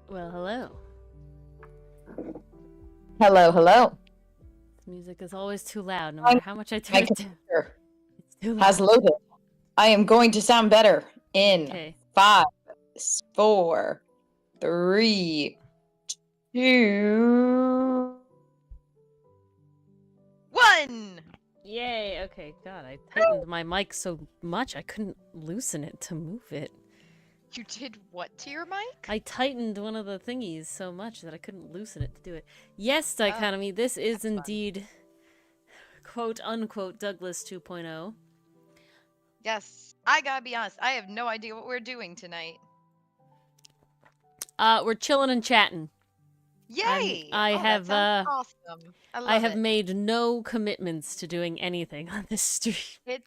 Well, hello. Hello, hello. This music is always too loud, no matter how much I turn it down. It's too loud. Has loaded. I am going to sound better in Okay. 5, 4, 3, 2, 1! Yay! Okay, God, I tightened my mic so much I couldn't loosen it to move it. You did what to your mic? I tightened one of the thingies so much that I couldn't loosen it to do it. Yes, Dichotomy, this is indeed quote-unquote Douglas 2.0. Yes, I gotta be honest, I have no idea what we're doing tonight. We're chilling and chatting. Yay! That sounds awesome. I have made no commitments to doing anything on this stream.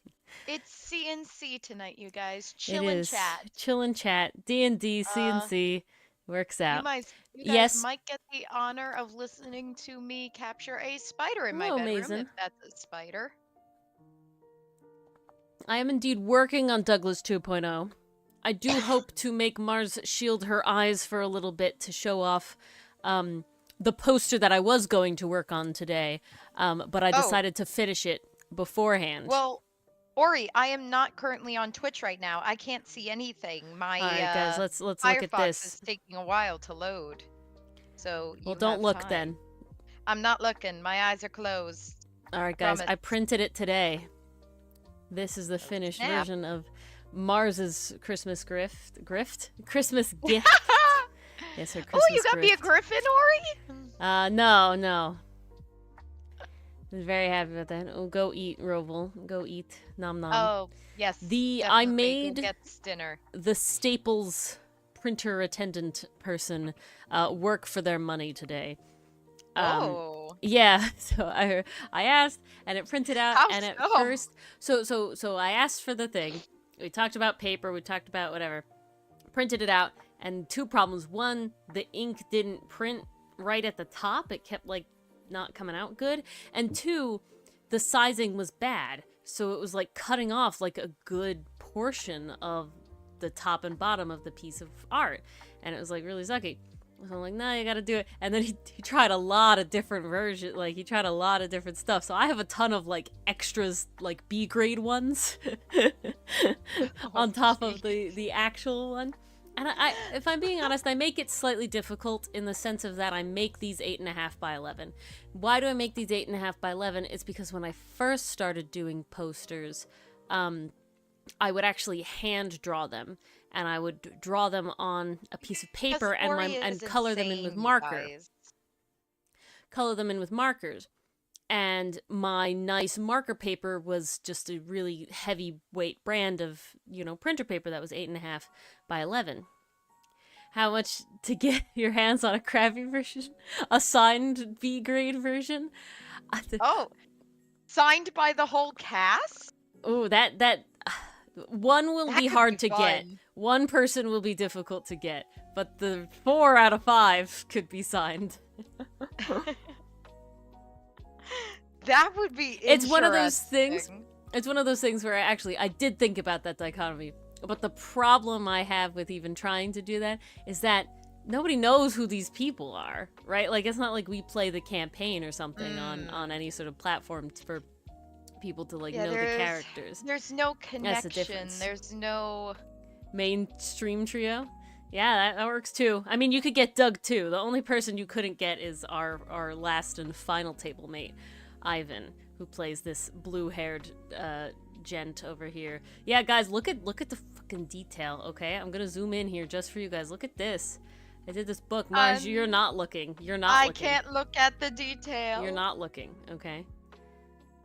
It's CNC tonight, you guys. It is. Chill and chat. D&D, CNC. Works out. You guys might get the honor of listening to me capture a spider in my bedroom, Mason. if that's a spider. I am indeed working on Douglas 2.0. I do hope to make Mars shield her eyes for a little bit to show off the poster that I was going to work on today, but I decided to finish it beforehand. Well, Ori, I am not currently on Twitch right now. I can't see anything. My all right, guys, let's look at this. Firefox is taking a while to load. So well, don't look time. then. I'm not looking. My eyes are closed. All right, guys, I printed it today. This is the finished version of Mars's Christmas Christmas gift. Yes, her Christmas you got me a griffin, Ori? No. I'm very happy about that. Oh, go eat, Roval. Go eat. Nom nom. Oh, yes. I made dinner. The Staples printer attendant person work for their money today. Yeah, so I asked, and it printed out, first, so I asked for the thing. We talked about paper, we talked about whatever. Printed it out, and 2 problems. 1, the ink didn't print right at the top. It kept, like, not coming out good. And 2, the sizing was bad. So it was, like, cutting off, like, a good portion of the top and bottom of the piece of art. And it was, like, really sucky. So I'm like, no, you gotta do it. And then he tried a lot of different versions. Like, he tried a lot of different stuff. So I have a ton of, like, extras, like, B-grade ones on top of the actual one. And I, if I'm being honest, I make it slightly difficult in the sense of that I make these 8.5 by 11. Why do I make these 8.5 by 11? It's because when I first started doing posters, I would actually hand draw them. And I would draw them on a piece of paper and color them in with markers. Color them in with markers. And my nice marker paper was just a really heavyweight brand of, printer paper that was 8.5 by 11. how much to get your hands on a crappy version, a signed B grade version. Oh, signed by the whole cast? Oh, that one will That be could hard be to get. fun. One person will be difficult to get, but the 4 out of 5 could be signed. That would be It's one of those things. interesting. It's one of those things where I did think about that dichotomy, but the problem I have with even trying to do that is that nobody knows who these people are, right? Like, it's not like we play the campaign or something on any sort of platform for people to like know the characters. There's no That's the connection. difference. There's no Mainstream trio. Yeah, that works too. I mean, you could get Doug too. The only person you couldn't get is our last and final table mate, Ivan, who plays this blue-haired gent over here. Yeah, guys, look at the fucking detail. Okay, I'm gonna zoom in here just for you guys. Look at this. I did this book. Mars, you're not looking. You're not looking. I can't look at the detail. You're not looking. Okay.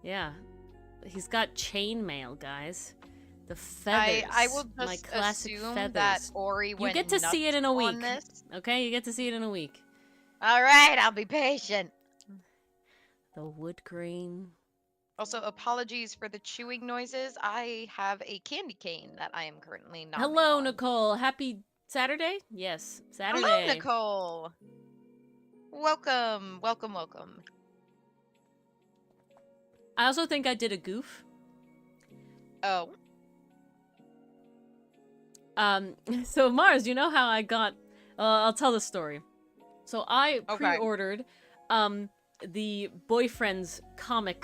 Yeah, he's got chainmail, guys. The feathers. I will just my classic assume feathers. that Ori went You get to see it in a week. This. Okay, you get to see it in a week. All right, I'll be patient. The wood grain. Also, apologies for the chewing noises. I have a candy cane that I am currently not. Hello, Nicole. Happy Saturday? Yes, Saturday. Hello, Nicole. Welcome, welcome, welcome. I also think I did a goof. Oh. So Mars, you know how I got... I'll tell the story. So I pre-ordered, the Boyfriend's comic,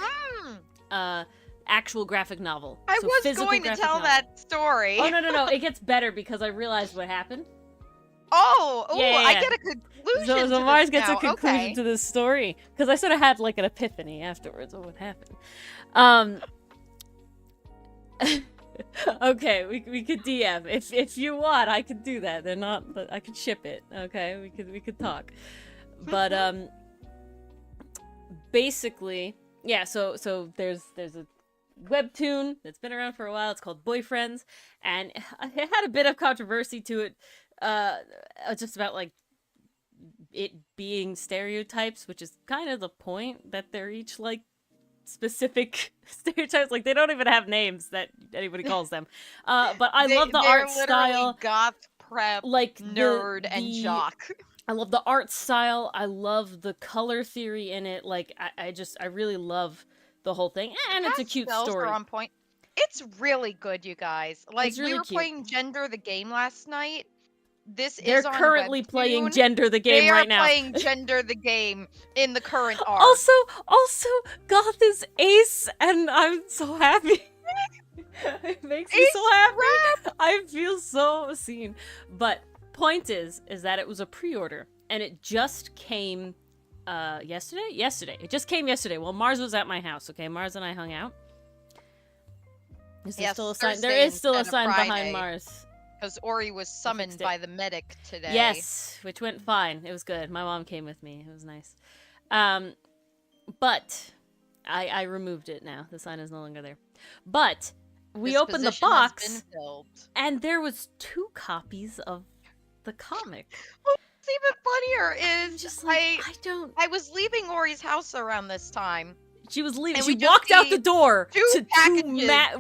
actual graphic novel. I so was going to tell that story. Oh, no. It gets better because I realized what happened. Oh, yeah. I get a conclusion So to Mars this gets now. a conclusion Okay. to this story. Because I sort of had, like, an epiphany afterwards of what happened. Okay, we could DM. If you want, I could do that. They're not... I could ship it, okay? We could talk. But, basically... Yeah, so there's a webtoon that's been around for a while. It's called Boyfriends, and it had a bit of controversy to it, just about like it being stereotypes, which is kind of the point, that they're each like specific stereotypes. Like they don't even have names that anybody calls them. But I love the art style. Goth prep, like nerd and jock. I love the art style. I love the color theory in it. Like, I really love the whole thing. And it's a cute story. Are on point. It's really good, you guys. Like, really we were cute. Playing Gender the Game last night. They're currently playing Gender the Game right now. They are playing Gender the Game in the current arc. Also, Goth is Ace, and I'm so happy. It makes me so happy. I feel so seen. But... point is that it was a pre-order and it just came yesterday. It just came yesterday. Well, Mars was at my house. Okay, Mars and I hung out. Is there still a sign? There is still a sign behind Mars because Ori was summoned by the medic today. Yes, which went fine. It was good. My mom came with me. It was nice. But I removed it now. The sign is no longer there. But we opened the box and there was 2 copies of the comic. What's even funnier is just like, I was leaving Ori's house around this time. She was leaving. She walked out the door to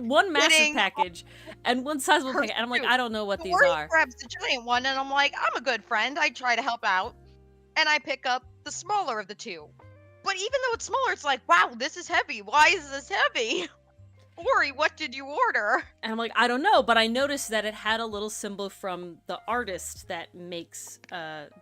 one massive package and one sizable package. And I'm like, I don't know what these are. Ori grabs the giant one, and I'm like, I'm a good friend. I try to help out, and I pick up the smaller of the 2. But even though it's smaller, it's like, wow, this is heavy. Why is this heavy? Ori, what did you order? And I'm like, I don't know, but I noticed that it had a little symbol from the artist that makes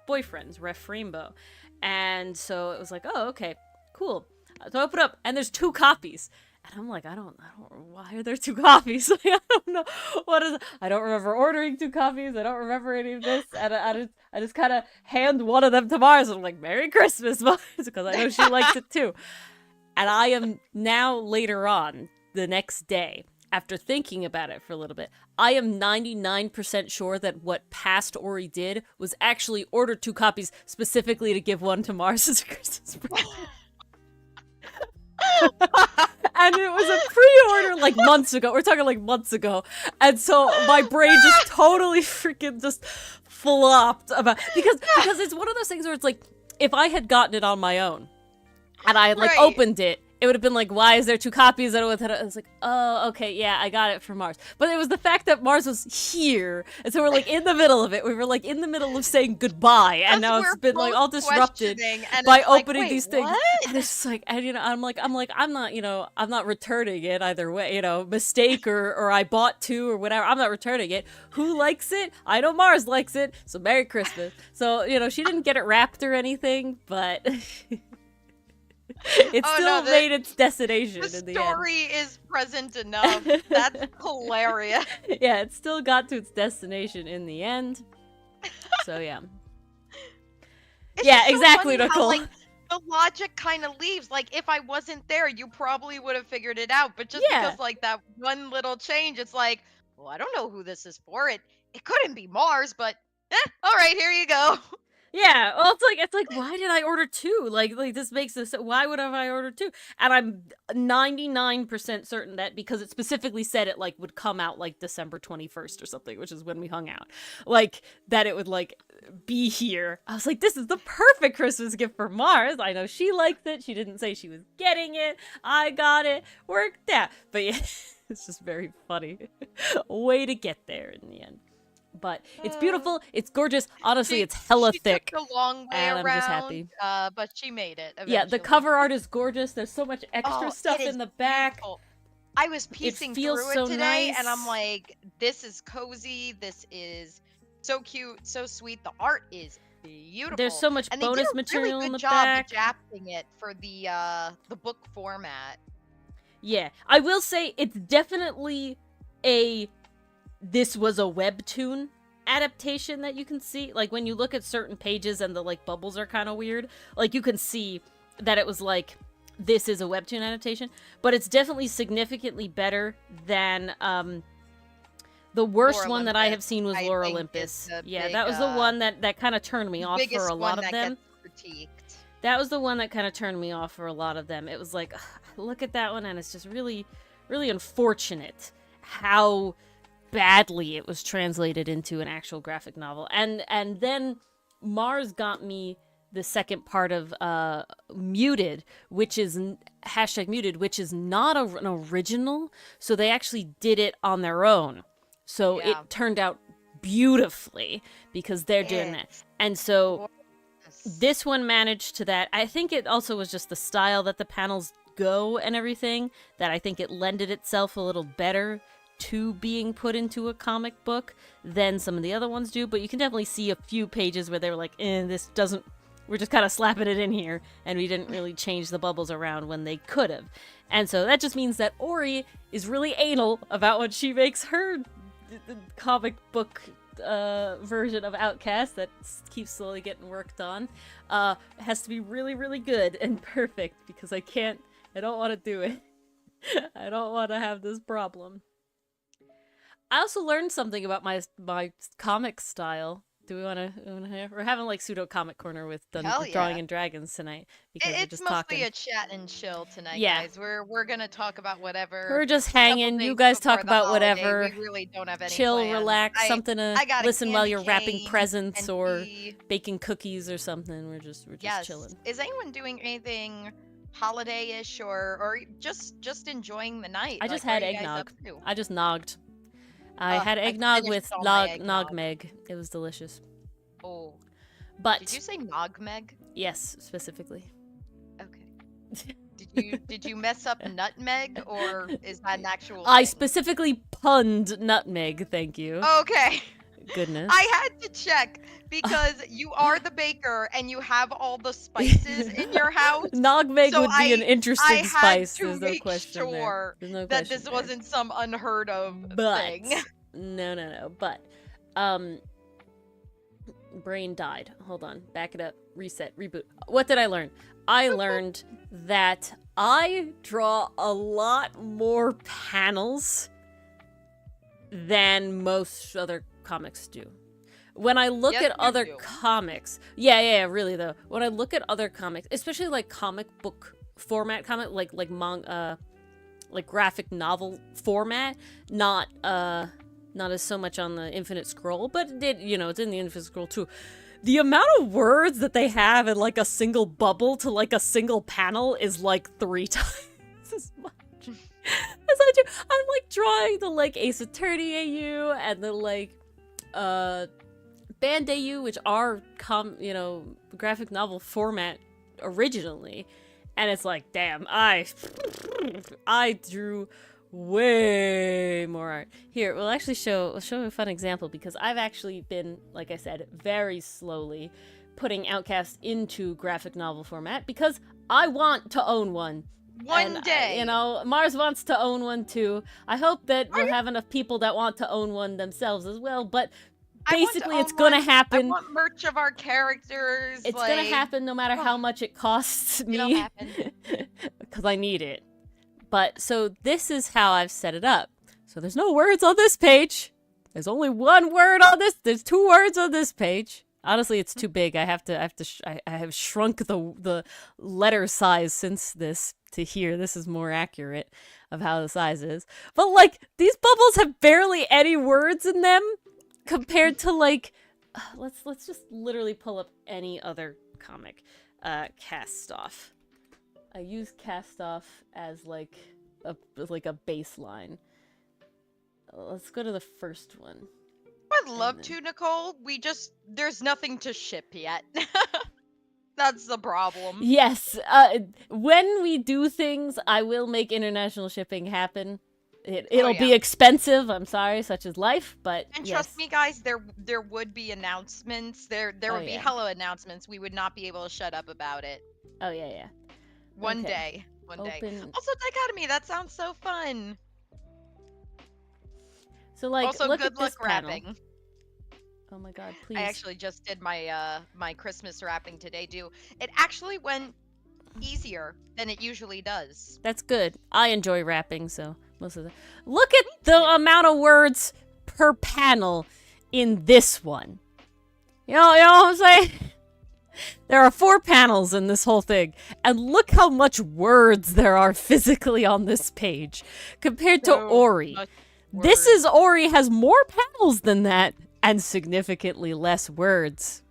Boyfriends, Ref Rainbow. And so it was like, oh, okay, cool. So I open up, and there's 2 copies. And I'm like, I don't why are there 2 copies? Like, I don't know what is. I don't remember ordering 2 copies. I don't remember any of this. And I just kind of hand one of them to Mars. And I'm like, Merry Christmas, Mars, because I know she likes it too. And I am now later on, the next day, after thinking about it for a little bit, I am 99% sure that what past Ori did was actually order 2 copies specifically to give one to Mars as a Christmas present. And it was a pre-order like months ago. We're talking like months ago. And so my brain just totally freaking just flopped about because it's one of those things where it's like if I had gotten it on my own and I had like opened it, it would have been like, why is there 2 copies? And I was like, oh, okay, yeah, I got it from Mars. But it was the fact that Mars was here. And so we're like in the middle of it. We were like in the middle of saying goodbye. And now it's been like all disrupted by opening these things. And it's just like, and you know, I'm not returning it either way, you know, mistake or I bought 2 or whatever. I'm not returning it. Who likes it? I know Mars likes it. So Merry Christmas. So, you know, she didn't get it wrapped or anything, but... It still made its destination in the end. The story is present enough. That's hilarious. Yeah, it still got to its destination in the end. So, yeah. Yeah, exactly, Nicole. How, like, the logic kind of leaves. Like, if I wasn't there, you probably would have figured it out. But just because, like, that one little change, it's like, well, I don't know who this is for. It couldn't be Mars, but, all right, here you go. Yeah, well, it's like, why did I order 2? Like this makes this. Why would I order 2? And I'm 99% certain that because it specifically said it like would come out like December 21st or something, which is when we hung out. Like that it would like be here. I was like, this is the perfect Christmas gift for Mars. I know she likes it. She didn't say she was getting it. I got it. Worked out. But yeah, it's just very funny. Way to get there in the end. But it's beautiful. It's gorgeous. Honestly, it's hella thick. Took a long way and around, I'm just happy. But she made it eventually. Yeah, the cover art is gorgeous. There's so much extra stuff in the back. Beautiful. I was piecing through it today, and I'm like, this is cozy. This is so cute, so sweet. The art is beautiful. There's so much bonus material in the back. They did a really good job adapting it for the book format. Yeah, I will say it's definitely this was a webtoon adaptation that you can see. Like when you look at certain pages and the like bubbles are kind of weird, like you can see that it was like this is a webtoon adaptation, but it's definitely significantly better than the worst one that I have seen was Lore Olympus. Yeah, that was the one that kind of turned me off for a lot of them. That was the one that kind of turned me off for a lot of them. It was like, look at that one, and it's just really, really unfortunate how badly it was translated into an actual graphic novel. And then Mars got me the second part of Muted, which is #Muted, which is not an original. So they actually did it on their own. So it turned out beautifully because they're doing that. And so this one managed to that. I think it also was just the style that the panels go and everything that I think it lended itself a little better to being put into a comic book than some of the other ones do, but you can definitely see a few pages where they were like, this doesn't, we're just kind of slapping it in here, and we didn't really change the bubbles around when they could have. And so that just means that Ori is really anal about when she makes her comic book version of Outcast that keeps slowly getting worked on. It has to be really, really good and perfect because I don't want to do it. I don't want to have this problem. I also learned something about my comic style. Do we want to? We're having like pseudo comic corner with Drawing and Dragons tonight because we're just talking. It's mostly a chat and chill tonight, guys. We're gonna talk about whatever. We're just hanging. You guys talk about whatever. We really don't have any chill, plans. Relax, something to listen while you're wrapping presents or baking cookies or something. We're just chilling. Is anyone doing anything holiday-ish or just enjoying the night? I just had eggnog. I just nogged. I had eggnog with nogmeg. It was delicious. Oh. But did you say nogmeg? Yes, specifically. Okay. Did you mess up nutmeg, or is that an actual I thing? Specifically punned nutmeg, thank you. Okay. Goodness. I had to check because you are the baker and you have all the spices in your house. Nogmeg would be an interesting spice. There's no question sure there. There's no that this wasn't some unheard of thing. No. But, brain died. Hold on. Back it up. Reset. Reboot. What did I learn? I learned that I draw a lot more panels than most other comics do. When I look at other comics, really though. When I look at other comics, especially like comic book format comic, like like graphic novel format, not as so much on the Infinite Scroll, but it's in the Infinite Scroll too. The amount of words that they have in like a single bubble to like a single panel is like 3 times as much as I do. I'm like drawing the like Ace Attorney AU and the like Band AU, which are graphic novel format originally, and it's like, damn, I drew way more art. Here, we'll actually show a fun example, because I've actually been, like I said, very slowly putting Outcast into graphic novel format because I want to own one. One day. Mars wants to own one too. I hope that we'll have enough people that want to own one themselves as well, but basically it's gonna happen. I want merch of our characters. It's gonna happen no matter how much it costs me. Because I need it. But, so this is how I've set it up. So there's no words on this page. There's only one word on this. There's 2 words on this page. Honestly, it's too big. I have shrunk the letter size since this to here. This is more accurate of how the size is. But, like, these bubbles have barely any words in them compared to, like, let's just literally pull up any other comic. Cast Off. I use Cast Off as like a baseline. Let's go to the first one. I'd love to, Nicole. There's nothing to ship yet. That's the problem. Yes. When we do things, I will make international shipping happen. It'll be expensive, I'm sorry, such is life, but and trust me, guys, there would be announcements. There would be hella announcements. We would not be able to shut up about it. Oh yeah. One day. Also, dichotomy. That sounds so fun. So, like, also, look good at luck this panel. wrapping. Oh my god, please. I actually just did my my Christmas wrapping today, too. It actually went easier than it usually does. That's good. I enjoy wrapping, so most of the. Look at the amount of words per panel in this one. You know what I'm saying? There are 4 panels in this whole thing, and look how much words there are physically on this page compared to Ori. This is Ori has more panels than that and significantly less words.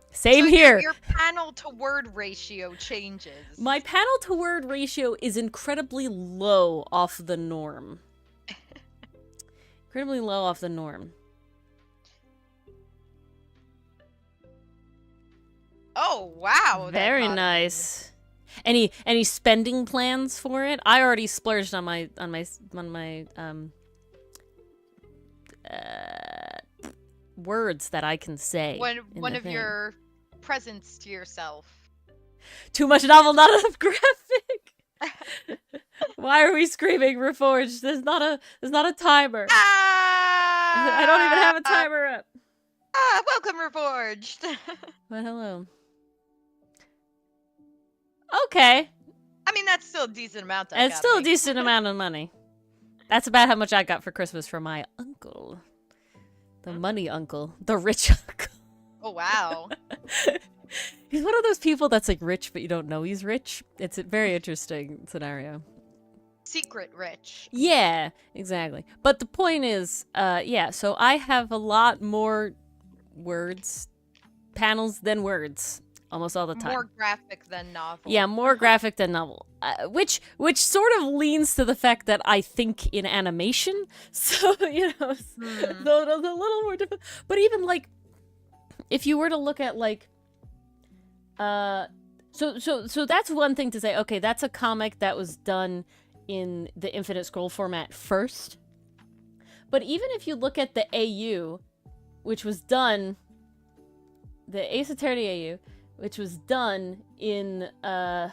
Same here. Your panel to word ratio changes. My panel to word ratio is incredibly low off the norm. Incredibly low off the norm. Oh wow! Very nice. Any spending plans for it? I already splurged on my words that I can say. One of your presents to yourself. Too much novel, not enough graphic. Why are we screaming Reforged? There's not a timer. I don't even have a timer up. Welcome Reforged. But hello. Okay. I mean, that's still a decent amount. It's still a decent amount of money. That's about how much I got for Christmas from my uncle. The money uncle. The rich uncle. Oh, wow. He's one of those people that's like rich, but you don't know he's rich. It's a very interesting scenario. Secret rich. Yeah, exactly. But the point is, so I have a lot more panels than words. Almost all the time. More graphic than novel. Yeah, more graphic than novel. Which sort of leans to the fact that I think in animation. So, so it's a little more difficult. But even, like, if you were to look at, like, so that's one thing to say, okay, that's a comic that was done in the Infinite Scroll format first. But even if you look at the AU, which was done, the Ace Attorney AU, which was done in the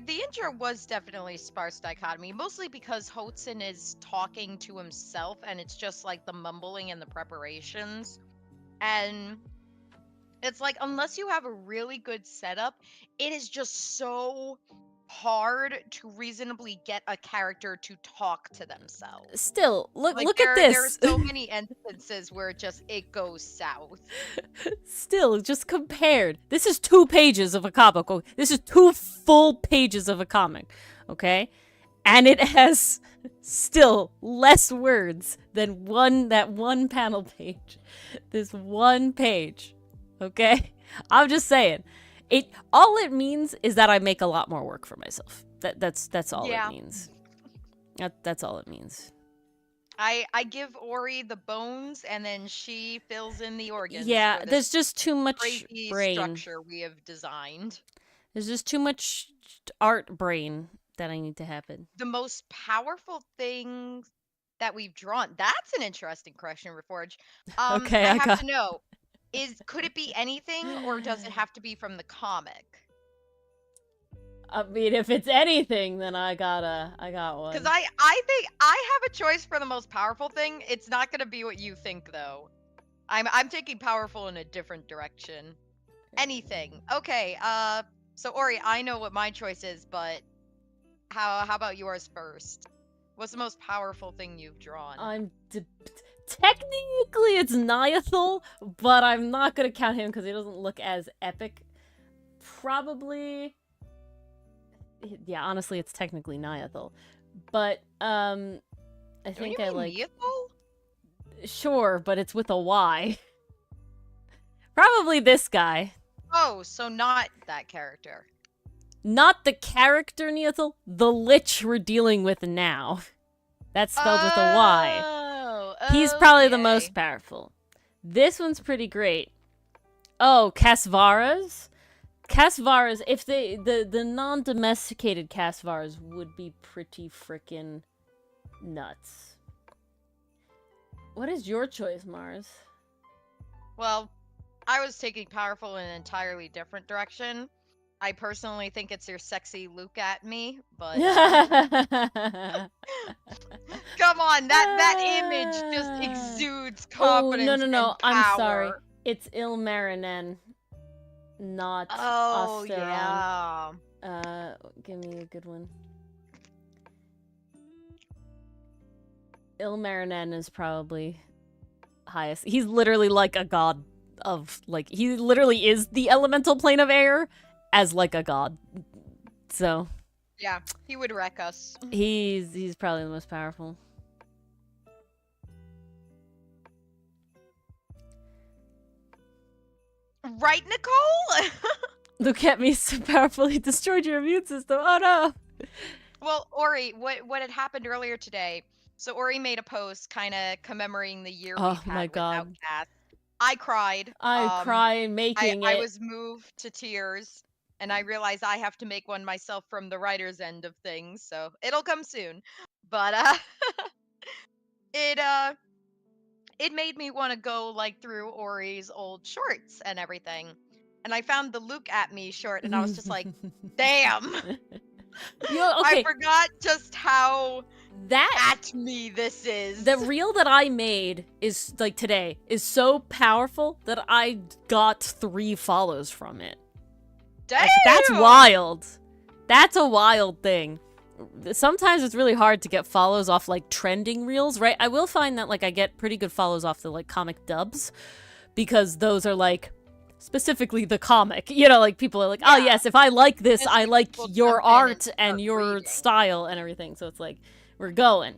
intro was definitely sparse dichotomy, mostly because Hotson is talking to himself and it's just like the mumbling and the preparations. And it's like, unless you have a really good setup, it is just so hard to reasonably get a character to talk to themselves. Still, look at this. There are so many instances where it goes south. Still, just compared. This is 2 pages of a comic. This is 2 full pages of a comic, okay? And it has still less words than that one panel page. This one page. Okay? I'm just saying. All it means is that I make a lot more work for myself. That's all it means. That's all it means. I give Ori the bones, and then she fills in the organs. Yeah, there's just too much crazy brain structure we have designed. There's just too much art brain that I need to happen. The most powerful thing that we've drawn. That's an interesting question, Reforge. Okay, I have to know. Could it be anything, or does it have to be from the comic? I mean, if it's anything, then I got one. Because I think I have a choice for the most powerful thing. It's not gonna be what you think, though. I'm taking powerful in a different direction. Anything. Okay. So Ori, I know what my choice is, but how about yours first? What's the most powerful thing you've drawn? Technically, it's Niathal, but I'm not gonna count him because he doesn't look as epic. Probably. Yeah, honestly, it's technically Niathal, but I think I like. Niathal? Sure, but it's with a Y. Probably this guy. Oh, so not that character. Not the character Niathal, the lich we're dealing with now. That's spelled with a Y. Oh, He's probably the most powerful. This one's pretty great. Oh, Kasvaras? Kasvaras, if the non-domesticated Kasvaras would be pretty frickin' nuts. What is your choice, Mars? Well, I was taking powerful in an entirely different direction. I personally think it's your sexy look at me, but come on, that image just exudes confidence. Oh, no, and power. I'm sorry. It's Ilmarinen, not Osteron. Yeah. Give me a good one. Ilmarinen is probably highest. He's literally like a god of, like, he literally is the elemental plane of air as like a god. So yeah, he would wreck us. He's probably the most powerful. Right, Nicole? Look at me, so powerfully destroyed your immune system. Oh no. Well, Ori, what had happened earlier today? So Ori made a post kind of commemorating the year we've had with Outcast. I cried. I cried making it. I was moved to tears, and I realized I have to make one myself from the writer's end of things, so it'll come soon. But it made me want to go like through Ori's old shorts and everything. And I found the Luke at me short, and I was just like, damn. I forgot just how at me this is. The reel that I made is like today is so powerful that I got 3 follows from it. Damn! Like, that's wild. That's a wild thing. Sometimes it's really hard to get follows off like trending reels, right? I will find that like I get pretty good follows off the like comic dubs because those are like specifically the comic. You know, like people are like, oh yes, if I like this, I like your art and your style and everything. So it's like, we're going.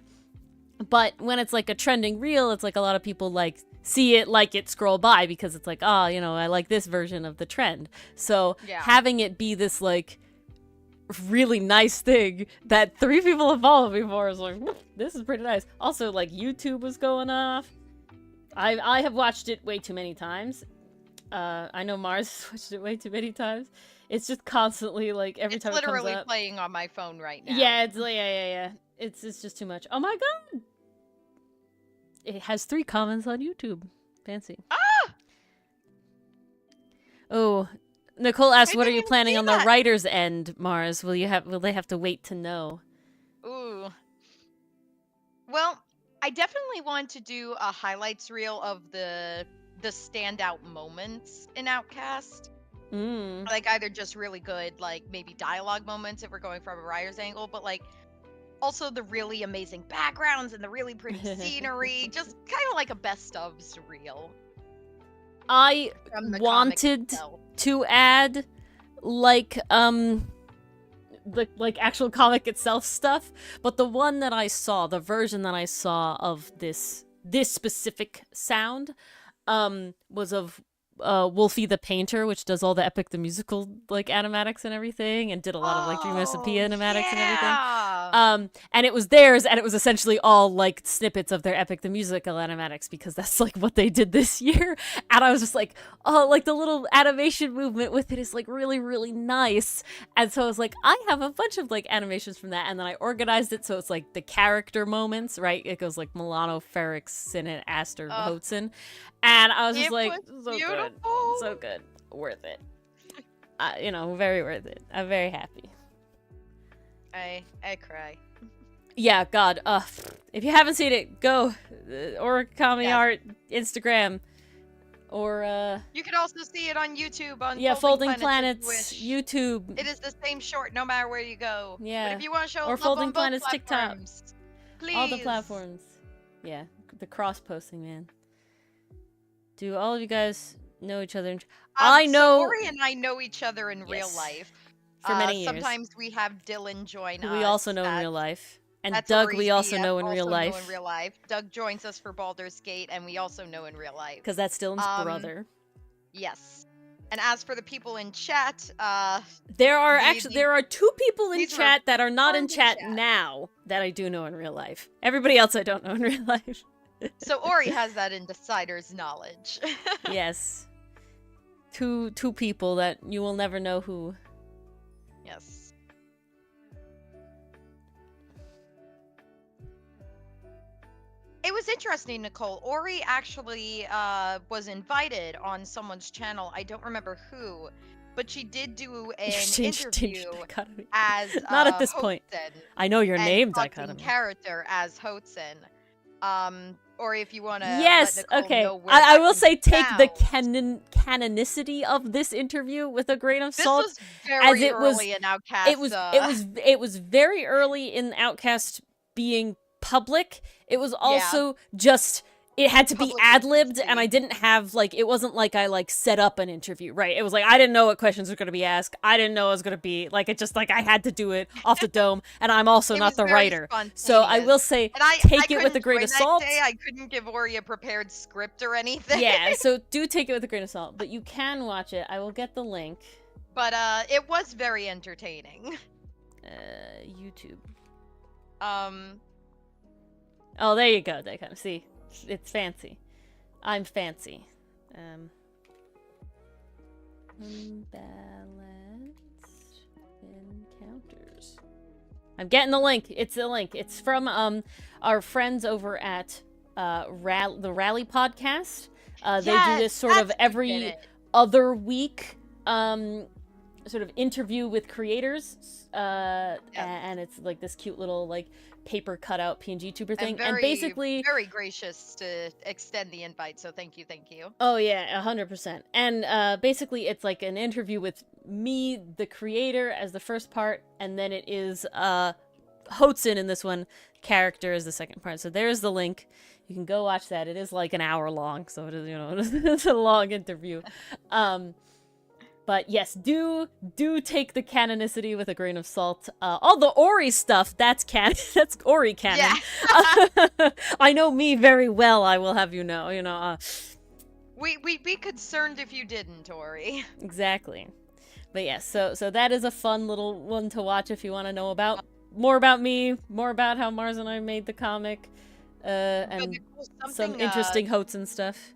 But when it's like a trending reel, it's like a lot of people like see it, like it, scroll by because it's like, oh, you know, I like this version of the trend. So having it be this like really nice thing that 3 people have followed before is like, this is pretty nice. Also, like YouTube was going off. I have watched it way too many times. I know Mars has watched it way too many times. It's just constantly like every time it comes up. It's literally playing on my phone right now. Yeah, it's like, yeah. It's just too much. Oh my god! It has 3 comments on YouTube. Fancy. Ah! Oh, Nicole asked, "What are you planning on the writer's end, Mars? Will they have to wait to know?" Ooh. Well, I definitely want to do a highlights reel of the standout moments in Outcast. Like either just really good, like maybe dialogue moments if we're going from a writer's angle, but like also the really amazing backgrounds and the really pretty scenery, just kind of like a best ofs reel. I wanted to add like the like actual comic itself stuff, but the one that I saw, the version that I saw of this specific sound, was of Wolfie the Painter, which does all the Epic the Musical like animatics and everything, and did a lot of like Dreamosopia animatics and everything. And it was theirs, and it was essentially all like snippets of their Epic the Musical animatics, because that's like what they did this year. And I was just like, oh, like the little animation movement with it is like really, really nice. And so I was like, I have a bunch of like animations from that, and then I organized it so it's like the character moments, right? It goes like Milano, Ferrix, Sinnott, Aster, Hotzen. And I was just like, so good. So good. Worth it. You know, very worth it. I'm very happy. I cry. Yeah, God. If you haven't seen it, go. Origami Art, Instagram. Or, You can also see it on YouTube, on Folding Planets, YouTube. It is the same short no matter where you go. Yeah. But if you want to show or love Folding on Planets both TikTok. platforms, please. All the platforms. Yeah, the cross-posting, man. Do all of you guys know each other? I know. So Ori and I know each other in real life. For many years. Sometimes we have Dylan join us. We also know in real life. And Doug we also know in real life. Doug joins us for Baldur's Gate, and we also know in real life. Because that's Dylan's brother. Yes. And as for the people in chat, there are two people in chat that are not in chat now that I do know in real life. Everybody else I don't know in real life. So Ori has that insider's knowledge. Yes. Two people that you will never know who. Yes. It was interesting, Nicole. Ori actually was invited on someone's channel. I don't remember who, but she did do an interview as not at this point. I know your name, Dichotomy. Character as Hotzen. Or if you want to. Yes. Okay. I will say take the canonicity of this interview with a grain of salt. This was very early in Outcast. It was very early in Outcast being public. It was also just. It had to be ad-libbed, and I didn't have, like, it wasn't like I, like, set up an interview, right? It was like, I didn't know what questions were going to be asked. I didn't know it was going to be, like, it just, like, I had to do it off the dome, and I'm also not the writer. So I will say, take it with a grain of salt. I couldn't give Ori a prepared script or anything. Yeah, so do take it with a grain of salt, but you can watch it. I will get the link. But, it was very entertaining. YouTube. Oh, there you go. They kind of see. It's fancy. I'm fancy. Unbalanced encounters. I'm getting the link. It's the link. It's from our friends over at the Rally Podcast. They do this sort of every other week sort of interview with creators. And it's like this cute little like paper cutout PNG tuber thing, and basically very gracious to extend the invite, so thank you. Oh yeah, 100%. And basically it's like an interview with me, the creator, as the first part, and then it is Hotzen in this one, character is the second part. So there's the link. You can go watch that. It is like an hour long, so it is, you know, it's a long interview. But yes, do take the canonicity with a grain of salt. All the Ori stuff, that's that's Ori canon. Yeah. I know me very well, I will have you know. You know. We'd be concerned if you didn't, Ori. Exactly. But yes, so that is a fun little one to watch if you want to know about more about me, more about how Mars and I made the comic, and some interesting Hotzen stuff.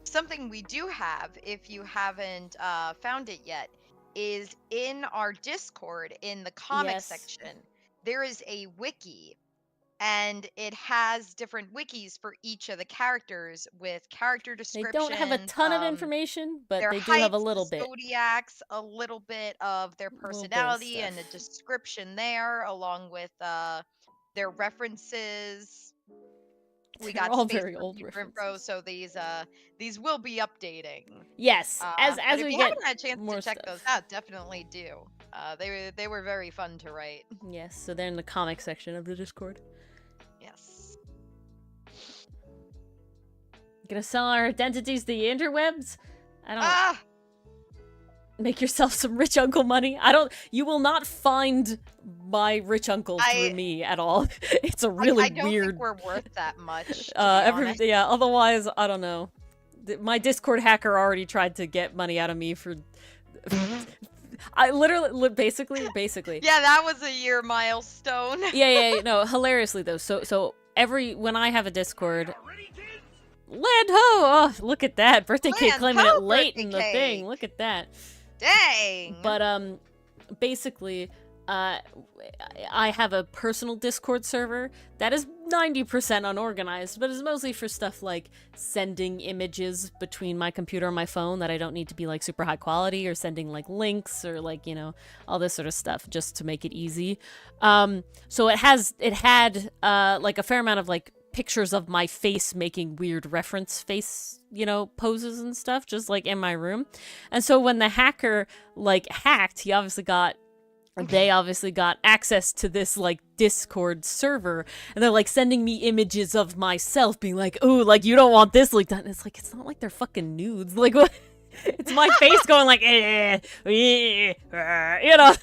Something we do have, if you haven't found it yet, is in our Discord in the comic section. There is a wiki, and it has different wikis for each of the characters with character descriptions. They don't have a ton of information, but they do have a little bit. Zodiacs, a little bit of their personality, and a description there, along with their references. We got all very old references. So these will be updating. Yes, as we we get haven't had a chance to check those out, definitely do. They were very fun to write. Yes, so they're in the comic section of the Discord. Yes. Gonna sell our identities to the interwebs? I don't. Make yourself some rich uncle money. You will not find my rich uncle through me at all. It's a really I don't weird. think we're worth that much. To be honest. Yeah. Otherwise, I don't know. My Discord hacker already tried to get money out of me for. I literally, basically. Yeah, that was a year milestone. Yeah. No, hilariously though. So when I have a Discord. Land ho! Oh, look at that birthday cake claiming it late in the thing. Look at that. Dang. But basically, I have a personal Discord server that is 90% unorganized, but it's mostly for stuff like sending images between my computer and my phone that I don't need to be like super high quality, or sending like links or like, you know, all this sort of stuff just to make it easy. So it had like a fair amount of like pictures of my face making weird reference face, you know, poses and stuff, just like in my room. And so when the hacker like hacked, they obviously got access to this like Discord server, and they're like sending me images of myself being like, oh, like you don't want this leaked out. And it's like, it's not like they're fucking nudes. Like what? It's my face going like, you know.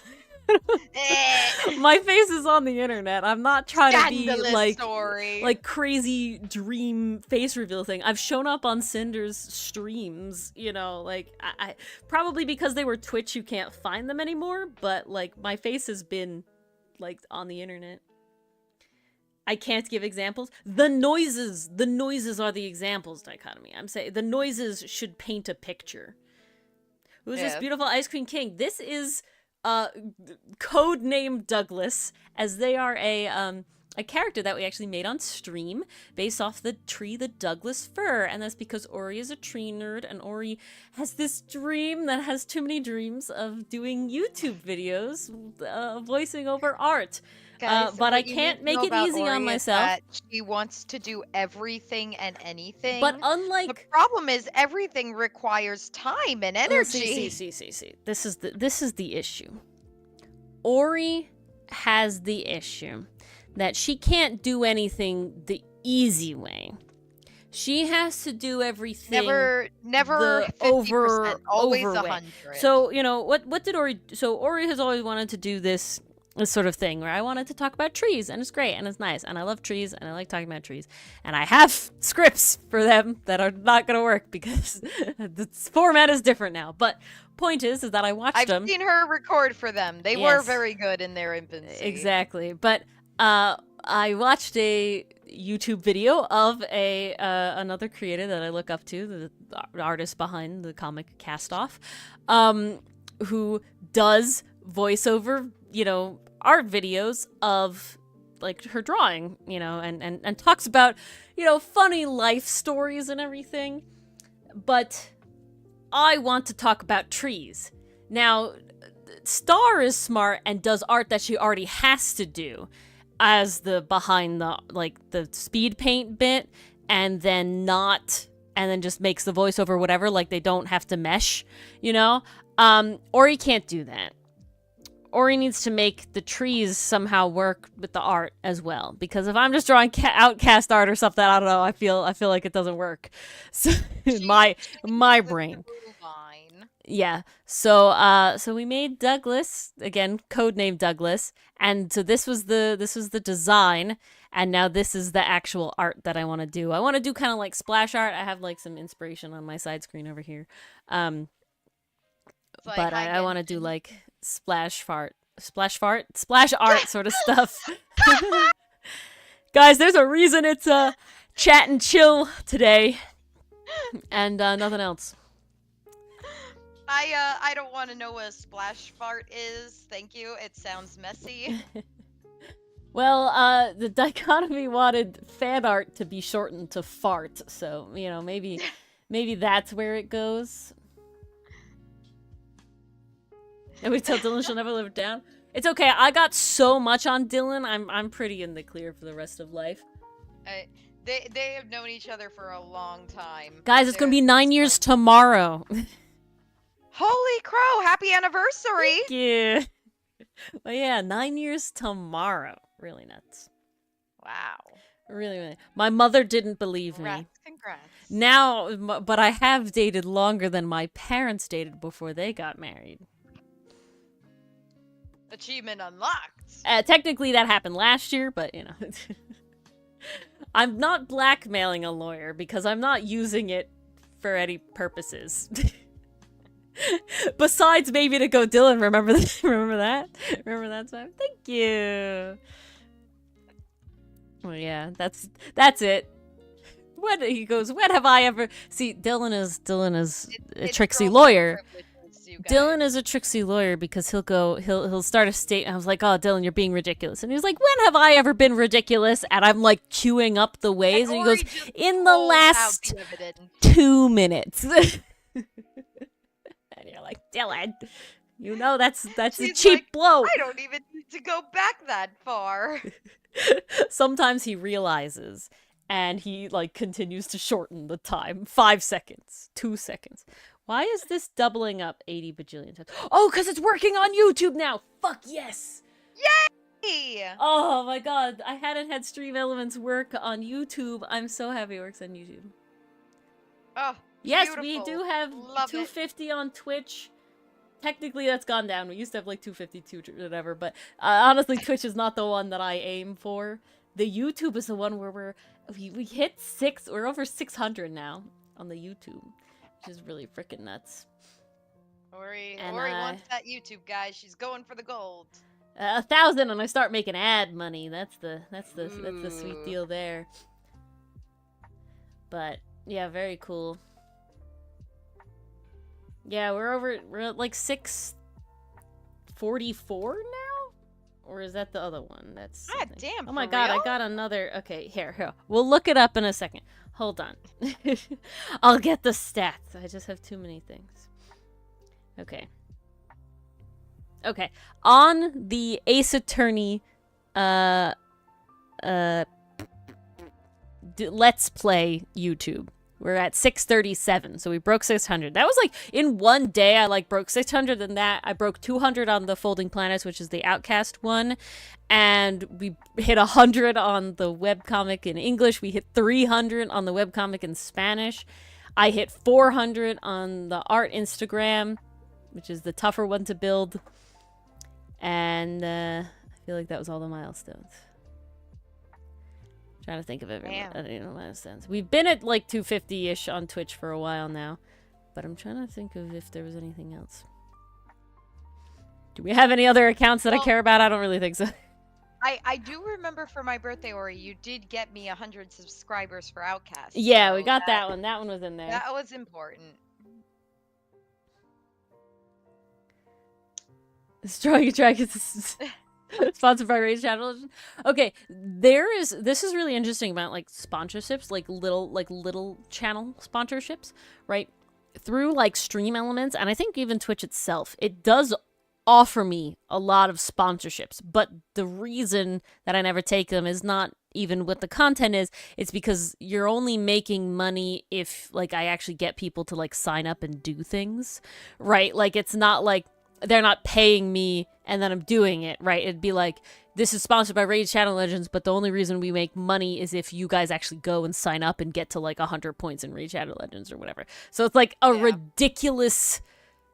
My face is on the internet. I'm not trying to be like crazy dream face reveal thing. I've shown up on Cinder's streams, you know, like I probably because they were Twitch, you can't find them anymore, but like my face has been like on the internet. I can't give examples. The noises are the examples, Dichotomy. I'm saying the noises should paint a picture. Who's this beautiful Ice Cream King? This is code name Douglas, as they are a character that we actually made on stream based off the tree, the Douglas fir, and that's because Ori is a tree nerd, and Ori has this dream that has too many dreams of doing YouTube videos, voicing over art. Guys, but I can't make it easy on myself. She wants to do everything and anything. But unlike the problem is everything requires time and energy. See. This is the issue. Ori has the issue that she can't do anything the easy way. She has to do everything never 50%, always 100. So, you know, what did Ori... So, Ori has always wanted to do this sort of thing where I wanted to talk about trees, and it's great, and it's nice, and I love trees, and I like talking about trees. And I have scripts for them that are not going to work because the format is different now. But point is that I watched them. I've seen her record for them. They were very good in their infancy. Exactly. But I watched a YouTube video of another creator that I look up to, the artist behind the comic Cast Off, who does voiceover, you know, art videos of like her drawing, you know, and talks about, you know, funny life stories and everything. But I want to talk about trees. Now, Star is smart and does art that she already has to do as the behind the, like, the speed paint bit, and then just makes the voiceover whatever, like they don't have to mesh, you know? Ori can't do that. Ori needs to make the trees somehow work with the art as well, because if I'm just drawing outcast art or something, I don't know, I feel like it doesn't work. So my brain. Yeah. So we made Douglas, again, codename Douglas, and so this was the design, and now this is the actual art that I want to do. I want to do kind of like splash art. I have like some inspiration on my side screen over here. But I want to do like splash art sort of stuff. Guys, there's a reason it's chat and chill today, and nothing else. I don't want to know what a splash fart is. Thank you. It sounds messy. Well, the Dichotomy wanted fan art to be shortened to fart, so, you know, maybe that's where it goes. And we tell Dylan she'll never live it down. It's okay. I got so much on Dylan. I'm pretty in the clear for the rest of life. They have known each other for a long time. Guys, it's gonna be 9 years tomorrow. Holy crow! Happy anniversary! Thank you. Well, yeah, 9 years tomorrow. Really nuts. Wow. Really. My mother didn't believe me. Congrats. Now, but I have dated longer than my parents dated before they got married. Achievement unlocked. Technically, that happened last year, but, you know. I'm not blackmailing a lawyer because I'm not using it for any purposes. Besides maybe to go, Dylan, remember remember that? Remember that time? Thank you. Well, yeah, that's it. When he goes, when have I ever see Dylan is a tricksy lawyer. Dylan is a tricksy lawyer because he'll start a statement. I was like, oh, Dylan, you're being ridiculous. And he was like, when have I ever been ridiculous? And I'm like queuing up the ways. And he goes, in the last 2 minutes. And you're like, Dylan, you know that's a cheap blow. I don't even need to go back that far. Sometimes he realizes and he like continues to shorten the time. 5 seconds, 2 seconds. Why is this doubling up 80 bajillion times? Oh, because it's working on YouTube now! Fuck yes! Yay! Oh my god, I hadn't had Stream Elements work on YouTube. I'm so happy it works on YouTube. Oh, yes, beautiful. we do have 250 on Twitch. Technically, that's gone down. We used to have like 252 or whatever, but honestly, Twitch is not the one that I aim for. The YouTube is the one where we hit 6. We're over 600 now on the YouTube. Which is really freaking nuts. Ori wants that YouTube, guys. She's going for the gold. 1,000, and I start making ad money. That's the sweet deal there. But yeah, very cool. Yeah, we're at like 644 now, or is that the other one? That's God damn. Oh my god, I got another. Okay, here. We'll look it up in a second. Hold on. I'll get the stats. I just have too many things. Okay. On the Ace Attorney Let's Play YouTube, we're at 637, so we broke 600. That was like, in one day, I like broke 600, and that I broke 200 on the Folding Planets, which is the Outcast one, and we hit 100 on the webcomic in English. We hit 300 on the webcomic in Spanish. I hit 400 on the art Instagram, which is the tougher one to build, and I feel like that was all the milestones. Trying to think of everyone. I don't know sense. We've been at like 250-ish on Twitch for a while now, but I'm trying to think of if there was anything else. Do we have any other accounts that I care about? I don't really think so. I do remember for my birthday, Ori, you did get me 100 subscribers for Outcast. Yeah, so we got that one. That one was in there. That was important. Strong Dragons. Sponsored by Raid Channel. Okay, this is really interesting about like sponsorships, like little channel sponsorships, right? Through like Stream Elements, and I think even Twitch itself, it does offer me a lot of sponsorships, but the reason that I never take them is not even what the content is. It's because you're only making money if like I actually get people to like sign up and do things, right? Like it's not like they're not paying me and then I'm doing it, right? It'd be like, this is sponsored by Raid Shadow Legends, but the only reason we make money is if you guys actually go and sign up and get to like 100 points in Raid Shadow Legends or whatever. So it's like a ridiculous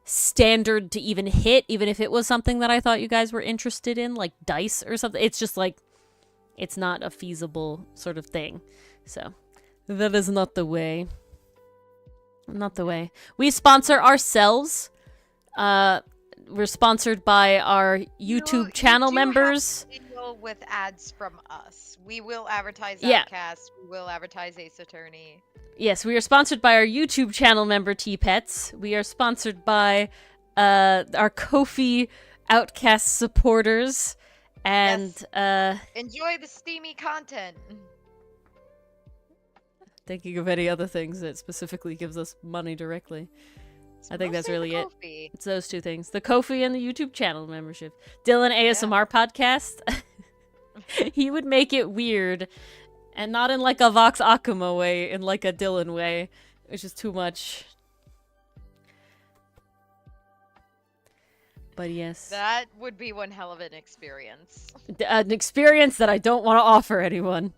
standard to even hit, even if it was something that I thought you guys were interested in, like dice or something. It's just like, it's not a feasible sort of thing. So that is not the way. Not the way. We sponsor ourselves. We're sponsored by our YouTube channel members. With ads from us. We will advertise Outcast. We will advertise Ace Attorney. Yes, we are sponsored by our YouTube channel member T-Pets. We are sponsored by our Ko-fi Outcast supporters. And enjoy the steamy content. Thinking of any other things that specifically gives us money directly. I think that's really it. It's those two things. The Ko-fi and the YouTube channel membership. Dylan ASMR podcast. He would make it weird. And not in like a Vox Akuma way, in like a Dylan way. Which is too much. But yes. That would be one hell of an experience. An experience that I don't want to offer anyone.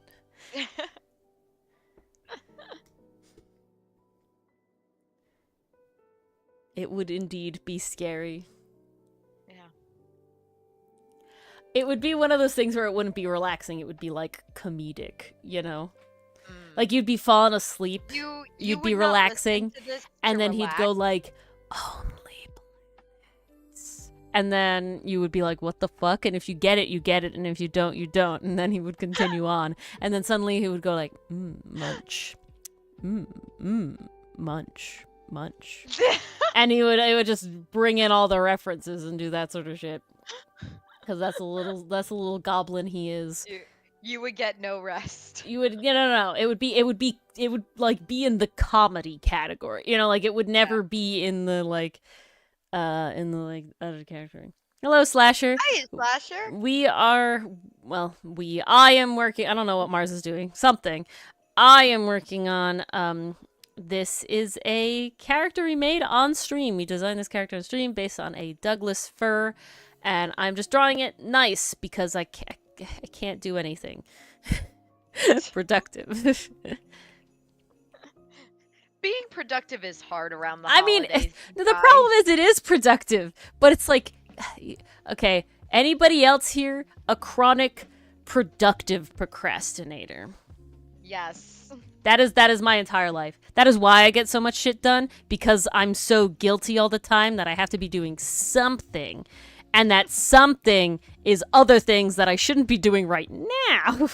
It would indeed be scary. Yeah. It would be one of those things where it wouldn't be relaxing. It would be like comedic, you know? Like you'd be falling asleep. You'd be relaxing. And then he'd go like, only planets. And then you would be like, what the fuck? And if you get it, you get it. And if you don't, you don't. And then he would continue on. And then suddenly he would go like, munch. Munch. Munch. And it would just bring in all the references and do that sort of shit. Because that's a little goblin he is. You would get no rest. You would, no. It would like be in the comedy category. You know, like it would never be in the other category. Hello, Slasher. Hi, Slasher. I am working, I don't know what Mars is doing. Something. I am working on, this is a character we made on stream. We designed this character on stream based on a Douglas fir, and I'm just drawing it nice because I can't do anything productive. Being productive is hard around the holidays. The problem is it is productive, but it's like, okay, anybody else here a chronic productive procrastinator? Yes. That is my entire life. That is why I get so much shit done, because I'm so guilty all the time that I have to be doing something. And that something is other things that I shouldn't be doing right now,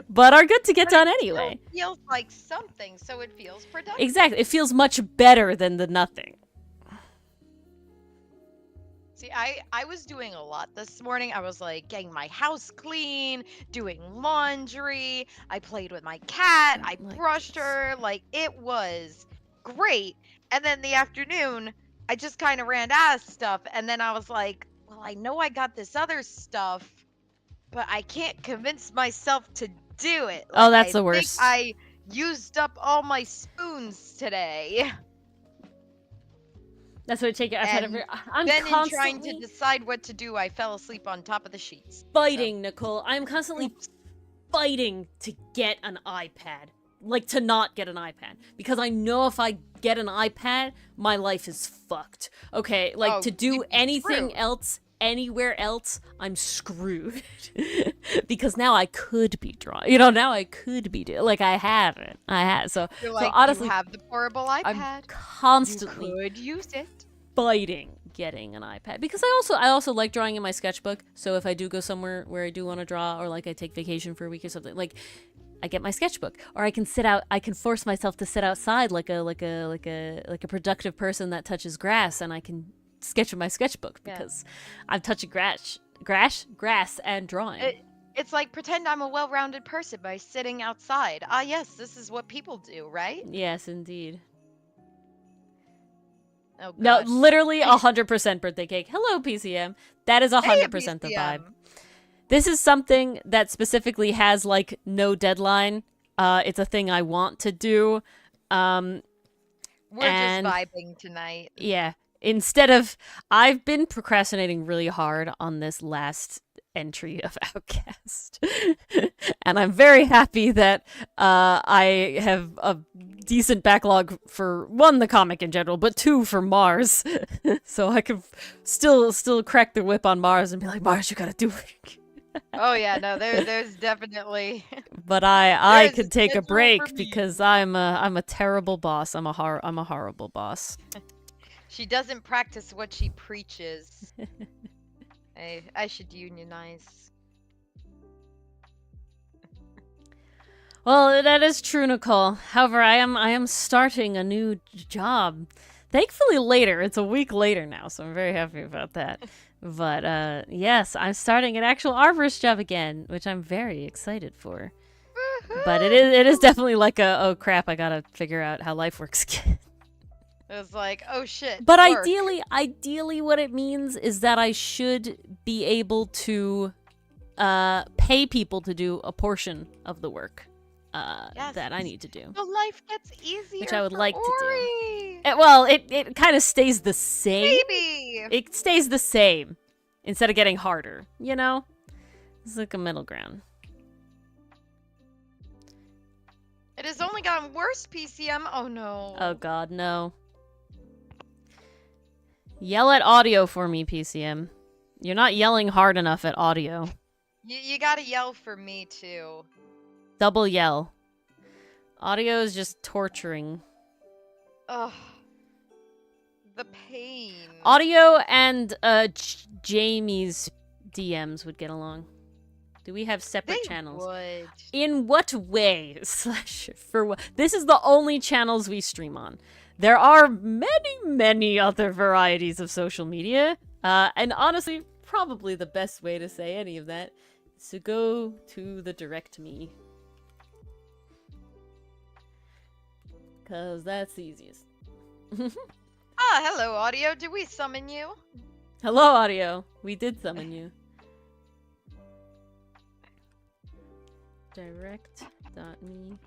but are good to get done anyway. It feels like something, so it feels productive. Exactly. It feels much better than the nothing. See, I was doing a lot this morning. I was like getting my house clean, doing laundry. I played with my cat. I brushed her. Like, it was great. And then the afternoon, I just kind of ran out of stuff. And then I was like, well, I know I got this other stuff, but I can't convince myself to do it. Oh, that's the worst. I used up all my spoons today. That's what I take it. I'm then constantly in trying to decide what to do, I fell asleep on top of the sheets. Fighting, so. Nicole. I'm constantly fighting to get an iPad. Like, to not get an iPad. Because I know if I get an iPad, my life is fucked. Okay, like, to do anything else, anywhere else, I'm screwed. Because now I could be drawing. You know, now I could be doing. Like, I haven't. So, like, so honestly, you have the portable iPad. I'm constantly you could use it. Fighting getting an iPad. Because I also like drawing in my sketchbook. So if I do go somewhere where I do want to draw, or like I take vacation for a week or something, like, I get my sketchbook, or I can force myself to sit outside like a productive person that touches grass, and I can sketch in my sketchbook because I'm touching grass and drawing. It's like pretend I'm a well-rounded person by sitting outside. Ah, yes, this is what people do, right? Yes, indeed. Oh, no, literally 100% birthday cake. Hello, PCM. That is 100% the vibe. This is something that specifically has, like, no deadline. It's a thing I want to do. We're just vibing tonight. Yeah. I've been procrastinating really hard on this last entry of Outcast. And I'm very happy that I have a decent backlog for, 1, the comic in general, but 2, for Mars. So I can still crack the whip on Mars and be like, Mars, you gotta do it. Oh yeah, no, there's definitely. But I could take a break because I'm a terrible boss. I'm a horrible boss. She doesn't practice what she preaches. I should unionize. Well, that is true, Nicole. However, I am starting a new job. Thankfully later. It's a week later now, so I'm very happy about that. But yes, I'm starting an actual arborist job again, which I'm very excited for. But it is definitely like oh crap, I gotta figure out how life works again. It's like, oh shit. But work. ideally what it means is that I should be able to pay people to do a portion of the work that I need to do. So life gets easier, which I would like Ori. to do. Well, it kind of stays the same. Maybe. It stays the same instead of getting harder, you know? It's like a middle ground. It has only gotten worse, PCM. Oh no. Oh god, no. Yell at audio for me, PCM. You're not yelling hard enough at audio. You gotta yell for me, too. Double yell. Audio is just torturing. Ugh. The pain. Audio and Jamie's DMs would get along. Do we have separate channels? Would. In what way? For what? This is the only channels we stream on. There are many, many other varieties of social media. And honestly, probably the best way to say any of that is to go to the direct me. Because that's the easiest. Hello, Audio. Did we summon you? Hello, Audio. We did summon you. Direct.me.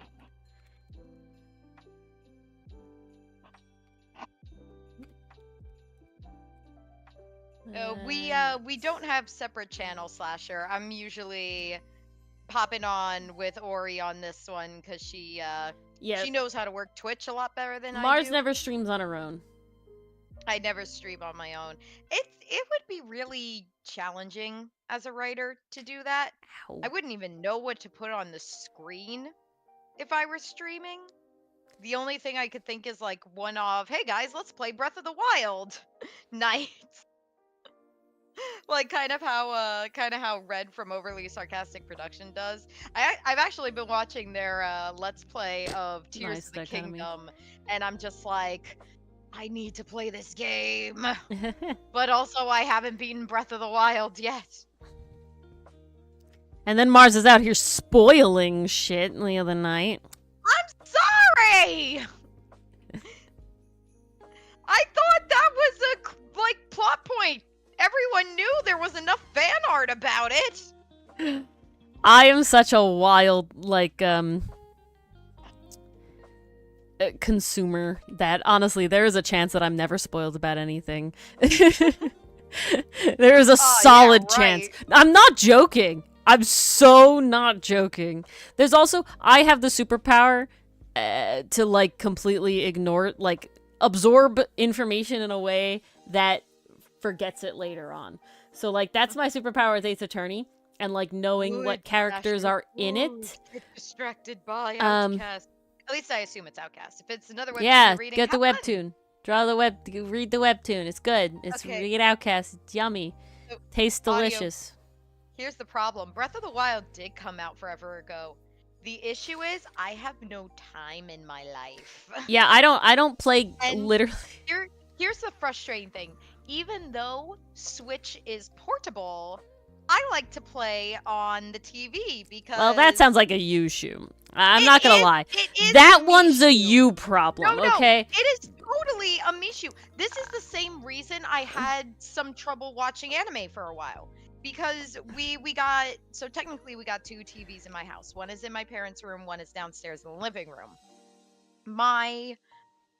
We don't have separate channel, Slasher. I'm usually popping on with Ori on this one because she knows how to work Twitch a lot better than I do. Mars never streams on her own. I never stream on my own. It would be really challenging as a writer to do that. Ow. I wouldn't even know what to put on the screen if I were streaming. The only thing I could think is like one of, hey guys, let's play Breath of the Wild nights. Like kind of how Red from Overly Sarcastic Production does. I've actually been watching their Let's Play of Tears of the Kingdom, and I'm just like, I need to play this game. But also I haven't beaten Breath of the Wild yet. And then Mars is out here spoiling shit the other night. I'm sorry! I thought that was a, like, plot point. Everyone knew there was enough fan art about it. I am such a wild, like, consumer that, honestly, there is a chance that I'm never spoiled about anything. There is a solid chance. I'm not joking. I'm so not joking. There's also, I have the superpower to, like, completely ignore, like, absorb information in a way that forgets it later on. So, like, that's my superpower as Ace Attorney, and, like, knowing what characters are in it. Get distracted by Outcast. At least I assume it's Outcast. If it's another webtoon yeah, reading, get the webtoon. Draw the read the webtoon. It's good. Read Outcast. It's yummy. So, tastes delicious. Here's the problem. Breath of the Wild did come out forever ago. The issue is I have no time in my life. Yeah, I don't play literally. Here's the frustrating thing. Even though Switch is portable, I like to play on the TV because... Well, that sounds like a you issue. I'm not gonna lie. That one's a you problem, okay? It is totally a me issue. This is the same reason I had some trouble watching anime for a while. Because so technically we got two TVs in my house. One is in my parents' room, one is downstairs in the living room. My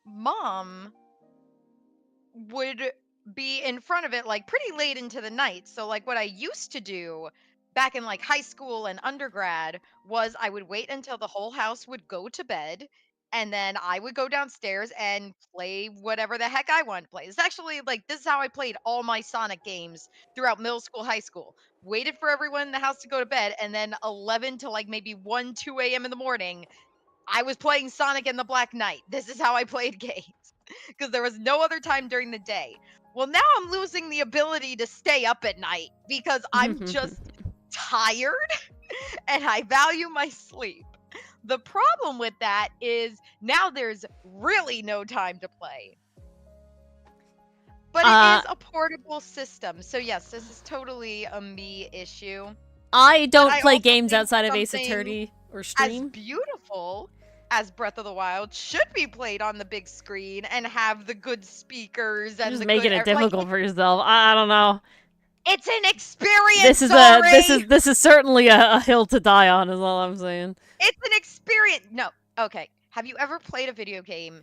mom would be in front of it like pretty late into the night. So like what I used to do back in like high school and undergrad was I would wait until the whole house would go to bed, and then I would go downstairs and play whatever the heck I wanted to play. It's actually like this is how I played all my Sonic games throughout middle school, high school. Waited for everyone in the house to go to bed, and then 11 to like maybe 1, 2 a.m. in the morning, I was playing Sonic and the Black Knight. This is how I played games because there was no other time during the day. Well, now I'm losing the ability to stay up at night because I'm just tired and I value my sleep. The problem with that is now there's really no time to play. But it is a portable system. So yes, this is totally a me issue. I don't play games outside of Ace Attorney or stream. As beautiful as Breath of the Wild should be played on the big screen and have the good speakers and just making it difficult for yourself. I don't know. It's an experience. This is certainly a hill to die on, is all I'm saying. It's an experience. No. Okay. Have you ever played a video game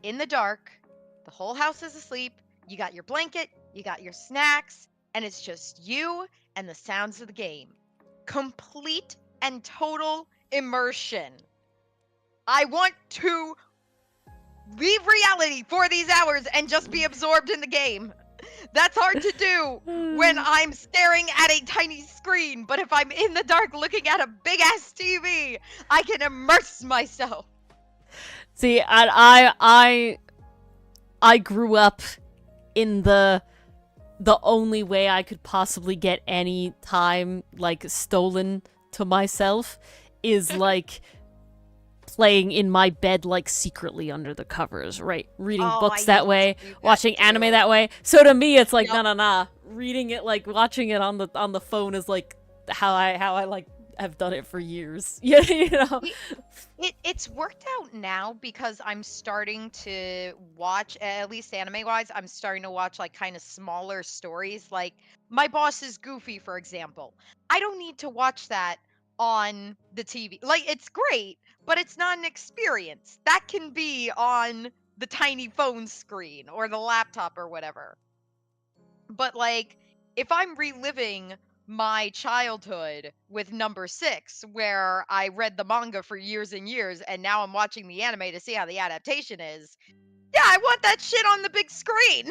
in the dark? The whole house is asleep. You got your blanket, you got your snacks, and it's just you and the sounds of the game. Complete and total immersion. I want to leave reality for these hours and just be absorbed in the game. That's hard to do when I'm staring at a tiny screen, but if I'm in the dark looking at a big ass TV, I can immerse myself. See, I grew up in the only way I could possibly get any time like stolen to myself is like playing in my bed like secretly under the covers, right? Reading books that way, watching anime that way. So to me it's like nah. Reading it, like watching it on the phone is like how I like have done it for years. Yeah, you know. It's worked out now because I'm starting to watch, at least anime-wise, I'm starting to watch like kind of smaller stories. Like My Boss is Goofy, for example. I don't need to watch that on the TV. Like it's great, but it's not an experience. That can be on the tiny phone screen or the laptop or whatever. But like if I'm reliving my childhood with number 6, where I read the manga for years and years, and now I'm watching the anime to see how the adaptation is. Yeah, I want that shit on the big screen.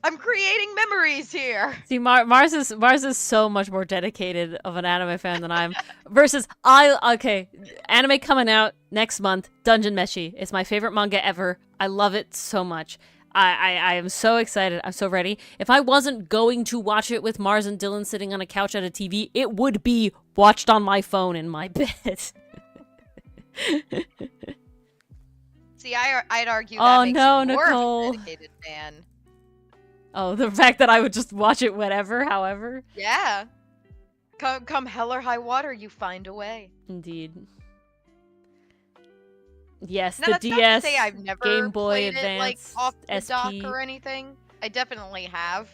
I'm creating memories here. See, Mars is so much more dedicated of an anime fan than I am. Versus anime coming out next month, Dungeon Meshi. It's my favorite manga ever. I love it so much. I am so excited. I'm so ready. If I wasn't going to watch it with Mars and Dylan sitting on a couch at a TV, it would be watched on my phone in my bed. See, I'd argue that makes you more Nicole. of a dedicated fan. Oh, the fact that I would just watch it whenever, however. Yeah. Come hell or high water, you find a way. Indeed. Yes, Now, the that's DS, not to say I've never Game Boy played Advance, it, like, off the SP. dock or anything. I definitely have.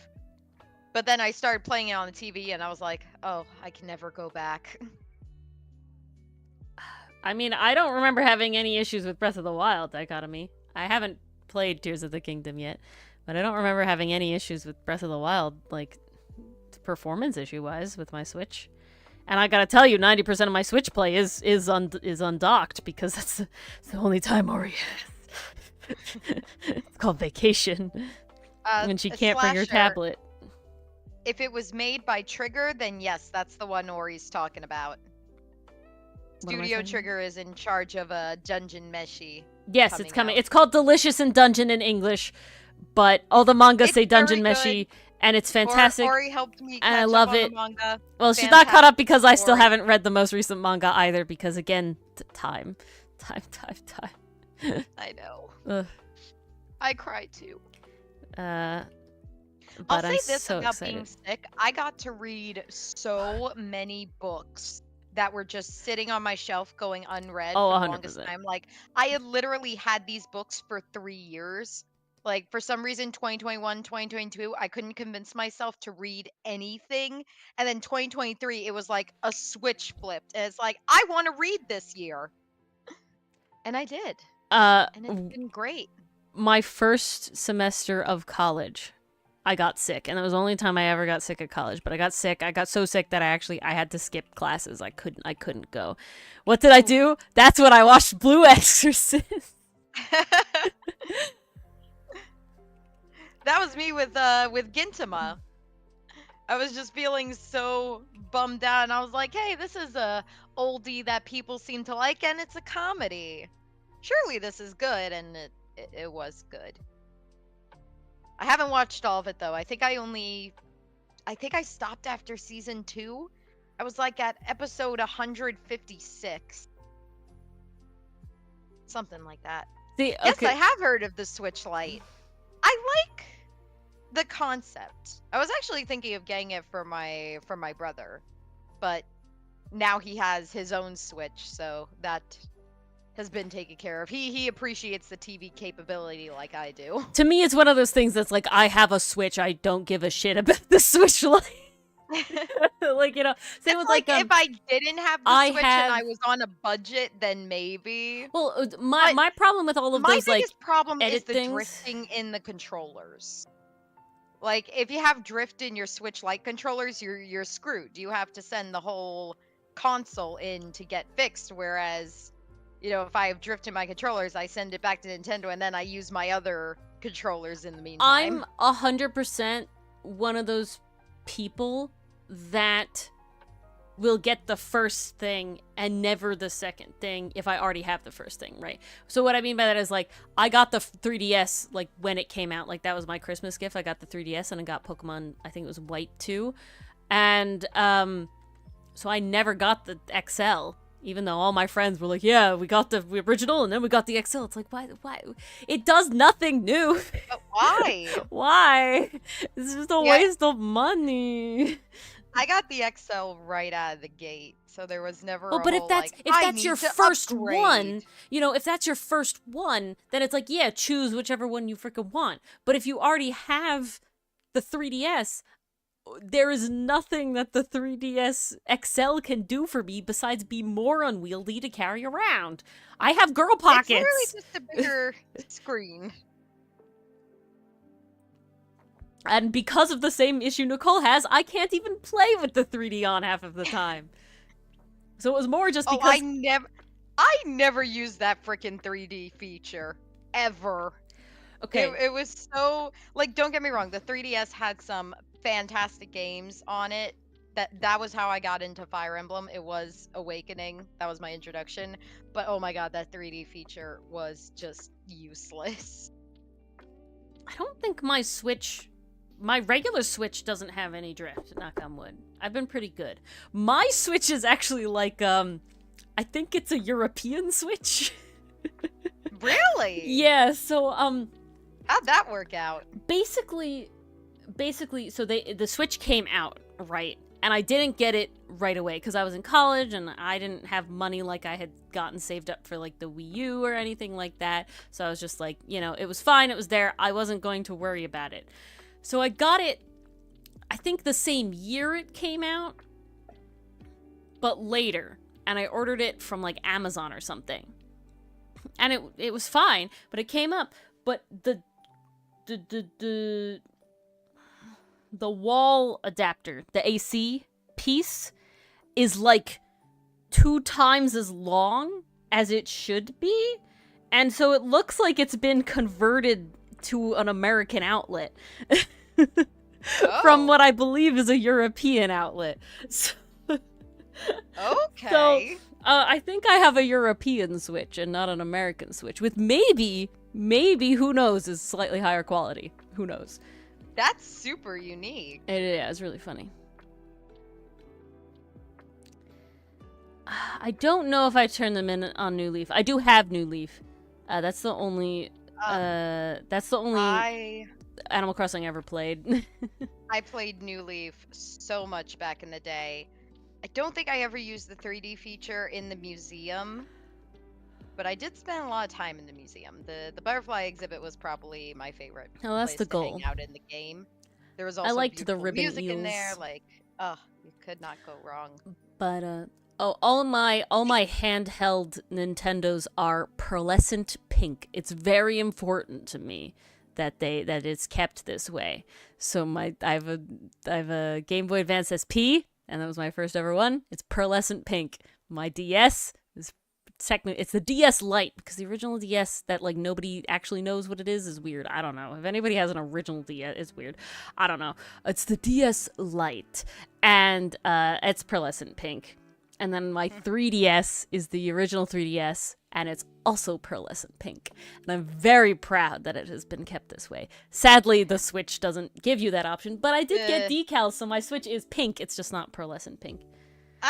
But then I started playing it on the TV, and I was like, oh, I can never go back. I mean, I don't remember having any issues with Breath of the Wild, dichotomy. I haven't played Tears of the Kingdom yet, but I don't remember having any issues with Breath of the Wild, like, performance issue-wise with my Switch. And I gotta tell you, 90% of my Switch play is undocked, because that's the only time Ori has. It's called vacation. When she can't bring her tablet. If it was made by Trigger, then yes, that's the one Ori's talking about. Studio Trigger is in charge of a Dungeon Meshi. Yes, it's coming. It's called Delicious in Dungeon in English, but all the mangas say Dungeon Meshi, and it's fantastic. Ori helped me catch and I love up on it. the manga. Well, she's not caught up because I still haven't read the most recent manga either, because again, time. I know. Ugh. I cry too. But I'll say I'm this so about excited. being sick. I got to read so many books that were just sitting on my shelf going unread for the longest 100%. time. Like, I had literally had these books for 3 years. Like, for some reason, 2021, 2022, I couldn't convince myself to read anything. And then 2023, it was like a switch flipped. And it's like, I want to read this year. And I did. And it's been great. My first semester of college, I got sick, and it was the only time I ever got sick at college. But I got sick. I got so sick that I had to skip classes. I couldn't go. What did I do? That's when I watched Blue Exorcist. That was me with Gintama. I was just feeling so bummed out, and I was like, hey, this is a oldie that people seem to like, and it's a comedy. Surely this is good, and it was good. I haven't watched all of it, though. I think I stopped after season 2. I was like at episode 156. Something like that. See, Yes, okay. I have heard of the Switch Lite. I like the concept. I was actually thinking of getting it for my brother, but now he has his own Switch, so that has been taken care of. He appreciates the TV capability like I do. To me, it's one of those things that's like, I have a Switch, I don't give a shit about the Switch Lite. Like, you know, same with like if I didn't have the Switch and I was on a budget, then maybe. Well, my problem with all of those, my like, biggest problem is the things. drifting in the controllers. Like, if you have drift in your Switch Lite controllers, you're screwed. You have to send the whole console in to get fixed, whereas, you know, if I have drift in my controllers, I send it back to Nintendo, and then I use my other controllers in the meantime. I'm 100% one of those people that will get the first thing and never the second thing if I already have the first thing, right? So what I mean by that is, like, I got the 3DS, like, when it came out. Like, that was my Christmas gift. I got the 3DS, and I got Pokemon, I think it was White 2. And, so I never got the XL, even though all my friends were like, yeah, we got the original, and then we got the XL. It's like, why? It does nothing new. But why? Why? It's just a waste of money. I got the XL right out of the gate, so there was never. Well, but if that's your first one, you know, if that's your first one, then it's like, yeah, choose whichever one you freaking want. But if you already have the 3DS, there is nothing that the 3DS XL can do for me besides be more unwieldy to carry around. I have girl pockets. It's literally just a bigger screen. And because of the same issue Nicole has, I can't even play with the 3D on half of the time. So it was more just because... I never used that freaking 3D feature. Ever. Okay. It was so... Like, don't get me wrong, the 3DS had some fantastic games on it. That was how I got into Fire Emblem. It was Awakening. That was my introduction. But oh my god, that 3D feature was just useless. I don't think my Switch... My regular Switch doesn't have any drift, knock on wood. I've been pretty good. My Switch is actually like, I think it's a European Switch. Really? Yeah, so, how'd that work out? Basically, so the Switch came out, right? And I didn't get it right away, because I was in college, and I didn't have money like I had gotten saved up for, like, the Wii U or anything like that. So I was just like, you know, it was fine, it was there, I wasn't going to worry about it. So I got it, I think the same year it came out, but later. And I ordered it from, like, Amazon or something. And it was fine, but it came up. But the wall adapter, the AC piece, is, like, 2 times as long as it should be. And so it looks like it's been converted to an American outlet from what I believe is a European outlet. So, okay. So I think I have a European Switch and not an American Switch, with maybe, who knows, is slightly higher quality. Who knows? That's super unique. Yeah, it's really funny. I don't know if I turned them in on New Leaf. I do have New Leaf. That's the only Animal Crossing I ever played. I played New Leaf so much back in the day. I don't think I ever used the 3D feature in the museum, but I did spend a lot of time in the museum. The butterfly exhibit was probably my favorite. Oh, that's place the to goal. hang out in the game. There was also I liked the beautiful ribbon music eels in there. Like, you could not go wrong. But all my handheld Nintendos are pearlescent pink. It's very important to me that it's kept this way. So I have a Game Boy Advance SP, and that was my first ever one. It's pearlescent pink. My DS is it's the DS Lite, because the original DS that, like, nobody actually knows what it is weird. I don't know. If anybody has an original DS, it's weird. I don't know. It's the DS Lite, and it's pearlescent pink. And then my 3DS is the original 3DS, and it's also pearlescent pink. And I'm very proud that it has been kept this way. Sadly, the Switch doesn't give you that option, but I did get decals, so my Switch is pink. It's just not pearlescent pink.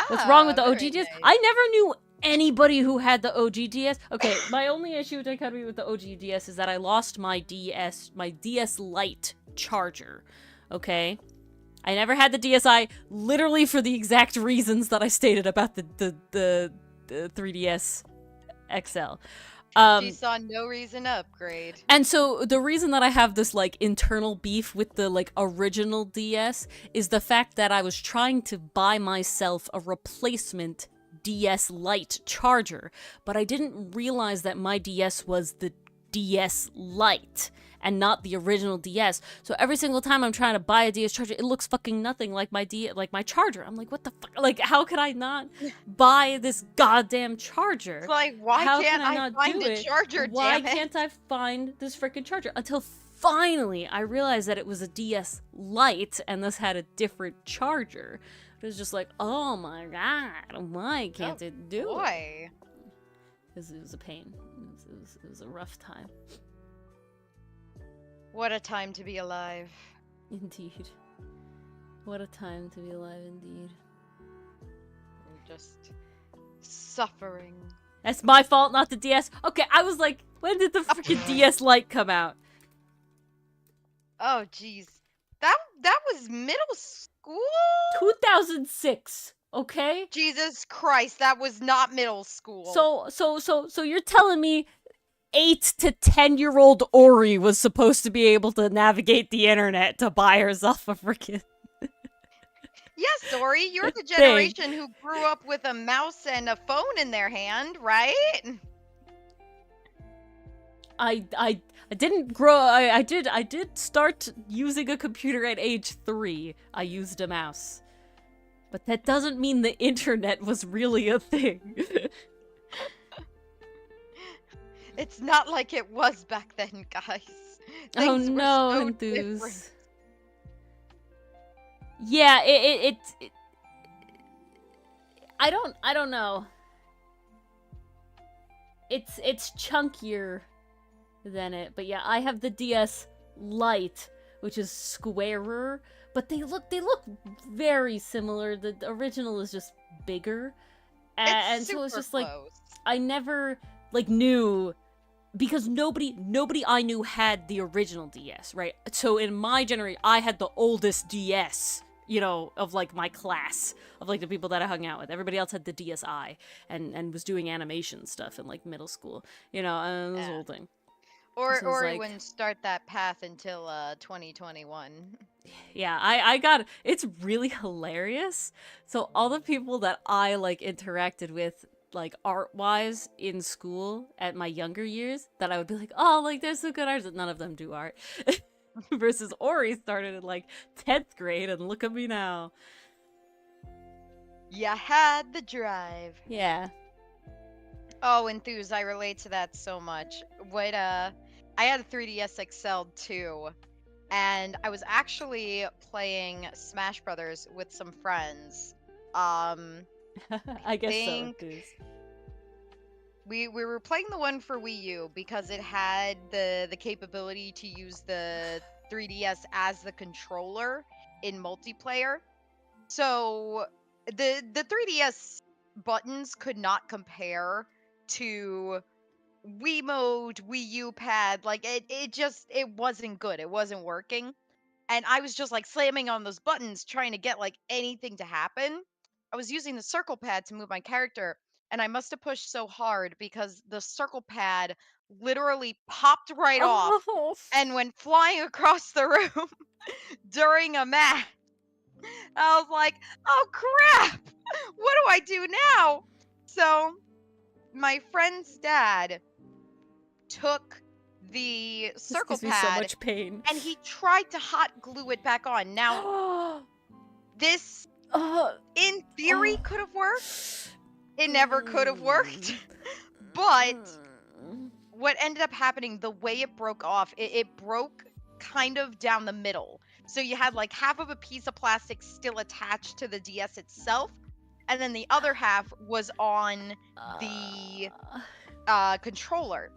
What's wrong with the OG DS? Nice. I never knew anybody who had the OG DS. Okay, my only issue with the OG DS is that I lost my DS Lite charger. Okay? I never had the DSi, literally for the exact reasons that I stated about the 3DS XL. She saw no reason to upgrade. And so the reason that I have this, like, internal beef with the, like, original DS is the fact that I was trying to buy myself a replacement DS Lite charger, but I didn't realize that my DS was the DS Lite and not the original DS. So every single time I'm trying to buy a DS charger, it looks fucking nothing like my charger. I'm like, what the fuck? Like, how could I not buy this goddamn charger? It's like, why can't I find the charger, Why can't I find this freaking charger? Until finally I realized that it was a DS Lite and this had a different charger. It was just like, oh my god, why can't it do it? Because it was a pain. It was a rough time. What a time to be alive. Indeed. What a time to be alive, indeed. We're just suffering. That's my fault, not the DS. Okay, I was like, when did the freaking DS Lite come out? Oh, jeez. That was middle school? 2006. Okay? Jesus Christ, that was not middle school. So you're telling me 8 to 10-year-old Ori was supposed to be able to navigate the internet to buy herself a freaking... Yes, Ori, you're the generation who grew up with a mouse and a phone in their hand, right? I didn't grow. I did start using a computer at age 3. I used a mouse, but that doesn't mean the internet was really a thing. It's not like it was back then, guys. Things were so Enthuse. different. Yeah, it I don't know. It's chunkier than it, but yeah, I have the DS Lite, which is squarer, but they look very similar. The original is just bigger, and so it's just like I never like knew, because nobody I knew had the original DS, right? So in my generation, I had the oldest DS, you know, of like my class, of like the people that I hung out with. Everybody else had the DSi and was doing animation stuff in like middle school, you know, this whole thing. Or like, wouldn't start that path until 2021. Yeah, I got it's really hilarious. So all the people that I like interacted with, like art-wise in school at my younger years, that I would be like, oh, like there's some good artists. None of them do art. Versus Ori started in like 10th grade, and look at me now. You had the drive. Yeah. Oh, Enthuse, I relate to that so much. I had a 3DS XL too, and I was actually playing Smash Brothers with some friends. I guess so, Enthuse. We were playing the one for Wii U because it had the capability to use the 3DS as the controller in multiplayer. So the 3DS buttons could not compare to Wii Mode, Wii U pad. Like it wasn't good. It wasn't working. And I was just like slamming on those buttons trying to get like anything to happen. I was using the circle pad to move my character, and I must have pushed so hard because the circle pad literally popped right off and went flying across the room during a match. I was like, oh crap! What do I do now? So my friend's dad took the circle pad, so much pain, and he tried to hot glue it back on. Now, this in theory could have worked. It never could have worked. But what ended up happening, the way it broke off, it broke kind of down the middle. So you had like half of a piece of plastic still attached to the DS itself, and then the other half was on the controller.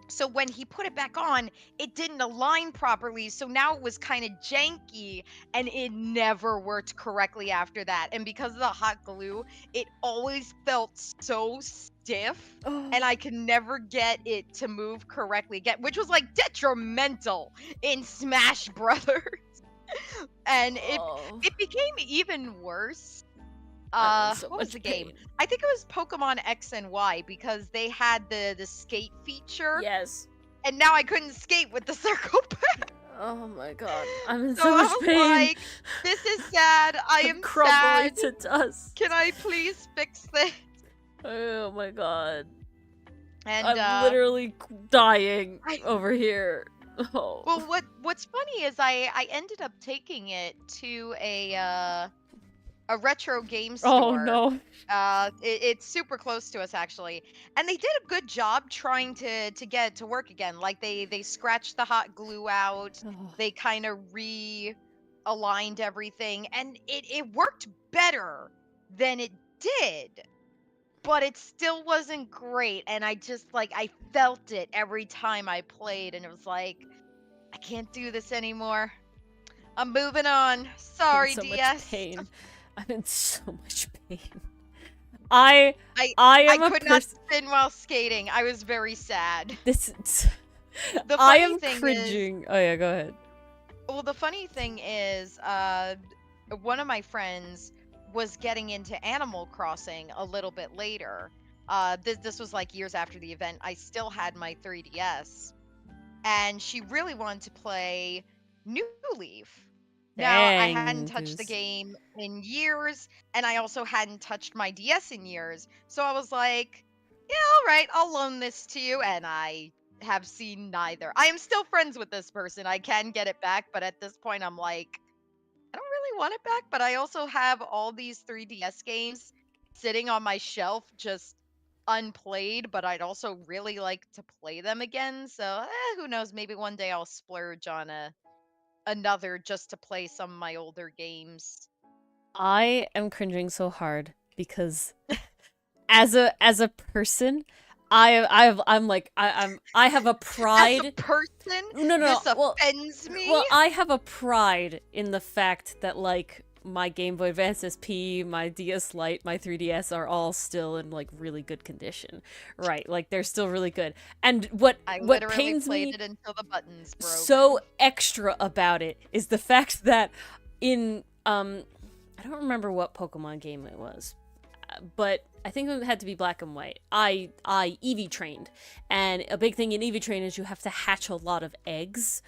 So when he put it back on, it didn't align properly, so now it was kind of janky, and it never worked correctly after that. And because of the hot glue, it always felt so stiff, and I could never get it to move correctly again, which was like detrimental in Smash Brothers. And it became even worse. So what was the game? Pain. I think it was Pokemon X and Y, because they had the skate feature. Yes. And now I couldn't skate with the circle pad. Oh my god, I'm in so much pain. Like, this is sad. I am crumbling sad. To dust. Can I please fix this? Oh my god. And I'm literally dying over here. Oh. Well, what's funny is I ended up taking it to a a retro game Oh store. no. It's super close to us actually, and they did a good job trying to get it to work again. Like they scratched the hot glue out, Oh. they kind of realigned everything, and it worked better than it did. But it still wasn't great, and I just like I felt it every time I played, and it was like I can't do this anymore. I'm moving on. I'm in Sorry, so much DS. pain. I'm in so much pain. I I am a could not person. spin while skating. I was very sad. This. The I funny am thing cringing. Oh yeah, go ahead. well, the funny thing is, one of my friends was getting into Animal Crossing a little bit later. This was like years after the event. I still had my 3DS, and she really wanted to play New Leaf. Now, I hadn't Dang, touched the Goose. game in years, and I also hadn't touched my DS in years. So I was like, yeah, all right, I'll loan this to you. And I have seen neither. I am still friends with this person. I can get it back, but at this point, I'm like, I don't really want it back. But I also have all these 3DS games sitting on my shelf, just unplayed, but I'd also really like to play them again. So who knows? Maybe one day I'll splurge on another just to play some of my older games. I am cringing so hard because as a person, I have a As a pride. person, No, no, this no. Well, offends me. well, I have a pride in the fact that like my Game Boy Advance SP, my DS Lite, my 3DS are all still in like really good condition. Right? Like they're still really good. And what I what literally pains played me it until the buttons broke. so extra about it is the fact that in I don't remember what Pokemon game it was, but I think it had to be Black and White. I Eevee trained, and a big thing in Eevee train is you have to hatch a lot of eggs.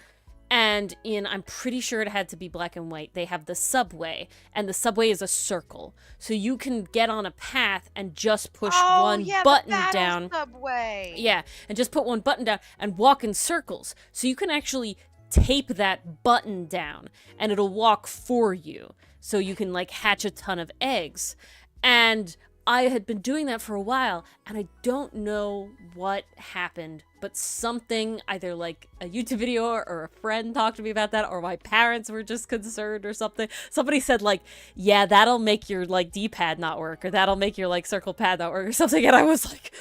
And I'm pretty sure it had to be Black and White, they have the subway, and the subway is a circle. So you can get on a path and just push one button the down. Subway. Yeah, and just put one button down and walk in circles. So you can actually tape that button down and it'll walk for you. So you can like hatch a ton of eggs. And I had been doing that for a while, and I don't know what happened, but something, either like a YouTube video or a friend talked to me about that, or my parents were just concerned or something. Somebody said like, yeah, that'll make your like D-pad not work, or that'll make your like circle pad not work or something. And I was like,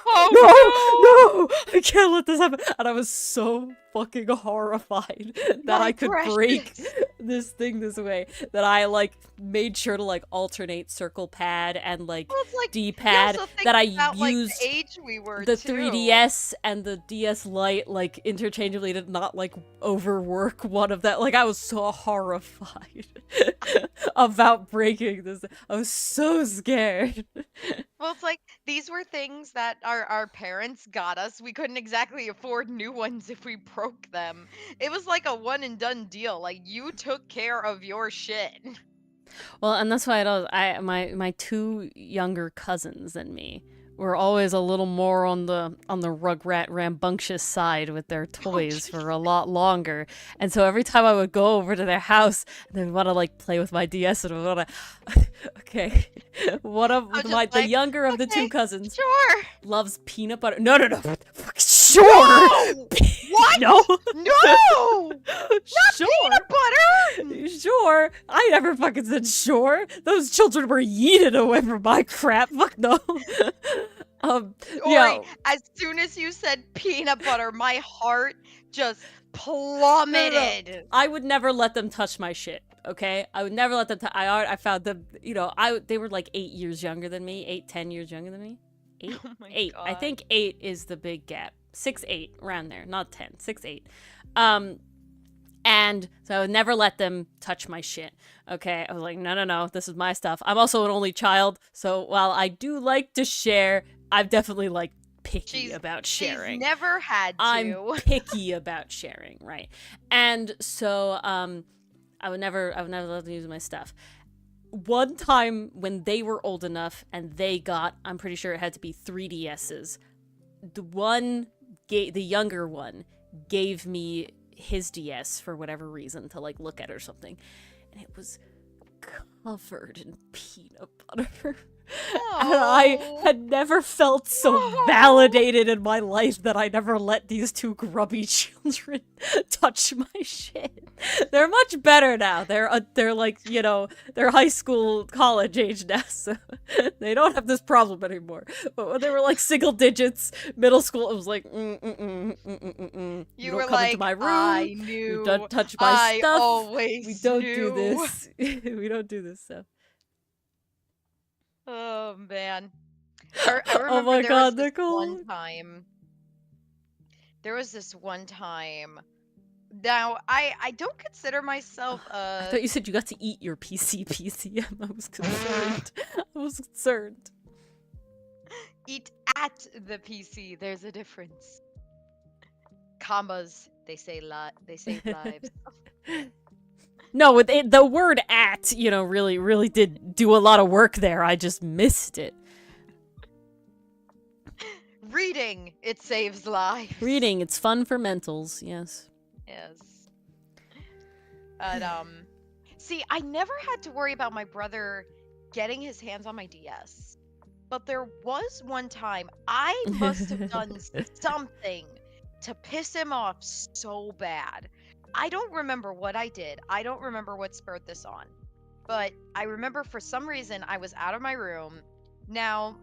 oh, no, I can't let this happen. And I was so fucking horrified that I could break this thing this way, that I like made sure to like alternate circle pad and like D-pad, that I used like, the age we were the too. 3DS and the DS Lite like interchangeably to not like overwork one of that. Like I was so horrified about breaking this. I was so scared. Well, it's like these were things that our parents got us. We couldn't exactly afford new ones if we broke them. It was like a one and done deal. Like you took care of your shit. Well, and that's why my two younger cousins than me were always a little more on the Rugrat rambunctious side with their toys for a lot longer. And so every time I would go over to their house, they would want to like play with my DS and want to okay. One of the younger of the two cousins loves peanut butter. No. Sure. No! What? No. No! Not Sure. peanut butter! Sure. I never fucking said sure. Those children were yeeted away from my crap. Fuck no. Ori, as soon as you said peanut butter, my heart just plummeted. No. I would never let them touch my shit. Okay, I would never let them. I found them. They were like 8 years younger than me. 10 years younger than me. 8. Oh my 8. God. I think 8 is the big gap. 6, 8, around there, not 10. 6, 8. And so I would never let them touch my shit. Okay, I was like, no, this is my stuff. I'm also an only child, so while I do like to share, I'm definitely like picky about sharing. She's never had to. I'm picky about sharing, right? And so I would never let them use my stuff. One time when they were old enough and they got, I'm pretty sure it had to be 3DSs. The younger one gave me his DS for whatever reason to like look at or something, and it was covered in peanut butter. And I had never felt so validated in my life that I never let these two grubby children touch my shit. They're much better now. They're like, you know, they're high school, college age now, so they don't have this problem anymore. But when they were like single digits, middle school, it was like, You You don't were come like, into my room. I You knew. don't touch my I stuff. always We don't knew. do this. We don't do this stuff. Oh man. I remember Oh my there was god, this Nicole. one time. There was this one time. Now, I don't consider myself I thought you said you got to eat your PCM. I was concerned. I was concerned. eat at the PC. There's a difference. Commas, they save lives. No, with it, the word "at," you know, really did do a lot of work there. I just missed it. Reading, it saves lives. Reading, it's fun for mentals. Yes. Yes. But see, I never had to worry about my brother getting his hands on my DS. But there was one time I must have done something to piss him off so bad. I don't remember what I did. I don't remember what spurred this on. But I remember for some reason I was out of my room. Now,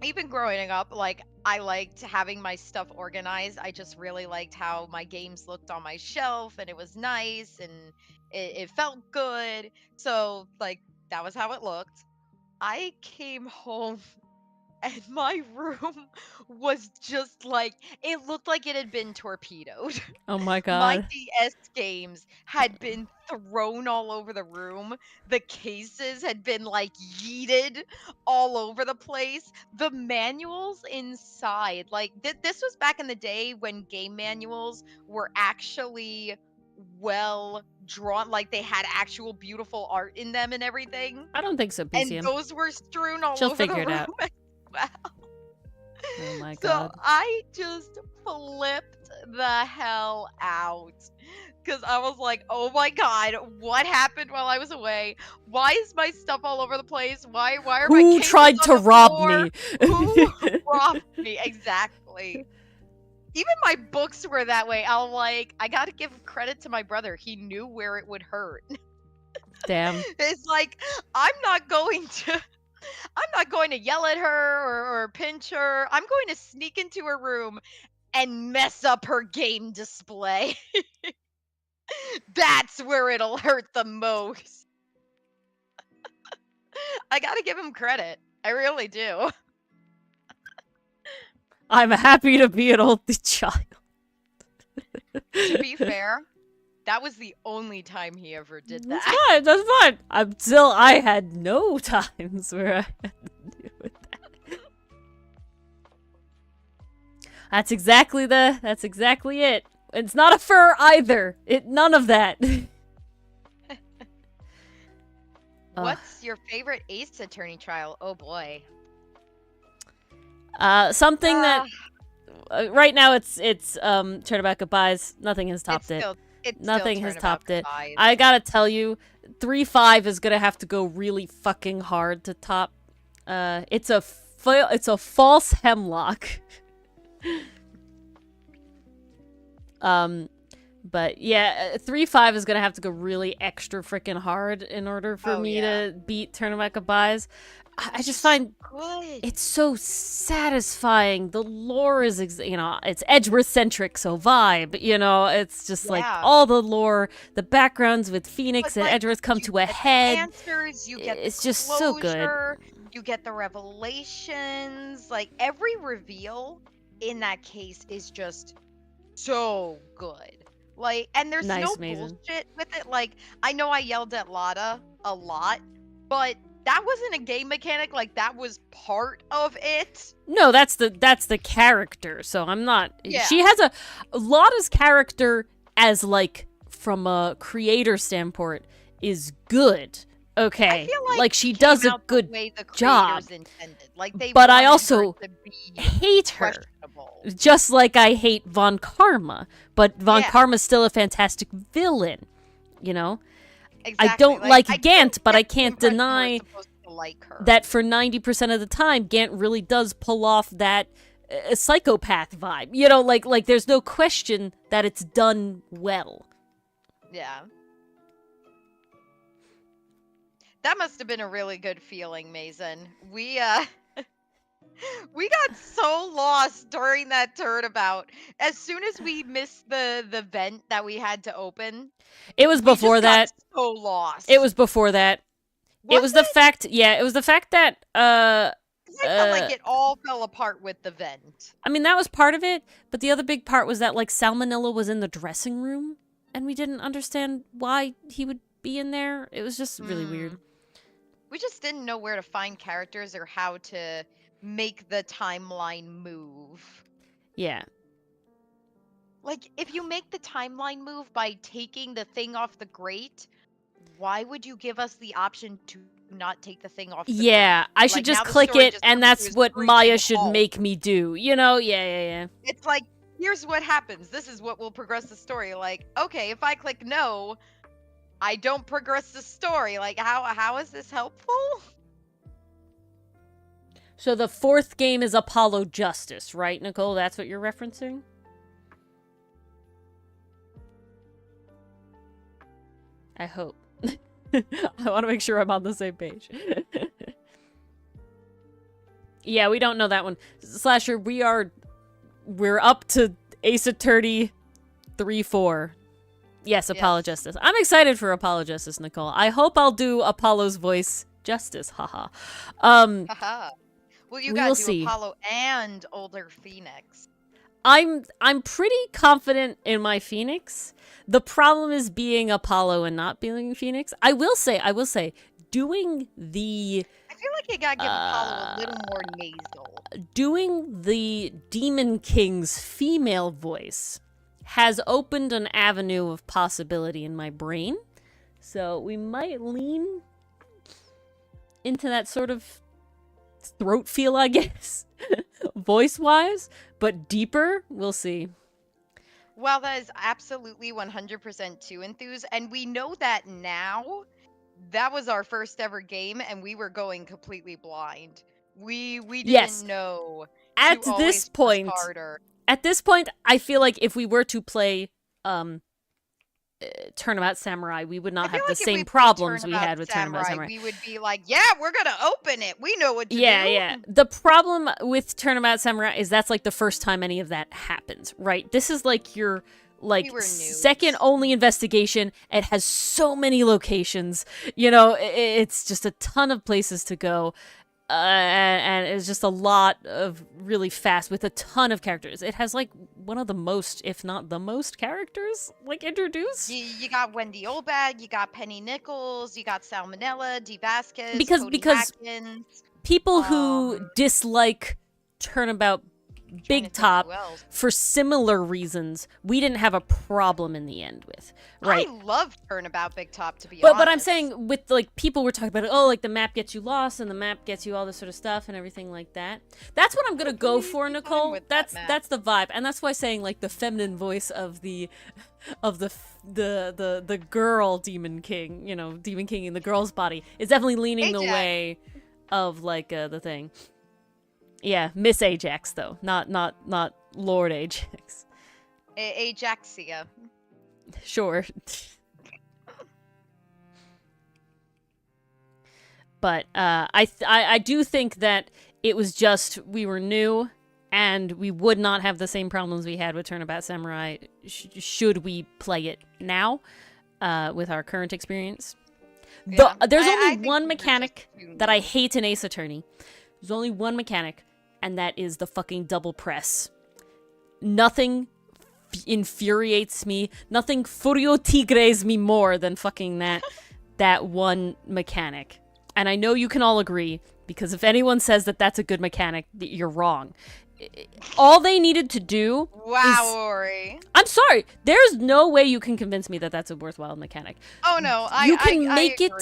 even growing up, like, I liked having my stuff organized. I just really liked how my games looked on my shelf, and it was nice, and it felt good. So, like, that was how it looked. I came home and my room was just like, it looked like it had been torpedoed. Oh my My god. DS games had been thrown all over the room. The cases had been like yeeted all over the place. The manuals inside, like this was back in the day when game manuals were actually well drawn, like they had actual beautiful art in them and everything. I don't think so, And PCM. those were strewn all She'll over the figure it room out. as well. Oh my So god. I just flipped the hell out. Because I was like, oh my god, what happened while I was away? Why is my stuff all over the place? Why are my Who cases tried on to the rob floor? me? Who robbed me? Exactly. Even my books were that way. I'm like, I gotta give credit to my brother. He knew where it would hurt. Damn. It's like, I'm not going to yell at her or pinch her. I'm going to sneak into her room and mess up her game display. That's where it'll hurt the most. I gotta give him credit. I really do. I'm happy to be an only child. To be fair, that was the only time he ever did that. That's fine, that's fine. Until I had no times where I had to deal with that. That's exactly it. It's not a fur either. None of that. What's your favorite Ace Attorney trial? Oh boy. Something that right now it's Turnabout Goodbyes. Nothing has topped it. Nothing has topped it. I gotta tell you, 3-5 is gonna have to go really fucking hard to top. It's a false hemlock. But yeah, 3-5 is gonna have to go really extra freaking hard in order for me to beat Turnabout Goodbyes. I just find it's so satisfying. The lore is, it's Edgeworth-centric, so vibe, it's just like all the lore, the backgrounds with Phoenix and Edgeworth come to a head. Answers, you get it's just so good. You get the revelations. Like, every reveal in that case is just so good. Like, and there's no bullshit with it. Like, I know I yelled at Lotta a lot, but that wasn't a game mechanic. Like, that was part of it. No, that's the character. So I'm not. Yeah. She has a Lotta's character as, like, from a creator standpoint is good. Okay, I feel like she does a good job. Like, but I also hate her. Just like I hate Von Karma, but Von Karma's still a fantastic villain, Exactly. I don't like Gant, but I get the can't impression we're deny supposed to like her. that for 90% of the time, Gant really does pull off that psychopath vibe. You know, like there's no question that it's done well. Yeah. That must have been a really good feeling, Mason. We we got so lost during that turnabout. As soon as we missed the vent that we had to open, It was before that. Got so lost. It was before that. It was the fact, it was the fact that I felt like it all fell apart with the vent. I mean, that was part of it, but the other big part was that like Salmonella was in the dressing room and we didn't understand why he would be in there. It was just really weird. We just didn't know where to find characters or how to make the timeline move. Yeah. Like, if you make the timeline move by taking the thing off the grate, why would you give us the option to not take the thing off the grate? I should just click it, and that's what Maya should make me do. You know? Yeah. It's like, here's what happens. This is what will progress the story. Like, okay, if I click no, I don't progress the story. Like, how is this helpful? So the fourth game is Apollo Justice, right, Nicole? That's what you're referencing? I hope. I want to make sure I'm on the same page. Yeah, we don't know that one. Slasher, we're up to Ace Attorney 3-4. Yes, Apollo Justice. I'm excited for Apollo Justice, Nicole. I hope I'll do Apollo's voice justice. Haha. Haha. Well, you gotta do Apollo and older Phoenix. I'm pretty confident in my Phoenix. The problem is being Apollo and not being Phoenix. I will say, doing the... I feel like you gotta give Apollo a little more nasal. Doing the Demon King's female voice has opened an avenue of possibility in my brain. So we might lean into that sort of throat feel, I guess, voice-wise, but deeper, we'll see. Well, that is absolutely 100% too enthused, and we know that now. That was our first ever game, and we were going completely blind. We didn't know. At this point, I feel like if we were to play Turnabout Samurai, we would not have the same problems we had with Turnabout Samurai. We would be like, yeah, we're gonna open it. We know what to do. Yeah. The problem with Turnabout Samurai is that's like the first time any of that happens, right? This is like your second only investigation. It has so many locations. You know, it's just a ton of places to go. And it's just a lot of really fast with a ton of characters. It has like one of the most, if not the most characters like introduced. You got Wendy Olbag, you got Penny Nichols, you got Salmonella, Dee Vasquez, because Atkins, people who dislike Turnabout Big Top for similar reasons, we didn't have a problem in the end with. Right. I love Turnabout Big Top, to be honest. But I'm saying with like people were talking about it, like the map gets you lost and the map gets you all this sort of stuff and everything like that. That's what I'm gonna go for, Nicole. That's the vibe, and that's why saying like the feminine voice of the girl Demon King, you know, Demon King in the girl's body is definitely leaning the way of like the thing. Yeah, Miss Ajax though, not Lord Ajax. Ajaxia. Sure. But I do think that it was just we were new and we would not have the same problems we had with Turnabout Samurai should we play it now with our current experience. Yeah, there's only one mechanic that I hate in Ace Attorney. There's only one mechanic, and that is the fucking double press. Nothing infuriates me. Nothing furio tigres me more than fucking that one mechanic. And I know you can all agree, because if anyone says that that's a good mechanic, you're wrong. All they needed to do Wow, Ori. I'm sorry. There's no way you can convince me that that's a worthwhile mechanic. Oh, no. You can make it.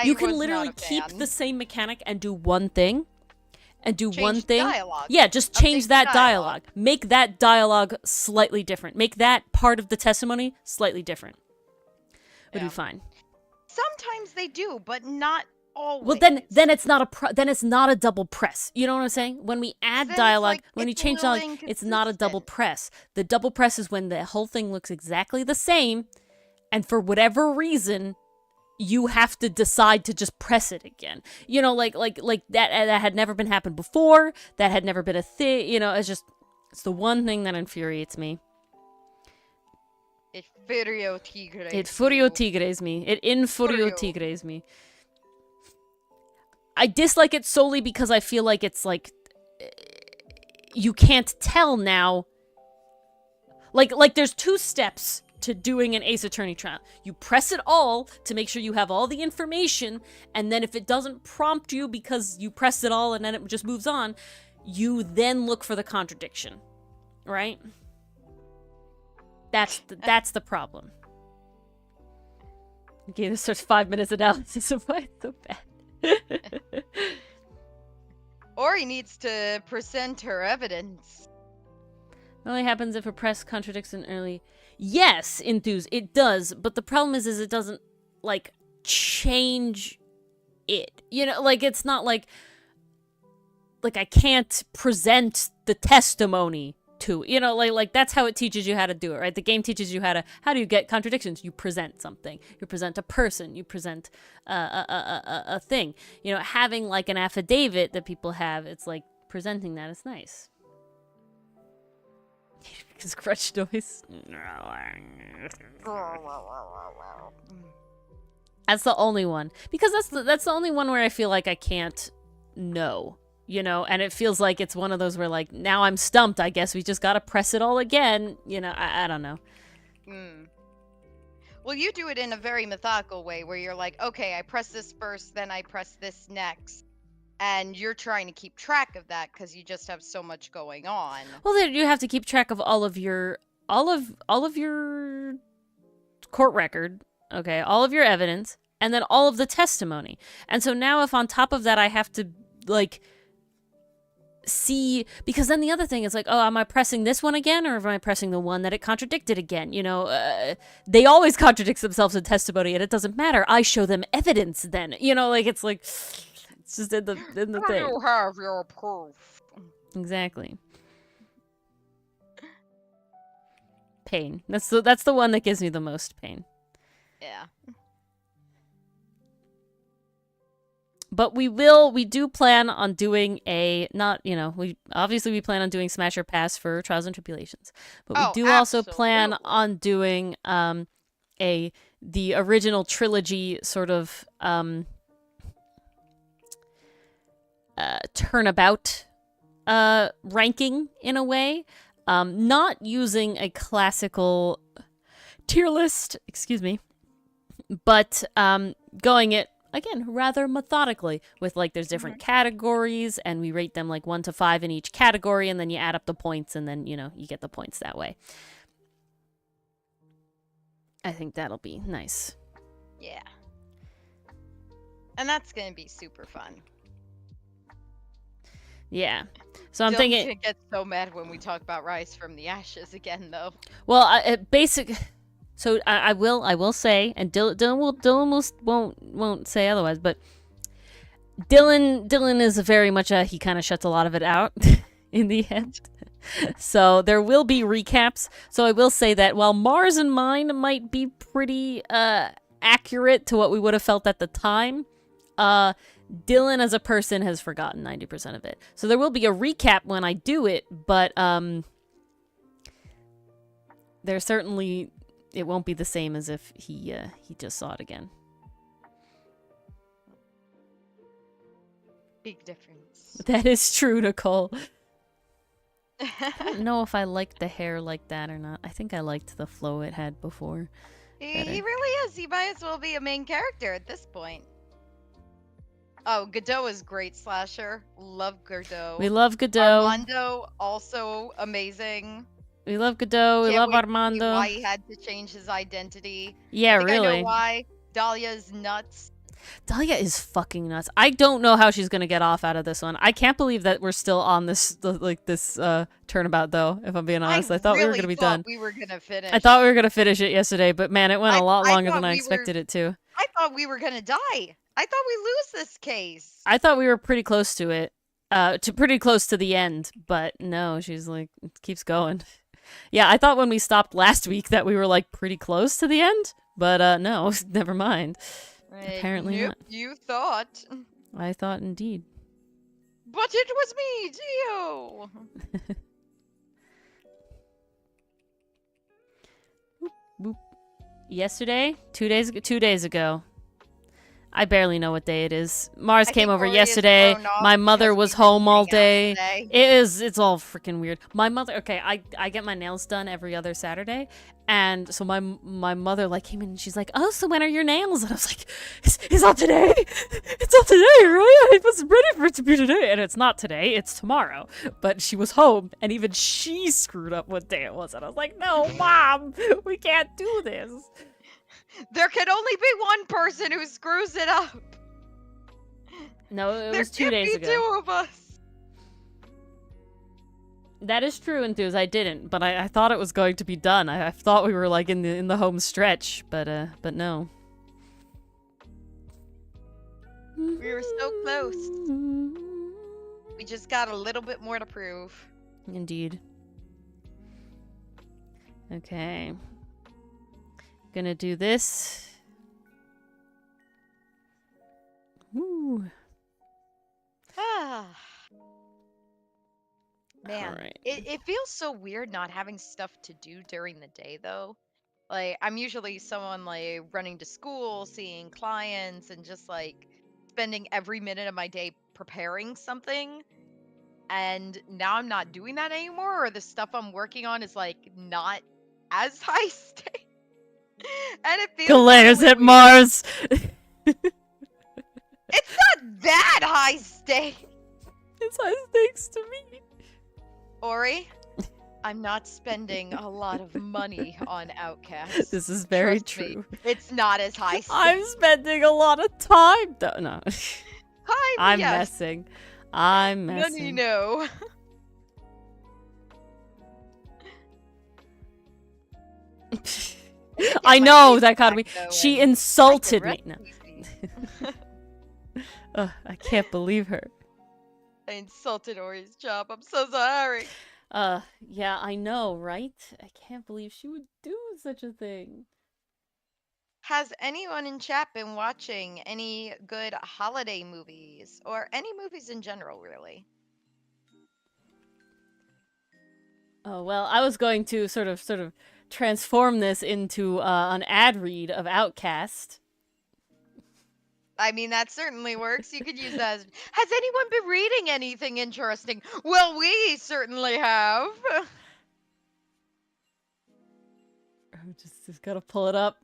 You can literally keep the same mechanic and do one thing. And do one thing. Dialogue. Yeah, just change that dialogue. Make that dialogue slightly different. Make that part of the testimony slightly different. Would be fine. Sometimes they do, but not always. Well, then it's not a double press. You know what I'm saying? When we add dialogue, when we change dialogue, it's not a double press. The double press is when the whole thing looks exactly the same, and for whatever reason, you have to decide to just press it again. You know, like that had never been happened before. That had never been a thing. You know, it's the one thing that infuriates me. It furio tigres. It furio tigres me. It infurio tigres me. I dislike it solely because I feel like it's like you can't tell now. Like there's 2 steps to doing an Ace Attorney trial. You press it all to make sure you have all the information, and then if it doesn't prompt you because you pressed it all and then it just moves on, you then look for the contradiction, right? That's the problem. Okay, this starts 5 minutes analysis of why it's so bad. Ori needs to present her evidence. It only happens if a press contradicts an early... Yes, Enthuse, it does, but the problem is it doesn't, like, change it. You know, like, it's not like I can't present the testimony to, you know, like that's how it teaches you how to do it, right? The game teaches you how do you get contradictions? You present something. You present a person. You present a thing. You know, having, like, an affidavit that people have, it's like presenting that is nice. Because crutch noise. That's the only one. Because that's the only one where I feel like I can't know. You know, and it feels like it's one of those where, like, now I'm stumped. I guess we just gotta press it all again. You know, I don't know. Well, you do it in a very methodical way where you're like, okay, I press this first, then I press this next. And you're trying to keep track of that because you just have so much going on. Well, then you have to keep track of all of your court record, okay, all of your evidence, and then all of the testimony. And so now if on top of that I have to, like, see, because then the other thing is like, oh, am I pressing this one again, or am I pressing the one that it contradicted again? You know, they always contradict themselves in testimony, and it doesn't matter. I show them evidence then. You know, like, it's like... It's just in the thing. You have your proof. Exactly. Pain. That's the one that gives me the most pain. Yeah. But we do plan on doing we plan on doing Smash or Pass for Trials and Tribulations. But we do also plan on doing the original trilogy sort of turnabout ranking in a way, not using a classical tier list, but going it again rather methodically with, like, there's different categories and we rate them like 1 to 5 in each category, and then you add up the points and then, you know, you get the points that way. I think that'll be nice. Yeah. And that's gonna be super fun. Yeah. So I'm Dylan's thinking... gonna get so mad when we talk about Rise from the Ashes again, though. Well, So I will say, and Dylan won't say otherwise, but Dylan is very much he kind of shuts a lot of it out in the end. So there will be recaps. So I will say that while Mars and mine might be pretty accurate to what we would have felt at the time, Dylan as a person has forgotten 90% of it. So there will be a recap when I do it, but there certainly, it won't be the same as if he just saw it again. Big difference. That is true, Nicole. I don't know if I liked the hair like that or not. I think I liked the flow it had before. He really is. He might as well be a main character at this point. Oh, Godot is great slasher. Love Godot. We love Godot. Armando, also amazing. We love Godot. We love Armando. Why he had to change his identity. Yeah, really. I know why. Dahlia's nuts. Dahlia is fucking nuts. I don't know how she's gonna get off out of this one. I can't believe that we're still on this turnabout, though. If I'm being honest, I thought we were gonna be done. We were gonna finish. I thought we were gonna finish it yesterday, but man, it went a lot longer than I expected it to. I thought we were gonna die. I thought we lose this case. I thought we were pretty close to it. Pretty close to the end, but no, she's like, it keeps going. Yeah, I thought when we stopped last week that we were like pretty close to the end, but no, never mind. Apparently nope, not. You thought. I thought indeed. But it was me, Geo. Boop. Yesterday? 2 days ago. I barely know what day it is. Mars came over yesterday. My mother was home all day. It's all freaking weird. My mother, okay, I get my nails done every other Saturday. And so my mother like came in and she's like, "Oh, so when are your nails?" And I was like, it's not today. It's not today, right? I was ready for it to be today. And it's not today, it's tomorrow. But she was home and even she screwed up what day it was. And I was like, "No, Mom, we can't do this." There can only be one person who screws it up. No, it was 2 days ago. There can't be two of us. That is true, Enthuse. I didn't, but I thought it was going to be done. I thought we were like in the home stretch, but no. We were so close. We just got a little bit more to prove. Indeed. Okay. Gonna do this. Woo. Ah. Man, Alright. it feels so weird not having stuff to do during the day, though. Like, I'm usually someone, like, running to school, seeing clients, and just, like, spending every minute of my day preparing something. And now I'm not doing that anymore, or the stuff I'm working on is, like, not as high stakes. And it feels Glares really at weird. Mars! It's not that high stakes. It's high stakes to me. Ori, I'm not spending a lot of money on Outcasts. This is very Trust me, true. it's not as high stakes. I'm spending a lot of time. No. Hi, I'm yes. messing. I'm None messing. you know. I know, Dichotomy. She insulted me. No. I can't believe her. I insulted Ori's job. I'm so sorry. Yeah, I know, right? I can't believe she would do such a thing. Has anyone in chat been watching any good holiday movies? Or any movies in general, really? Oh, well, I was going to sort of transform this into an ad read of Outcast. I mean, that certainly works. You could use that as... Has anyone been reading anything interesting? Well, we certainly have. Just gotta pull it up.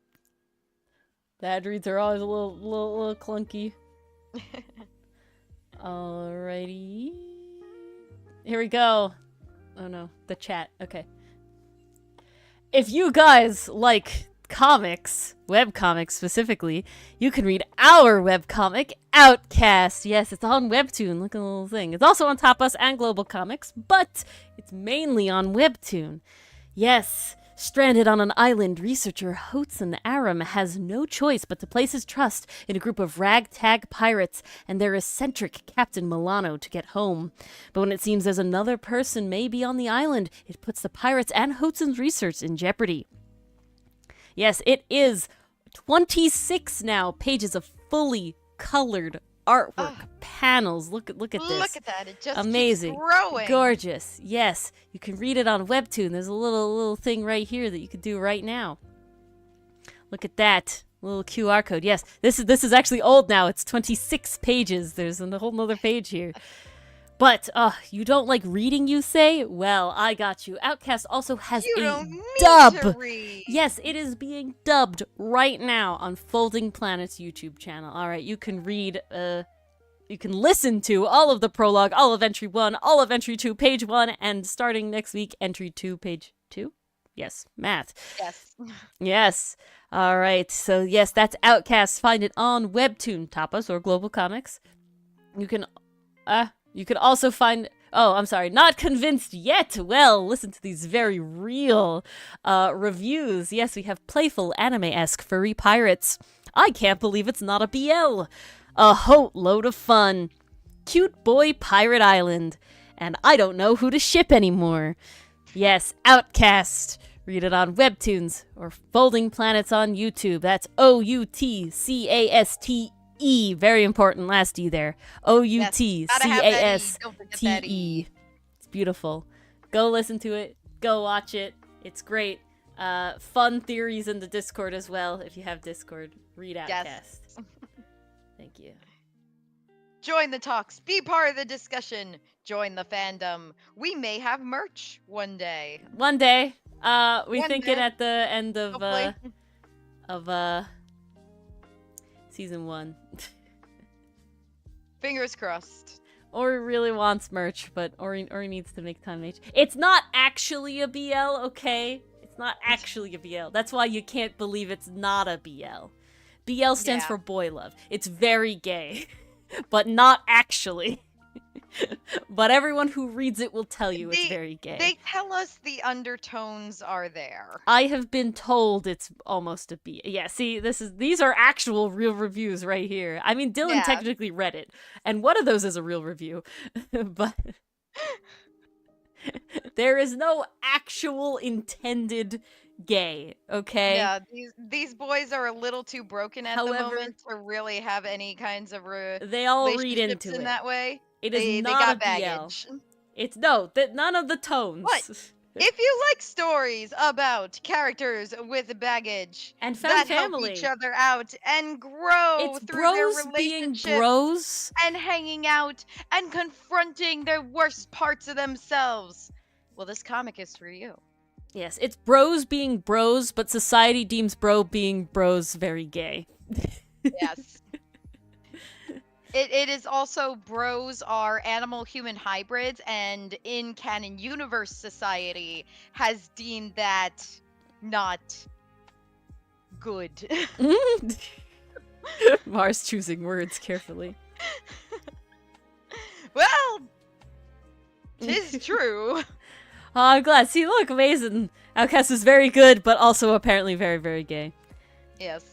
The ad reads are always a little clunky. Alrighty. Here we go. Oh no, the chat. Okay. If you guys like comics, webcomics specifically, you can read our webcomic, Outcast. Yes, it's on Webtoon. Look at the little thing. It's also on Top Us and Global Comics, but it's mainly on Webtoon. Yes, stranded on an island, researcher Hotsun Aram has no choice but to place his trust in a group of ragtag pirates and their eccentric Captain Milano to get home. But when it seems there's another person may be on the island, it puts the pirates and Hotsun's research in jeopardy. Yes, it is 26 now pages of fully colored artwork, panels. Look at this. Look at that. It just amazing, keeps growing. Gorgeous. Yes, you can read it on Webtoon. There's a little thing right here that you could do right now. Look at that little QR code. Yes, this is actually old now. It's 26 pages. There's a whole nother page here. But, you don't like reading, you say? Well, I got you. Outcast also has a dub. To read. Yes, it is being dubbed right now on Folding Planet's YouTube channel. All right, you can read, you can listen to all of the prologue, all of Entry 1, all of Entry 2, page 1, and starting next week, Entry 2, page 2? Yes, math. Yes. Yes. All right, so yes, that's Outcast. Find it on Webtoon, Tapas, or Global Comics. You can also find... Oh, I'm sorry. Not convinced yet? Well, listen to these very real reviews. Yes, we have playful, anime-esque furry pirates. I can't believe it's not a BL. A hote load of fun. Cute boy Pirate Island. And I don't know who to ship anymore. Yes, Outcast. Read it on Webtoons or Folding Planets on YouTube. That's OUTCASTE. Very important last E there. OUTCASTE. It's beautiful. Go listen to it. Go watch it. It's great. Fun theories in the Discord as well. If you have Discord, read Outcast. Yes. Thank you. Join the talks. Be part of the discussion. Join the fandom. We may have merch one day. One day. We think it at the end of season 1. Fingers crossed. Ori really wants merch, but Ori needs to make time. It's not actually a BL, okay? It's not actually a BL. That's why you can't believe it's not a BL. BL stands for boy love. It's very gay, but not actually. But everyone who reads it will tell you it's very gay. They tell us the undertones are there. I have been told it's almost a B. Yeah, see, these are actual real reviews right here. I mean, Dylan technically read it, and one of those is a real review, but there is no actual intended gay, okay? Yeah, these boys are a little too broken at the moment to really have any kinds of they all read into in it that way. It is not they got a baggage. BL. It's none of the tones. What? If you like stories about characters with baggage and found family, help each other out and grow through their relationships, being bros, and hanging out and confronting their worst parts of themselves, well, this comic is for you. Yes, it's bros being bros, but society deems bro being bros very gay. Yes. It is also bros are animal-human hybrids, and in canon universe society has deemed that not good. Mars choosing words carefully. Well, 'tis true. Oh, I'm glad. See, look, amazing. Outcast is very good, but also apparently very, very gay. Yes.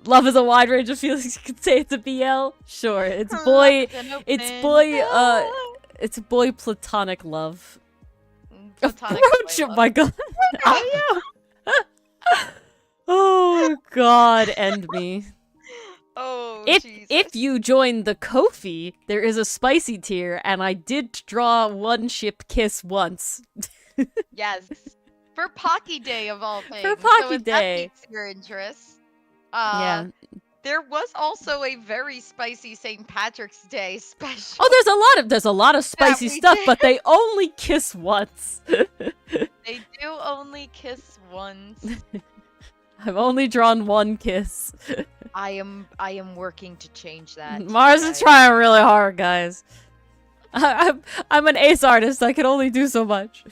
Love is a wide range of feelings. You could say it's a BL. Sure, it's boy platonic love. Platonic Approach it, my god. Oh god, end me. Oh, if you join the Ko-fi, there is a spicy tier, and I did draw one ship kiss once. Yes. For Pocky Day of all things. For Pocky Day. That piques your interest. Yeah. There was also a very spicy St. Patrick's Day special. Oh, there's a lot of spicy stuff, but they only kiss once. They do only kiss once. I've only drawn one kiss. I am working to change that. Mars is trying really hard, guys. I'm an ace artist. I can only do so much.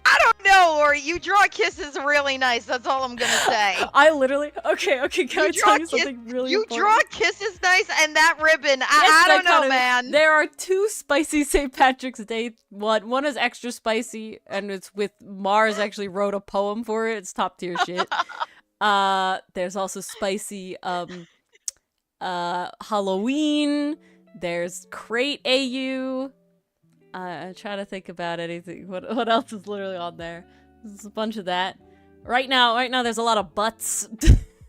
I don't know, Ori. You draw kisses really nice. That's all I'm gonna say. I literally. Okay. Can I tell you something really important? You draw kisses nice, and that ribbon. I don't know, man. There are 2 spicy St. Patrick's Day. One is extra spicy, and it's with Mars actually wrote a poem for it. It's top tier shit. There's also spicy Halloween. There's Crate AU. I'm trying to think about anything. What else is literally on there? There's a bunch of that. Right now there's a lot of butts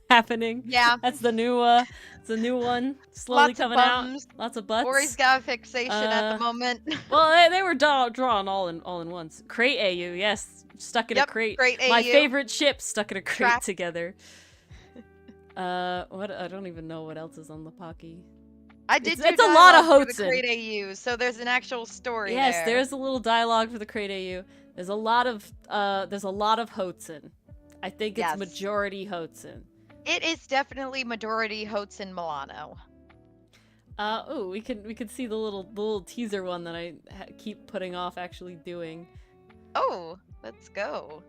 happening. Yeah. That's the new it's a new one slowly coming out. Lots of butts. Ori's got a fixation at the moment. Well, they were drawn all in once. Crate AU, yes. Stuck in a crate. Crate AU. My favorite ship stuck in a crate together. What I don't even know what else is on the Pocky. It's a lot of Hotsen. The Crate AU, so there's an actual story. Yes, there's a little dialogue for the Crate AU. There's a lot of Hotsen. I think it's majority Hotsen. It is definitely majority Hotsen Milano. Oh, we can see the little teaser one that I keep putting off actually doing. Oh, let's go.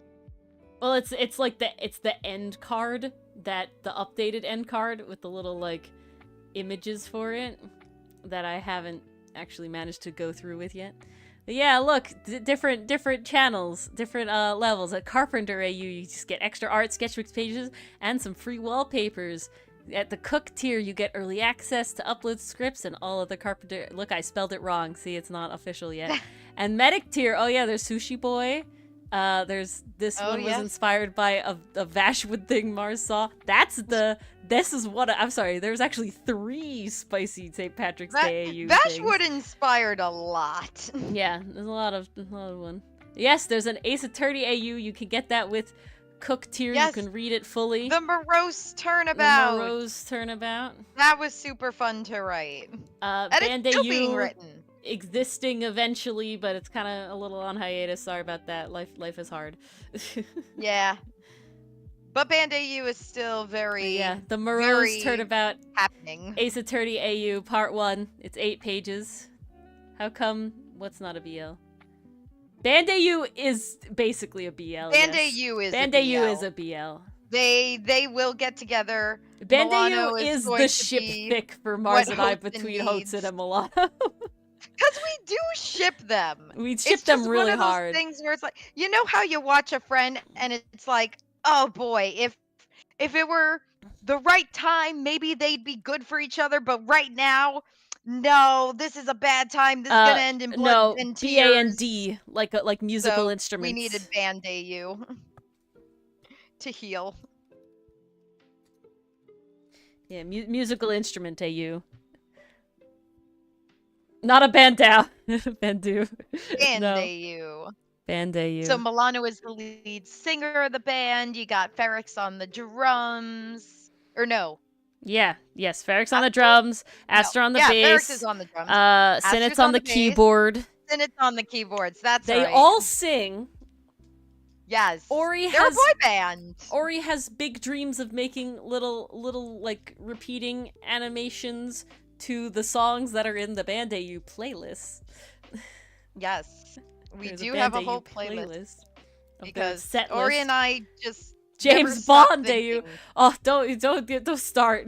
Well, it's like the end card, the updated end card with the little like images for it that I haven't actually managed to go through with yet. Yeah, look, different channels, different levels. At Carpenter AU, you just get extra art, sketchbooks pages, and some free wallpapers. At the Cook tier, you get early access to upload scripts and all of the Carpenter. Look, I spelled it wrong. See, it's not official yet. And Medic tier, oh yeah, there's Sushi Boy. There's this one was inspired by a Vashwood thing Mars saw. This is what I'm sorry. There's actually 3 spicy St. Patrick's Day AU Vashwood things. Inspired a lot. Yeah, there's a lot of one. Yes, there's an Ace Attorney AU. You can get that with Cook tier. Yes, you can read it fully. The Morose Turnabout. The Morose Turnabout. That was super fun to write. And Band it's still being AU written. Existing eventually, but it's kind of a little on hiatus. Sorry about that. Life is hard. Yeah. But Band AU is still very the Morose Turnabout happening. Ace Attorney AU Part 1. It's 8 pages. How come what's not a BL? Band AU is basically a BL. Band yes. AU is Band a AU BL. is a BL. They will get together. Band Milano AU is going the to ship be fic for Mars and I Hotzen between needs. Hotzen and Milano. Because we do ship them. We ship It's them just really one of those hard. things where it's like, you know how you watch a friend and it's like, oh boy, if it were the right time, maybe they'd be good for each other. But right now, no, this is a bad time. This is gonna end in blood and tears. B-A-N-D, like musical instruments. We needed Band AU to heal. Yeah, musical instrument AU. Not a bandau. Bandu. Band No. AU. Band AU. So Milano is the lead singer of the band. You got Ferrex on the drums. Or no. Yeah, yes, Ferrex on the drums, Aster on the bass. Yeah, Ferrex is on the drums. Sinet's on the keyboard. Sinet's on the keyboards, that's They right. all sing. Yes. Ori They're has a boy band. Ori has big dreams of making little like repeating animations to the songs that are in the Band AU playlist. Yes. We There's do a have a Band whole AU playlist. of their Because set Ori list. and I just James never stop Bond AU. thinking. Oh, don't start.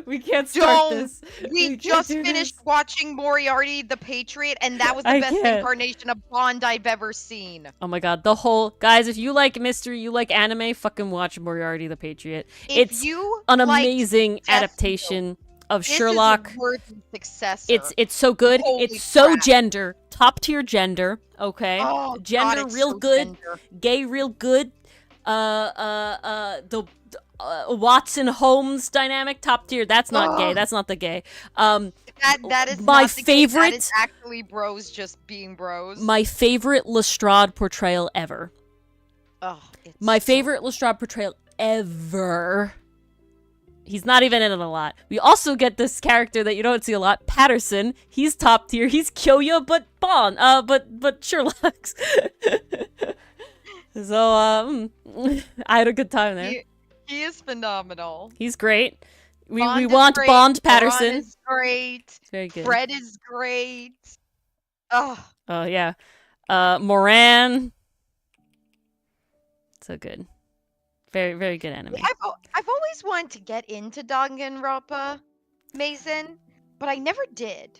We can't start this. We can't just do finished this. watching Moriarty the Patriot, and that was the I best can't. incarnation of Bond I've ever seen. Oh my god, the whole guys, if you like mystery, you like anime, fucking watch Moriarty the Patriot. If It's you an liked amazing Death adaptation of This Sherlock. is a worthy successor. It's so good. Holy it's so crap. gender, top tier gender. Okay, Oh, gender God, it's real so good, tender. gay real good. The Watson Holmes dynamic top tier. That's not gay. Ugh. That's not the gay. That is my not the case. favorite- That is actually bros just being bros. My favorite Lestrade portrayal ever. Oh, it's My so- favorite Lestrade portrayal ever. He's not even in it a lot. We also get this character that you don't see a lot, Patterson. He's top tier. He's Kyoya, but Bond. But Sherlock's. So I had a good time there. He is phenomenal. He's great. We Bond is want great. Bond Ron Patterson. is great. It's very good. Fred is great. Oh, Oh yeah. Moran. So good. Very, very good anime. I've always wanted to get into Danganronpa, Mason, but I never did.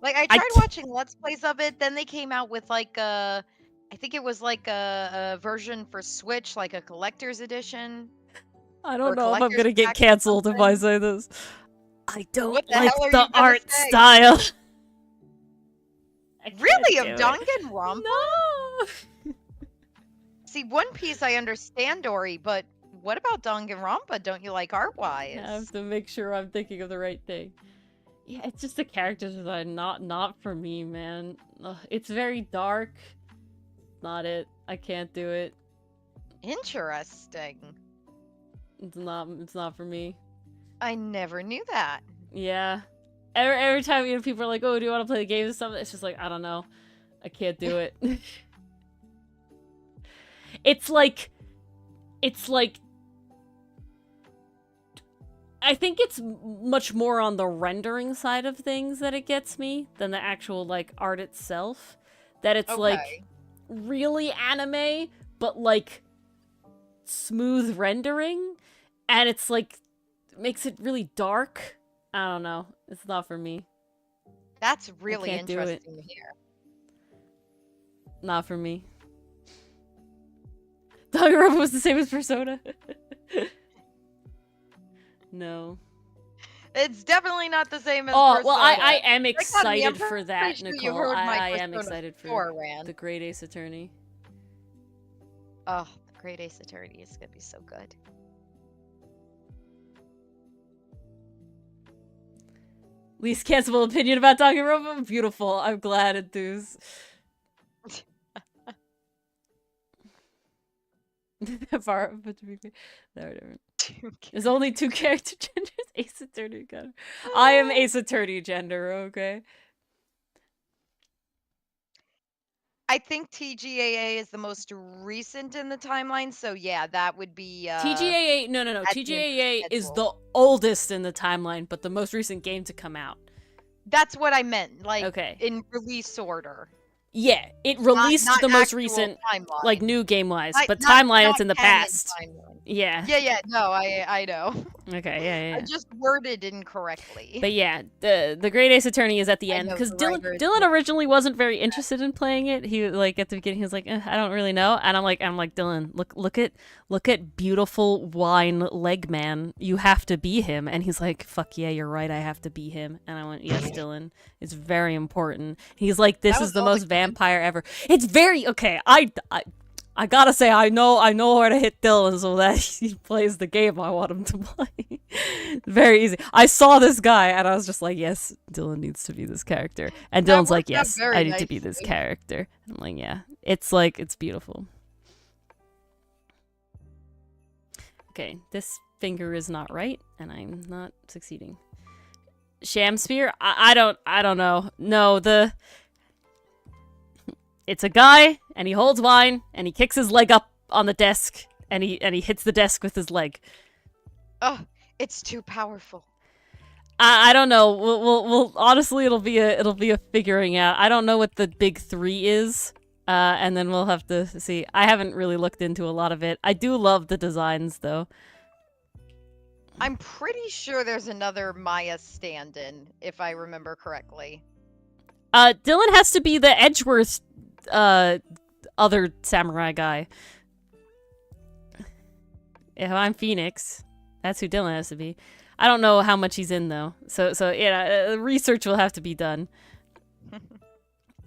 Like I tried watching Let's Plays of it, then they came out with like I think it was like a version for Switch, like a collector's edition. I or don't know if I'm collector's gonna get pack or canceled if I something. say this. I don't What the like hell are the you gonna art say? style. I Really, can't of do it. Danganronpa? No. See, One Piece I understand, Ori, but what about Danganronpa? Don't you like art-wise? I have to make sure I'm thinking of the right thing. Yeah, it's just the character design, not for me, man. Ugh, it's very dark. Not it. I can't do it. Interesting. It's not for me. I never knew that. Yeah. Every time people are like, "Oh, do you want to play the game or something?" It's just like, I don't know. I can't do it. It's like I think it's much more on the rendering side of things that it gets me than the actual like art itself. That it's like Okay. really anime, but like smooth rendering, and it's like makes it really dark. I don't know. It's not for me. That's really can't do it. interesting to hear. Not for me. Danganronpa was the same as Persona. No. It's definitely not the same as Oh, Persona. well, I am Like, excited I'm for that, pretty sure Nicole. you heard my I am Persona excited 4 for rant. the Great Ace Attorney. Oh, the Great Ace Attorney is gonna be so good. Least cancelable opinion about Danganronpa? Beautiful. I'm glad, Enthuse. Far, but to be fair, no, whatever. There's only 2 character genders. Ace Attorney gender. I am Ace Attorney gender, okay? I think TGAA is the most recent in the timeline, so yeah, that would be TGAA, no. at the end of the TGAA is schedule. the oldest in the timeline, but the most recent game to come out. That's what I meant, like Okay. in release order. Yeah, it released Not the most actual recent, timeline. like, new game-wise, Not- but not- timeline, not it's in the canon past. timeline. Yeah. Yeah, no, I know. Okay, yeah. I just worded incorrectly. But yeah, the Great Ace Attorney is at the I end know, because the writer is Dylan originally wasn't very interested in playing it. He like at the beginning he was like, I don't really know, and I'm like Dylan, look at beautiful wine leg man. You have to be him, and he's like, fuck yeah, you're right, I have to be him. And I went, yes, Dylan, it's very important. He's like, this That is was the all most the vampire ever. It's very okay. I gotta say, I know where to hit Dylan so that he plays the game I want him to play. Very easy. I saw this guy and I was just like, yes, Dylan needs to be this character. And That Dylan's like, worked out yes, very I need to be this nicely. character. I'm like, yeah. It's beautiful. Okay, this finger is not right and I'm not succeeding. Sham spear? I don't know. No, it's a guy, and he holds wine, and he kicks his leg up on the desk, and he hits the desk with his leg. Oh, it's too powerful. I don't know. We'll honestly, it'll be a figuring out. I don't know what the big 3 is, and then we'll have to see. I haven't really looked into a lot of it. I do love the designs, though. I'm pretty sure there's another Maya stand-in, if I remember correctly. Dylan has to be the Edgeworth other samurai guy. If I'm Phoenix, that's who Dylan has to be. I don't know how much he's in though, so yeah, research will have to be done.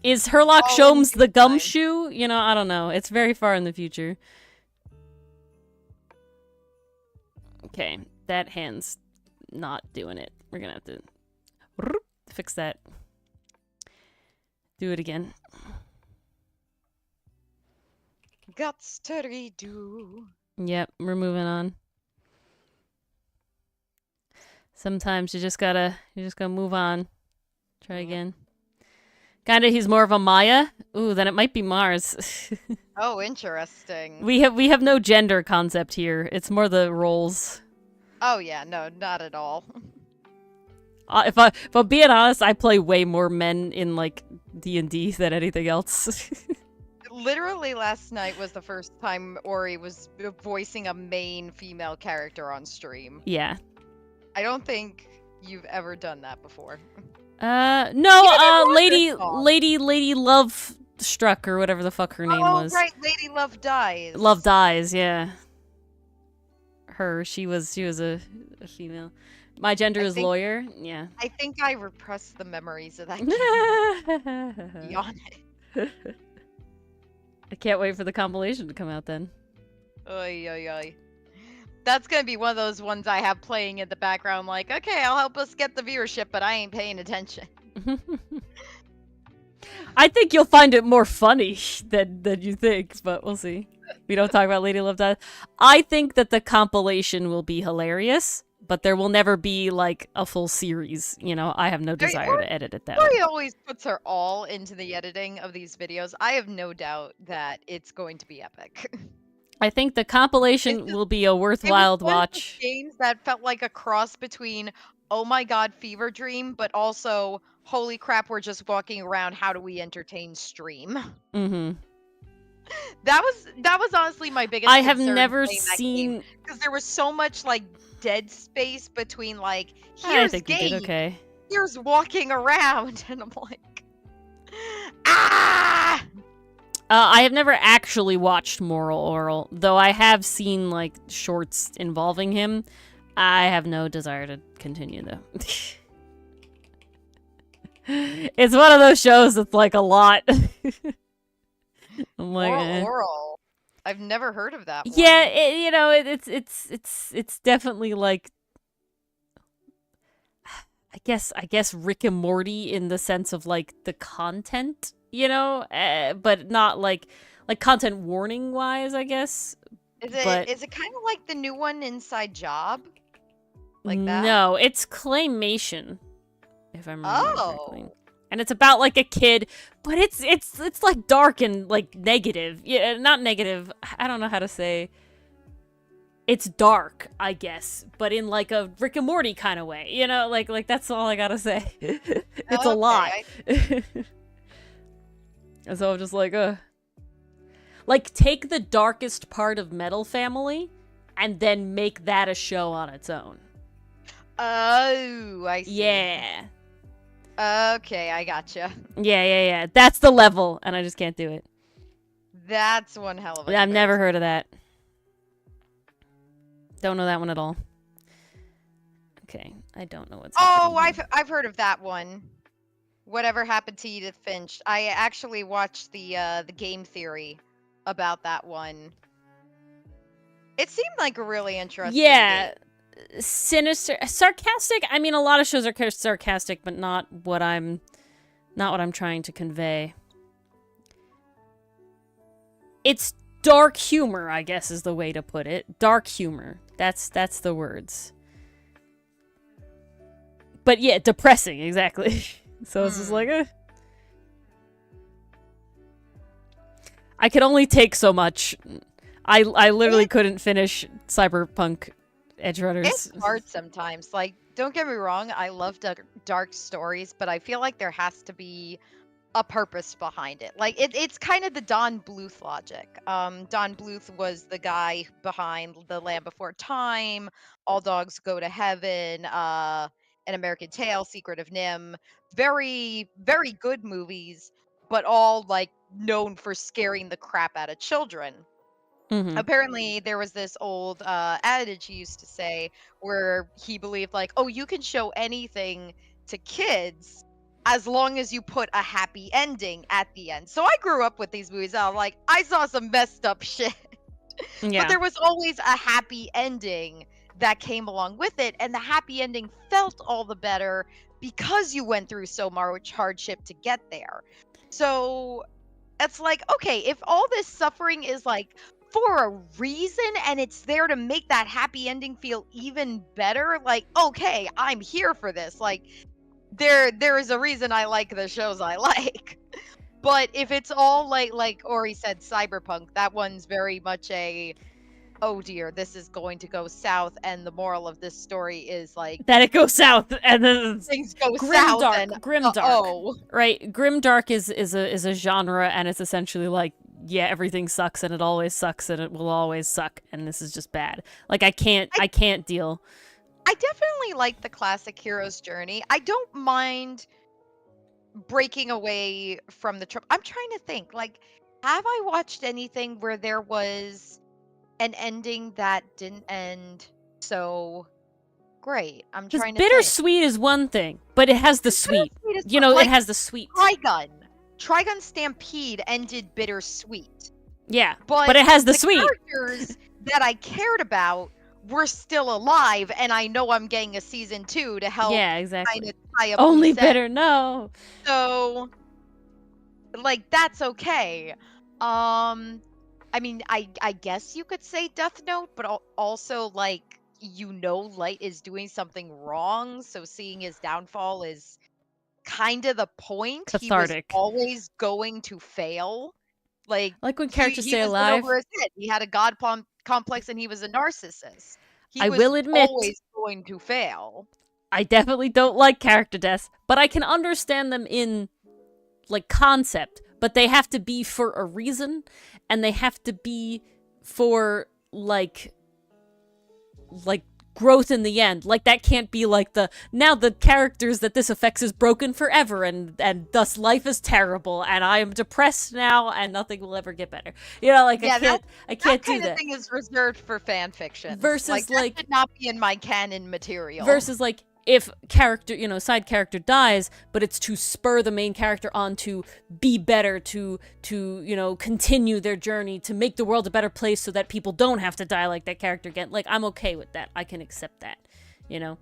Is Herlock Sholmes the gumshoe? You know, I don't know. It's very far in the future. Okay, that hand's not doing it. We're gonna have to fix that. Do it again. Guts to redo. Yep, we're moving on. Sometimes you just gotta move on. Try again. Kinda, he's more of a Maya. Ooh, then it might be Mars. Oh, interesting. we have no gender concept here. It's more the roles. Oh yeah, no, not at all. If I'm being honest, I play way more men in like D&D than anything else. Literally last night was the first time Ori was voicing a main female character on stream. Yeah. I don't think you've ever done that before. No, Lady Love Struck or whatever the fuck her name was. Oh, right, Lady Love Dies. Love Dies, yeah. She was a female. My gender is lawyer. Yeah. I think I repressed the memories of that game. Be honest. I can't wait for the compilation to come out then. Oy, oy, oy. That's gonna be one of those ones I have playing in the background, like, okay, I'll help us get the viewership, but I ain't paying attention. I think you'll find it more funny than you think, but we'll see. We don't talk about Lady Love Dies. I think that the compilation will be hilarious, but there will never be, like, a full series. You know, I have no desire to edit it that way. Ori always puts her all into the editing of these videos. I have no doubt that it's going to be epic. I think the compilation will be a worthwhile watch. Games that felt like a cross between, oh my god, Fever Dream, but also, holy crap, we're just walking around, how do we entertain stream? Mm-hmm. That was honestly my biggest I have concern never playing that seen... game, because there was so much, like, dead space between, like, I here's think game, you did okay. here's walking around, and I'm like, ah! I have never actually watched Moral Oral, though I have seen, like, shorts involving him. I have no desire to continue, though. It's one of those shows that's, like, a lot. I'm like, Oral. I've never heard of that one. Yeah, it's definitely, like, I guess Rick and Morty in the sense of, like, the content, but not like content warning wise, I guess. Is it kind of like the new one Inside Job? Like that? No, it's claymation, if I remember correctly. And it's about, like, a kid, but it's like dark and, like, negative. Yeah, not negative. I don't know how to say. It's dark, I guess, but in, like, a Rick and Morty kind of way. Like that's all I gotta say. It's a lot. And so I'm just like, like, take the darkest part of Metal Family and then make that a show on its own. Oh, I see. Yeah. Okay, I gotcha. Yeah. That's the level, and I just can't do it. That's one hell of a I've never heard of that. Don't know that one at all. Okay, I don't know what's happening. I've heard of that one. Whatever Happened to Edith Finch. I actually watched the game theory about that one. It seemed like a really interesting game. Sinister, sarcastic. I mean, a lot of shows are sarcastic, but not what I'm trying to convey. It's dark humor, I guess, is the way to put it. Dark humor. That's the words. But yeah, depressing, exactly. So it's just like, I could only take so much. I literally couldn't finish Cyberpunk Edgerunners. It's hard sometimes. Like, don't get me wrong, I love dark stories, but I feel like there has to be a purpose behind it. Like, it's kind of the Don Bluth logic. Don Bluth was the guy behind The Land Before Time, All Dogs Go to Heaven, An American Tale, Secret of Nim. Very, very good movies, but all, like, known for scaring the crap out of children. Mm-hmm. Apparently, there was this old adage he used to say where he believed, like, oh, you can show anything to kids as long as you put a happy ending at the end. So I grew up with these movies. I saw some messed up shit. Yeah. But there was always a happy ending that came along with it. And the happy ending felt all the better because you went through so much hardship to get there. So it's like, okay, if all this suffering is, like, for a reason and it's there to make that happy ending feel even better, like, okay, I'm here for this. Like, there is a reason I like the shows I like. But if it's all like Ori said, Cyberpunk, that one's very much a, oh dear, this is going to go south, and the moral of this story is, like, that it goes south, and then things go south. Grimdark, right? Grimdark is a genre, and it's essentially like, yeah, everything sucks, and it always sucks, and it will always suck, and this is just bad. Like, I can't deal. I definitely like the classic hero's journey. I don't mind breaking away from the trope. I'm trying to think, like, have I watched anything where there was an ending that didn't end so great? I'm trying to bittersweet is one thing, but it has the sweet. Like, it has the sweet. Trigun Stampede ended bittersweet. Yeah, but it has the sweet. Characters that I cared about were still alive, and I know I'm getting a season 2 to help. Yeah, exactly. Kind of tie up only bitter, no. So, like, that's okay. I mean, I guess you could say Death Note, but also, like, Light is doing something wrong, so seeing his downfall is kind of the point. Cathartic. He was always going to fail. Like when characters stay was alive. Over his head. He had a god complex, and he was a narcissist. I will admit, always going to fail. I definitely don't like character deaths, but I can understand them in, like, concept. But they have to be for a reason, and they have to be for, like growth in the end. Like, that can't be like now the characters that this affects is broken forever, and thus life is terrible, and I am depressed now, and nothing will ever get better. You know, like, I can't do that. That kind of thing is reserved for fan fiction. Versus, that should not be in my canon material. Versus, like, if side character dies, but it's to spur the main character on to be better, to continue their journey, to make the world a better place so that people don't have to die like that character again. Like, I'm okay with that. I can accept that. I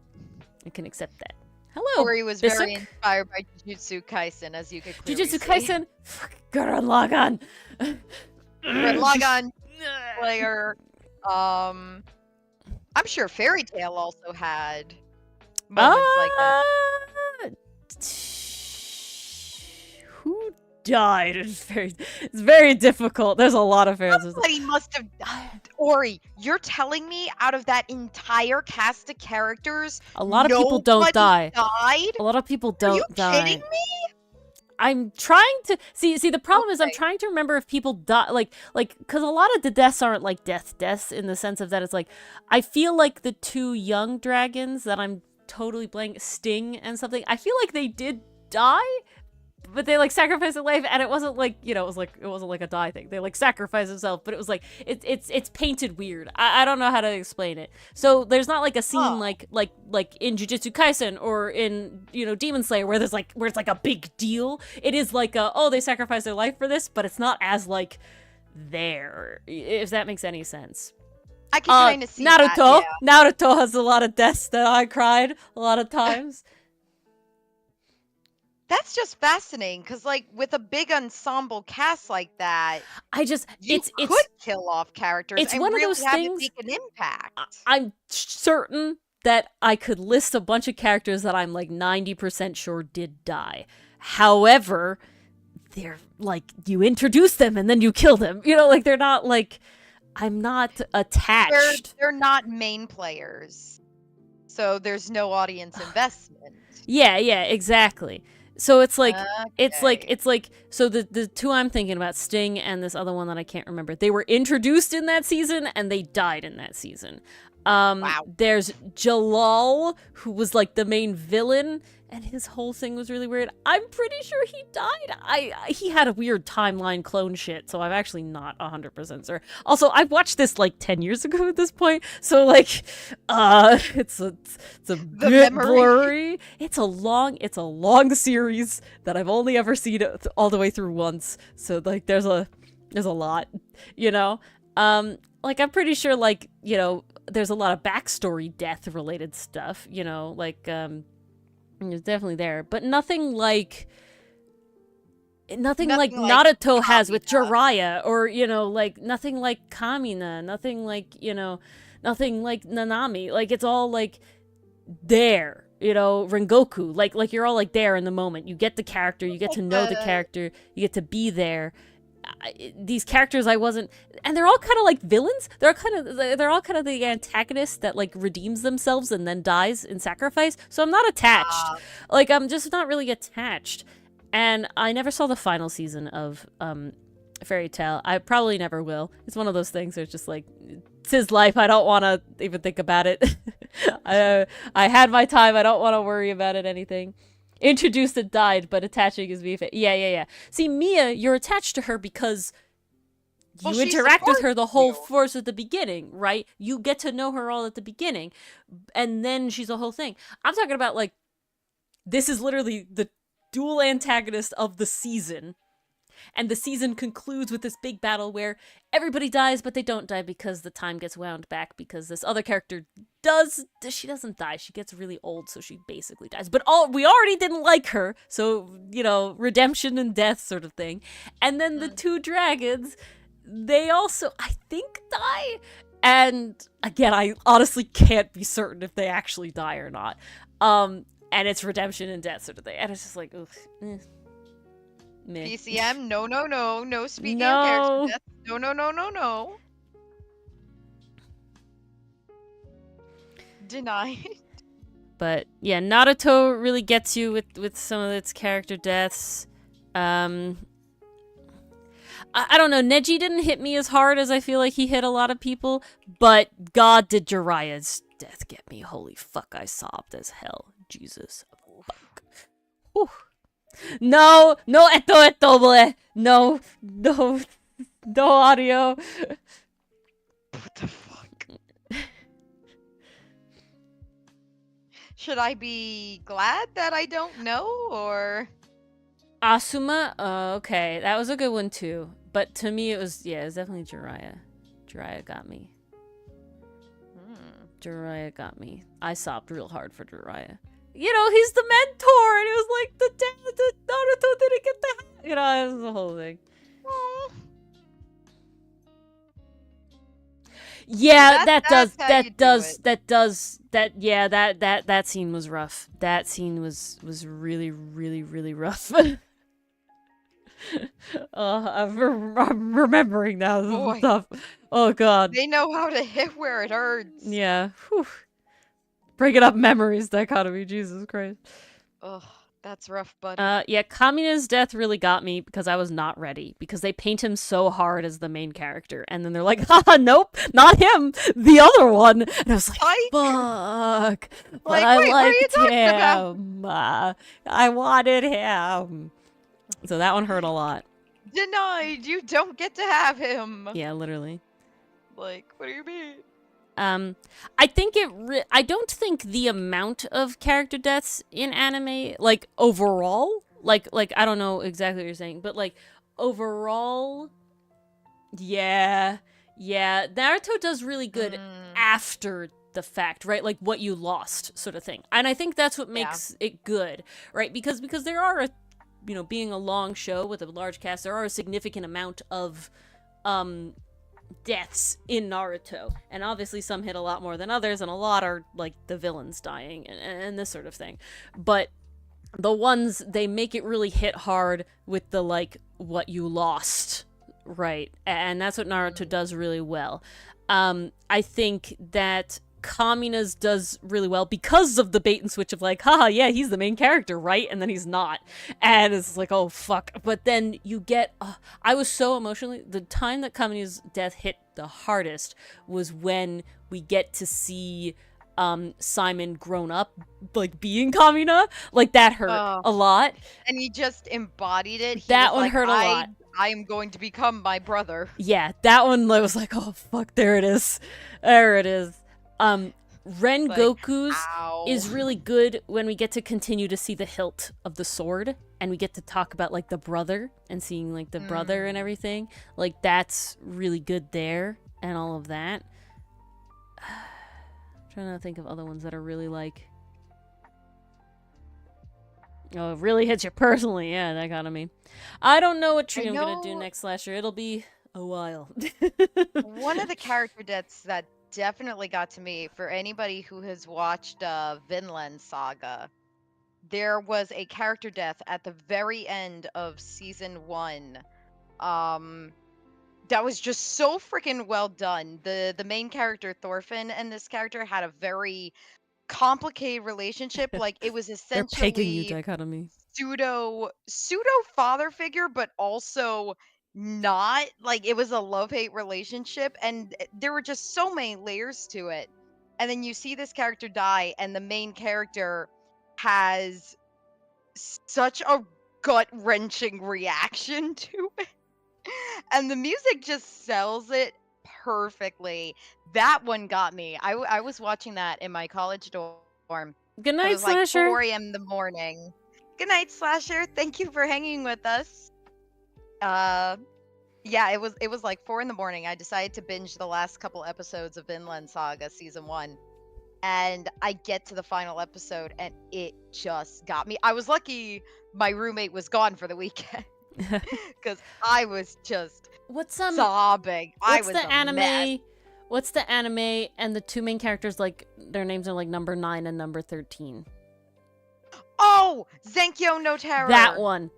can accept that. Hello, Ori was Bisuk. very inspired by Jujutsu Kaisen, as you could clearly Jujutsu see. Kaisen? Gurren Lagann. Gurren Lagann player. I'm sure Fairy Tail also had moments like that. Who died? It's very difficult. There's a lot of fairies. Somebody must have died. Ori, you're telling me out of that entire cast of characters, a lot of people don't die. Died? A lot of people don't die. Are you kidding me? I'm trying to see. The problem is I'm trying to remember if people die, like, because a lot of the deaths aren't like deaths in the sense of that it's like, I feel like the two young dragons that I'm totally blank, Sting and something, I feel like they did die, but they like sacrificed their life, and it wasn't like, it wasn't like a die thing. They like sacrificed themselves, but it was like it's painted weird. I don't know how to explain it. So there's not like a scene like in Jujutsu Kaisen or in Demon Slayer where it's like a big deal. It is like they sacrificed their life for this, but it's not as like there, if that makes any sense. I can kind of see Naruto. that, yeah. Naruto has a lot of deaths that I cried a lot of times. That's just fascinating, because like with a big ensemble cast like that, you could kill off characters. It's and one really of those have things. It make an impact. I'm certain that I could list a bunch of characters that I'm like 90% sure did die. However, they're like, you introduce them and then you kill them. Like, they're not like, I'm not attached. They're not main players, so there's no audience investment. Yeah, exactly. So it's like, it's like, so the two I'm thinking about, Sting and this other one that I can't remember, they were introduced in that season and they died in that season. Wow. There's Jalal, who was like the main villain, and his whole thing was really weird. I'm pretty sure he died. He had a weird timeline clone shit, so I'm actually not 100% sure. Also, I watched this like 10 years ago at this point, so like, it's a bit blurry. It's a long series that I've only ever seen it all the way through once. So like, there's a lot, like, I'm pretty sure, like, there's a lot of backstory death related stuff, like, it's definitely there, but nothing like Naruto has with Jiraiya, or like nothing like Kamina, nothing like Nanami. Like, it's all like there, Rengoku, like you're all like there in the moment. You get the character, you get to know the character, you get to be there. These characters I wasn't, and they're all kind of like villains. They're all kind of the antagonist that like redeems themselves and then dies in sacrifice. So I'm not attached. Like, I'm just not really attached. And I never saw the final season of Fairy Tail. I probably never will. It's one of those things where it's just like, it's his life. I don't want to even think about it. I had my time. I don't want to worry about it, anything. Introduced and died, but attaching is me. Yeah. See, Mia, you're attached to her because you interact with her the whole force at the beginning, right? You get to know her all at the beginning, and then she's a whole thing. I'm talking about, like, this is literally the dual antagonist of the season, and the season concludes with this big battle where everybody dies, but they don't die because the time gets wound back, because this other character she doesn't die. She gets really old, so she basically dies. But we already didn't like her, so, redemption and death sort of thing. And then the two dragons, they also, I think, die. And again, I honestly can't be certain if they actually die or not. And it's redemption and death sort of thing. And it's just like, ugh. Meh. PCM, no speaking No. of character death. No. Denied. But yeah, Naruto really gets you with some of its character deaths. I don't know, Neji didn't hit me as hard as I feel like he hit a lot of people, but God did Jiraiya's death get me. Holy fuck, I sobbed as hell. Jesus. Fuck. Whew. No, no, esto, boy. No, no, no audio. What the fuck? Should I be glad that I don't know, or? Asuma? Okay, that was a good one too. But to me, it was definitely Jiraiya. Jiraiya got me. Jiraiya got me. I sobbed real hard for Jiraiya. You know, he's the mentor, and it was like the Naruto didn't get the. You know, it was the whole thing. Yeah, that scene was rough. That scene was really, really, really rough. I'm remembering now. This is tough. Oh god. They know how to hit where it hurts. Yeah. Whew. Bringing up memories dichotomy. Jesus Christ. Ugh, that's rough, buddy. Yeah, Kamina's death really got me because I was not ready. Because they paint him so hard as the main character. And then they're like, haha, nope, not him, the other one. And I was like, fuck. But like, I wait, liked him. I wanted him. So that one hurt a lot. Denied, you don't get to have him. Yeah, literally. Like, what do you mean? I think I don't think the amount of character deaths in anime, like, overall, like, I don't know exactly what you're saying, but, like, overall, yeah, Naruto does really good after the fact, right? Like, what you lost, sort of thing. And I think that's what makes it good, right? Because there are, being a long show with a large cast, there are a significant amount of, deaths in Naruto, and obviously some hit a lot more than others, and a lot are like the villains dying and this sort of thing. But the ones, they make it really hit hard with the like what you lost, right? And that's what Naruto does really well. I think that Kamina's does really well because of the bait and switch of like, haha, yeah, he's the main character, right? And then he's not. And it's like, oh, fuck. But then you get, I was so emotionally, the time that Kamina's death hit the hardest was when we get to see Simon grown up, like being Kamina. Like that hurt a lot. And he just embodied it. That one hurt a lot. I am going to become my brother. Yeah, that one was like, oh, fuck, there it is. There it is. Rengoku's is really good when we get to continue to see the hilt of the sword, and we get to talk about like the brother and seeing like the brother and everything. Like that's really good there and all of that. Trying to think of other ones that are really like, oh, it really hits you personally. Yeah, that got me. I don't know what tree I'm gonna do next, Slasher. It'll be a while. One of the character deaths that definitely got to me, for anybody who has watched Vinland Saga, there was a character death at the very end of season 1 that was just so freaking well done. The main character Thorfinn and this character had a very complicated relationship. Like it was essentially they're pegging you dichotomy. Pseudo father figure, but also not. Like it was a love-hate relationship, and there were just so many layers to it. And then you see this character die, and the main character has such a gut-wrenching reaction to it. And the music just sells it perfectly. That one got me. I was watching that in my college dorm. Good night, Slasher. It was like 4 a.m. in the morning. Good night, Slasher. Thank you for hanging with us. Yeah, it was like 4 in the morning. I decided to binge the last couple episodes of Vinland Saga season 1. And I get to the final episode and it just got me. I was lucky my roommate was gone for the weekend. Because I was just sobbing. What's the anime? What's the anime and the two main characters, like their names are like number 9 and number 13? Oh, Zenkyo no Terror. That one.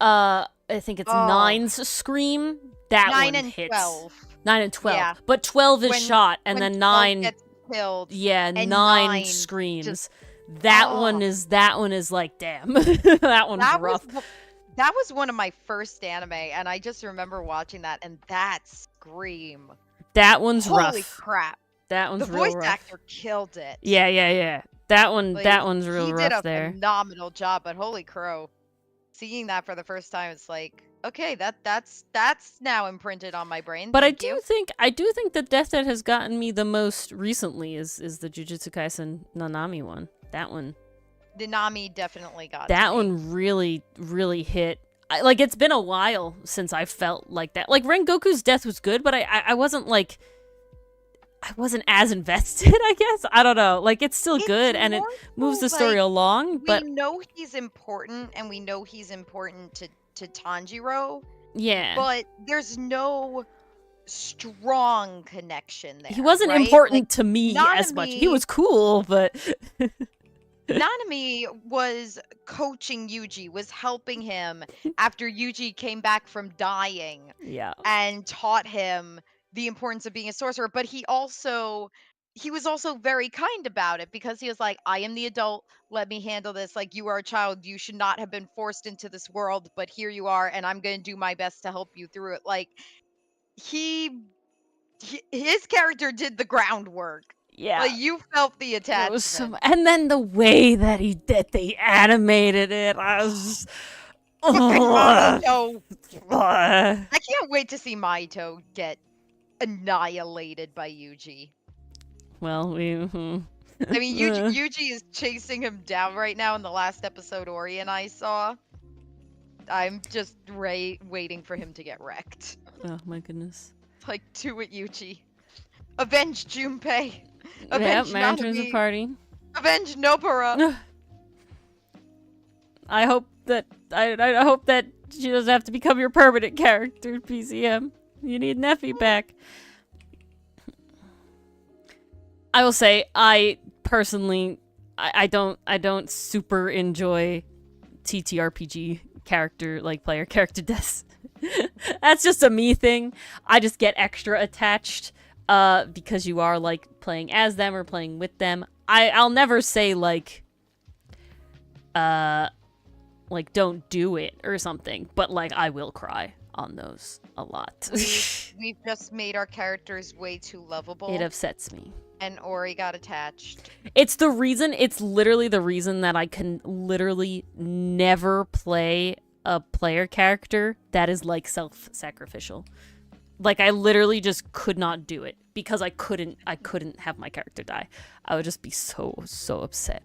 I think it's 9's Scream. That 9 one and hits. 12. 9 and 12. Yeah. But 12 is shot, and then 9 gets killed. Yeah, and 9 screams. That one is like, damn. That one's rough. That was one of my first anime, and I just remember watching that, and that scream. That one's rough. Holy crap. That one's the real voice rough. actor killed it. Yeah. That Like, one's real he rough did a there. phenomenal job, but holy crow, seeing that for the first time, it's like, okay, that's now imprinted on my brain. But Thank you. I do think the death that has gotten me the most recently is the Jujutsu Kaisen Nanami one. That one. Nanami definitely got That to me. one really hit. Like, it's been a while since I felt like that. Like, Rengoku's death was good, but I wasn't like, I wasn't as invested, I guess. I don't know. Like, it's still good, and it moves the story along, but... We know he's important, and we know he's important to Tanjiro. Yeah. But there's no strong connection there. He wasn't right? important like, to me as much. He was cool, but... Nanami was coaching Yuji, was helping him after Yuji came back from dying. Yeah. And taught him the importance of being a sorcerer, but he was also very kind about it, because he was like, I am the adult, let me handle this. Like, you are a child, you should not have been forced into this world, but here you are, and I'm going to do my best to help you through it. Like, his character did the groundwork. Yeah. Like, you felt the attachment. It was and then the way that they animated it, I was just... Mahito. I can't wait to see Mahito get annihilated by Yuji. Well, I mean, Yuji is chasing him down right now in the last episode Ori and I saw. I'm just waiting for him to get wrecked. Oh my goodness. Like, do it, Yuji. Avenge Junpei. Avenge man turns a party. Avenge Nobara. I hope that I hope that she doesn't have to become your permanent character, PCM. You need Neffy back. I will say, I personally, I don't super enjoy TTRPG player character deaths. That's just a me thing. I just get extra attached, because you are, like, playing as them or playing with them. I'll never say, like, don't do it or something, but, like, I will cry on those a lot. We've just made our characters way too lovable. It upsets me. And Ori got attached. It's literally the reason that I can literally never play a player character that is, like, self-sacrificial. Like, I literally just could not do it because I couldn't have my character die. I would just be so upset.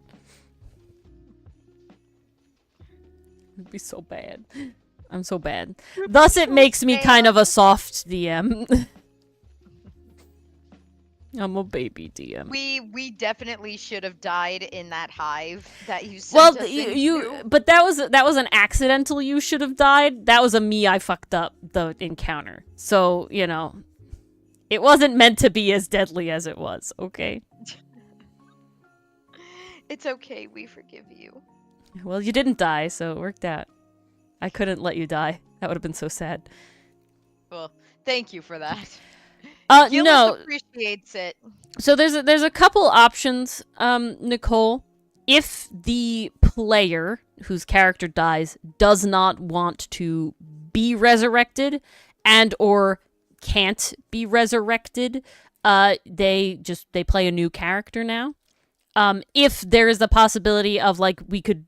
It'd be so bad. I'm so bad. Thus, it makes me kind of a soft DM. I'm a baby DM. We definitely should have died in that hive that you sent us into. But that was an accidental you should have died. That was a me I fucked up the encounter. So, you know, it wasn't meant to be as deadly as it was, okay? It's okay, we forgive you. Well, you didn't die, so it worked out. I couldn't let you die. That would have been so sad. Well, thank you for that. Gillis no. Appreciates it. So there's a couple options, Nicole. If the player whose character dies does not want to be resurrected and or can't be resurrected, they play a new character now. If there is the possibility of, like, we could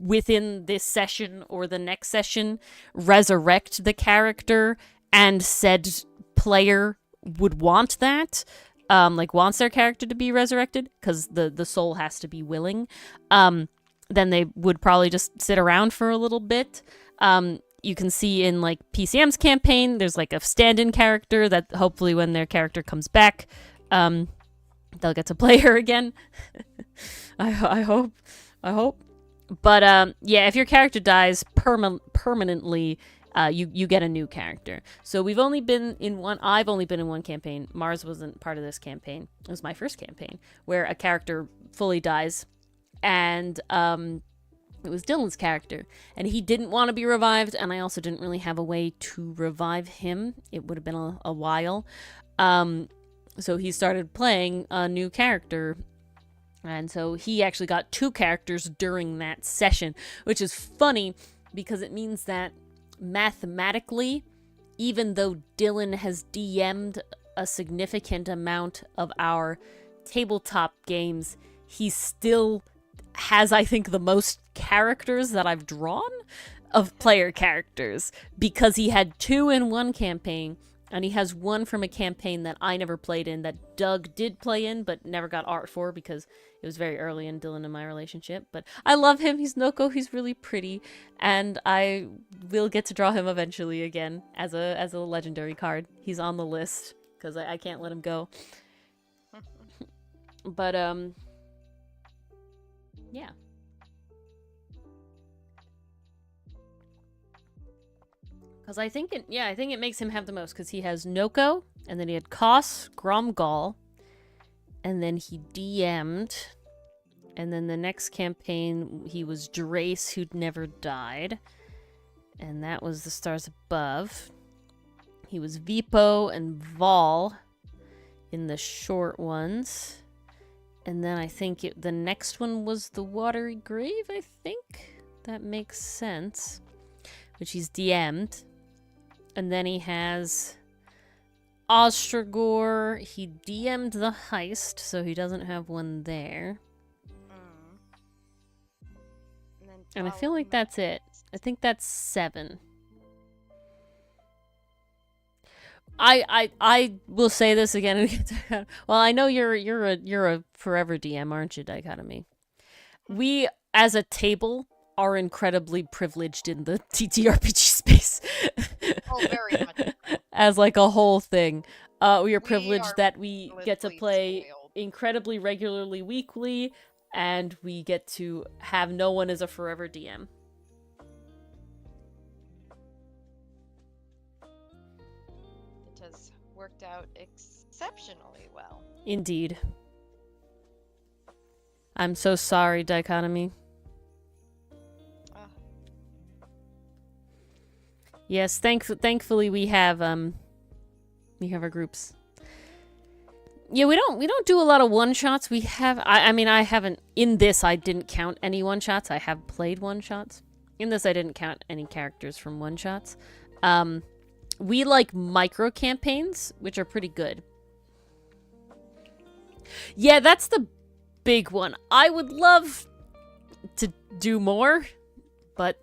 within this session or the next session resurrect the character and said player would want that, wants their character to be resurrected because the soul has to be willing, then they would probably just sit around for a little bit. You can see in, like, PCM's campaign, there's, like, a stand-in character that hopefully when their character comes back, they'll get to play her again. I hope. But, yeah, if your character dies permanently, you get a new character. So I've only been in one campaign. Mars wasn't part of this campaign. It was my first campaign where a character fully dies, and it was Dylan's character, and he didn't want to be revived, and I also didn't really have a way to revive him. It would have been a while. So he started playing a new character, and so he actually got two characters during that session, which is funny because it means that mathematically, even though Dylan has DM'd a significant amount of our tabletop games, he still has, I think, the most characters that I've drawn of player characters, because he had 2 in one campaign, and he has 1 from a campaign that I never played in, that Doug did play in, but never got art for because it was very early in Dylan and my relationship. But I love him. He's Noko. He's really pretty, and I will get to draw him eventually again as a legendary card. He's on the list because I can't let him go. But yeah. Because I think it makes him have the most, because he has Noko, and then he had Kos, Gromgal, and then he DM'd, and then the next campaign he was Drace, who'd never died, and that was the Stars Above. He was Vipo and Vol in the short ones, and then I think the next one was the Watery Grave, I think? That makes sense. Which he's DM'd. And then he has Ostrogor. He DM'd the Heist, so he doesn't have one there. And I feel like that's it. I think that's 7. I will say this again and again. Well, I know you're a forever DM, aren't you, Dichotomy? We, as a table, are incredibly privileged in the TTRPG space. Oh, very much. As like a whole thing. We are privileged that we get to play spoiled. incredibly regularly weekly, and we get to have no one as a forever DM. It has worked out exceptionally well. Indeed. I'm so sorry, Dichotomy. Yes, thankfully we have our groups. Yeah, we don't do a lot of one-shots. We have I mean I haven't in this I didn't count any one-shots. I have played one-shots. In this I didn't count any characters from one-shots. We like micro campaigns, which are pretty good. Yeah, that's the big one. I would love to do more, but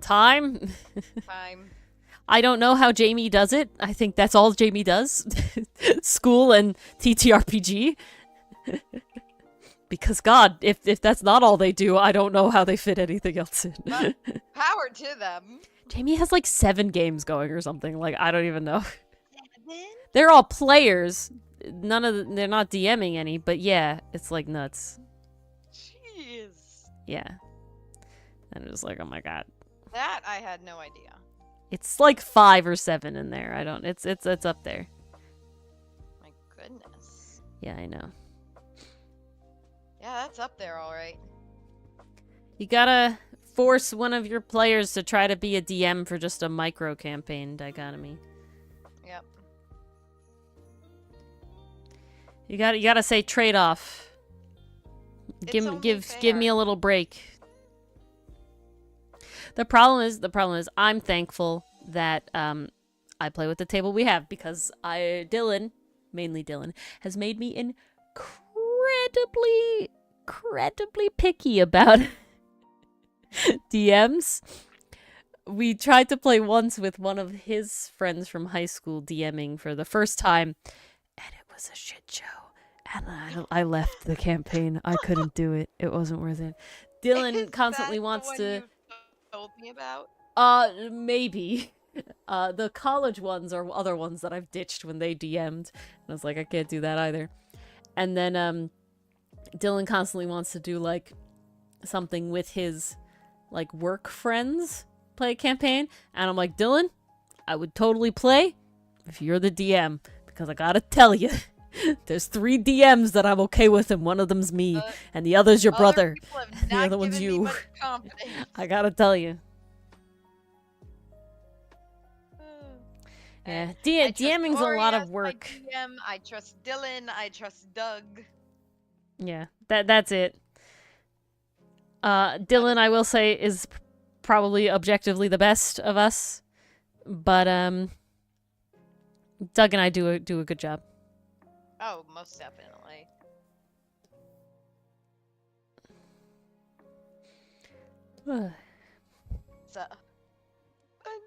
time. I don't know how Jamie does it. I think that's all Jamie does. School and TTRPG. Because God, if that's not all they do, I don't know how they fit anything else in. Power to them. Jamie has like 7 games going or something. Like, I don't even know. 7? They're all players. They're not DMing any, but yeah, it's like nuts. Jeez. Yeah. And I'm just like, oh my God. That I had no idea. It's like 5 or 7 in there. It's up there. My goodness. Yeah, I know. Yeah, that's up there, all right. You gotta force one of your players to try to be a DM for just a micro campaign, Dichotomy. Yep. You gotta say trade off. Give me a little break. The problem is I'm thankful that I play with the table we have, because mainly Dylan, has made me incredibly picky about DMs. We tried to play once with one of his friends from high school DMing for the first time, and it was a shit show. And I left the campaign. I couldn't do it. It wasn't worth it. Dylan constantly wants to. Told me about? Maybe. The college ones are other ones that I've ditched when they DM'd. And I was like, I can't do that either. And then, Dylan constantly wants to do, like, something with his, like, work friends, play a campaign. And I'm like, Dylan, I would totally play if you're the DM. Because I gotta tell you, there's 3 DMs that I'm okay with, and one of them's me, and the other's your brother. The other one's you. I gotta tell you. Yeah, DMing's a lot of work. DM, I trust Dylan. I trust Doug. Yeah, that's it. Dylan, I will say, is probably objectively the best of us, but Doug and I do a good job. Oh, most definitely. So, okay.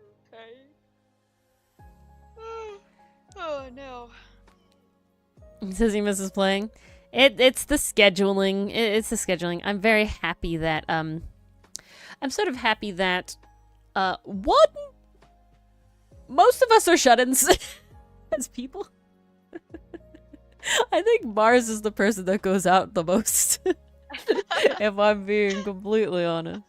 Oh no. He says he misses playing. It's the scheduling. It's the scheduling. I'm very happy that I'm sort of happy that one, most of us are shut-ins as people. I think Mars is the person that goes out the most. If I'm being completely honest.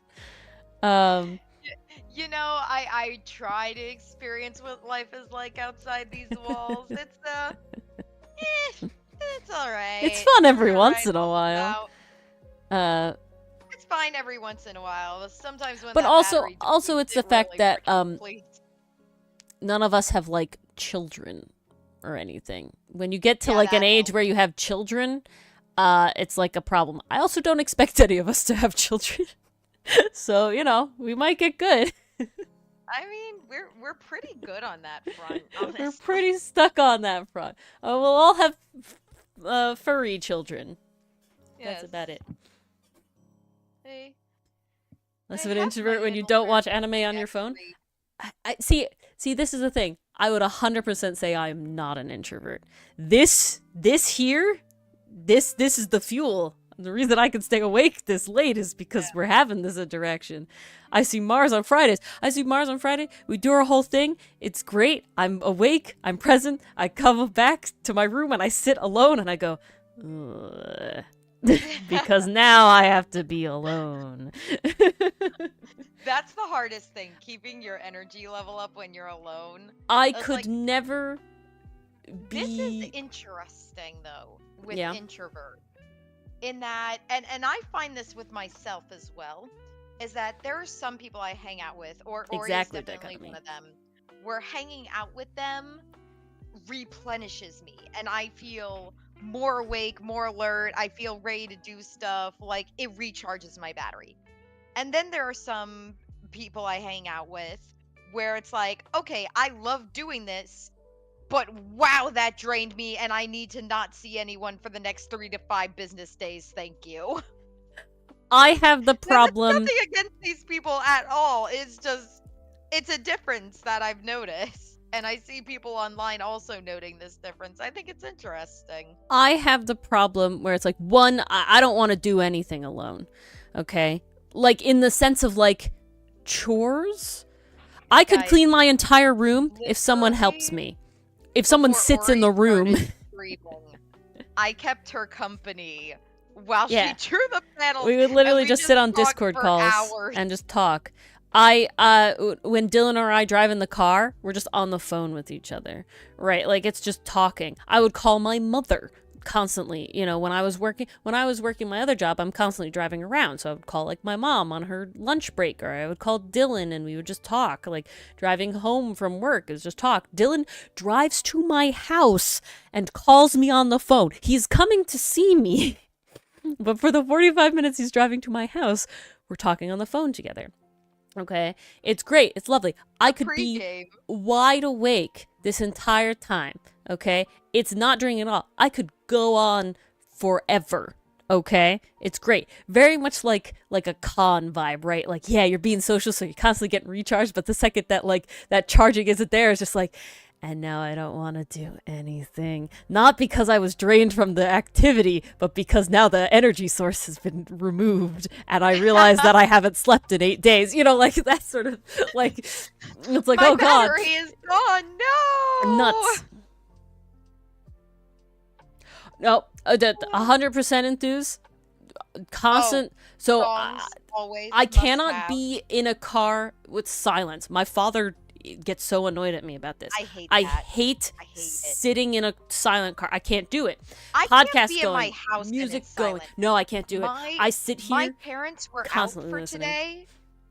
You know, I try to experience what life is like outside these walls. It's all right. It's fun every once in a while. It's fine every once in a while. Sometimes when but that also battery it's the fact that none of us have like children or anything. When you get to like an age where you have children, it's like a problem. I also don't expect any of us to have children. So, you know, we might get good. I mean, we're pretty good on that front, honestly. We're pretty stuck on that front. We'll all have furry children. Yes. That's about it. Hey. Less of an introvert when you don't watch anime on your phone? I see, this is the thing. I would 100% say I am not an introvert. This here, this is the fuel. The reason I can stay awake this late is because we're having this interaction. I see Mars on Fridays. We do our whole thing. It's great. I'm awake. I'm present. I come back to my room and I sit alone and I go, ugh. Because now I have to be alone. That's the hardest thing, keeping your energy level up when you're alone. I could never be... This is interesting, though, with introvert. In that, and I find this with myself as well, is that there are some people I hang out with, or exactly is definitely one of them, where hanging out with them replenishes me, and I feel more awake, more alert, I feel ready to do stuff, like, it recharges my battery. And then there are some people I hang out with where it's like, okay, I love doing this, but wow, that drained me, and I need to not see anyone for the next 3 to 5 business days, thank you. I have the problem... Nothing against these people at all, it's just, it's a difference that I've noticed. And I see people online also noting this difference. I think it's interesting. I have the problem where it's like, one, I don't want to do anything alone, okay? Like, in the sense of, like, chores? I could clean my entire room if someone helps me. If someone sits in the room. I kept her company while she drew the panels. We would literally just sit on Discord calls and just talk. When Dylan or I drive in the car, we're just on the phone with each other, right? Like, it's just talking. I would call my mother constantly. You know, when I was working my other job, I'm constantly driving around. So I would call like my mom on her lunch break, or I would call Dylan and we would just talk. Like, driving home from work is just talk. Dylan drives to my house and calls me on the phone. He's coming to see me. But for the 45 minutes he's driving to my house, we're talking on the phone together. Okay, it's great. It's lovely. I could be wide awake this entire time. Okay, it's not draining at all. I could go on forever. Okay, it's great. Very much like a con vibe, right? Like, yeah, you're being social, so you're constantly getting recharged. But the second that that charging isn't there, it's just like, and now I don't want to do anything. Not because I was drained from the activity, but because now the energy source has been removed, and I realize that I haven't slept in 8 days. You know, like, that sort of, like, it's like, oh god. My battery is gone, no! Nuts. No, 100% enthused. Constant. So, I cannot be in a car with silence. My father gets so annoyed at me about this. I hate sitting in a silent car. I can't do it. I can't be in my house music going. No, I can't do it. I sit here. My parents were out for today.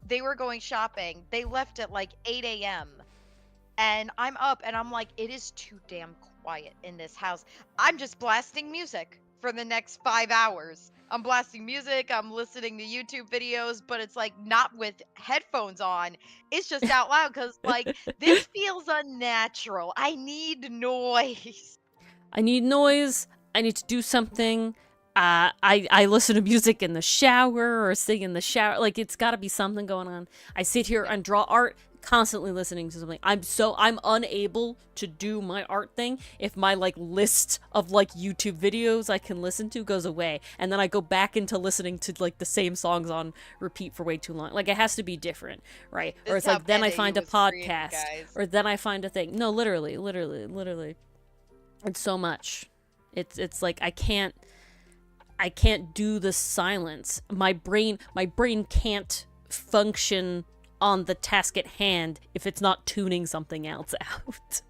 They were going shopping. They left at like 8 a.m. And I'm up and I'm like, it is too damn quiet in this house. I'm just blasting music for the next 5 hours. I'm blasting music, I'm listening to YouTube videos, but it's like not with headphones on. It's just out loud because like this feels unnatural. I need noise. I need noise. I need to do something. I listen to music in the shower or sing in the shower. Like, it's got to be something going on. I sit here and draw art, constantly listening to something. I'm unable to do my art thing if my like list of like YouTube videos I can listen to goes away, and then I go back into listening to like the same songs on repeat for way too long. Like, it has to be different, right? Or it's like then I find a podcast, or then I find a thing. No, literally. It's so much. It's like I can't do the silence. My brain can't function on the task at hand if it's not tuning something else out.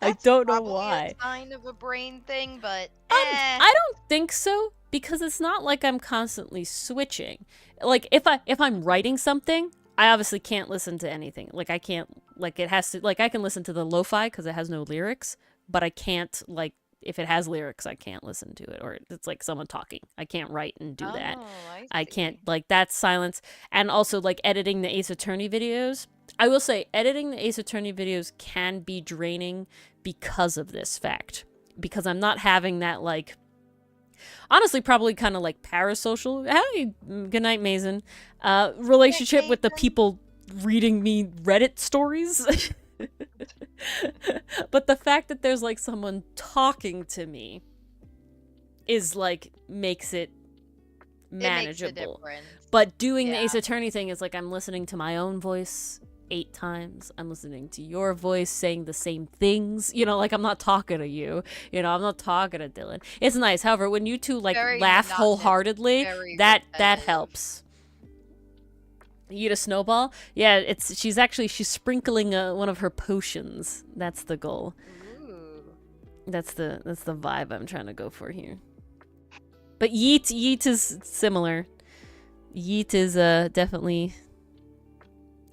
I don't know why. A sign of a brain thing, but I don't think so, because it's not like I'm constantly switching. Like, if I'm writing something, I obviously can't listen to anything. Like, I can't, like, it has to, like, I can listen to the lo-fi because it has no lyrics, but I can't, like, if it has lyrics, I can't listen to it, or it's like someone talking. I can't write and do that. I can't, like, that's silence. And also, like, editing the Ace Attorney videos. I will say, editing the Ace Attorney videos can be draining because of this fact. Because I'm not having that, like, honestly, probably kind of like parasocial, hey, good night, Mason, relationship with the people reading me Reddit stories. But the fact that there's like someone talking to me is like makes it manageable. But doing the Ace Attorney thing is like I'm listening to my own voice 8 times. I'm listening to your voice saying the same things. You know, like I'm not talking to you. You know, I'm not talking to Dylan. It's nice. However, when you two like laugh wholeheartedly, that helps. You eat a snowball? Yeah, she's sprinkling one of her potions. That's the goal. Ooh. That's the vibe I'm trying to go for here. But Yeet is similar. Yeet is definitely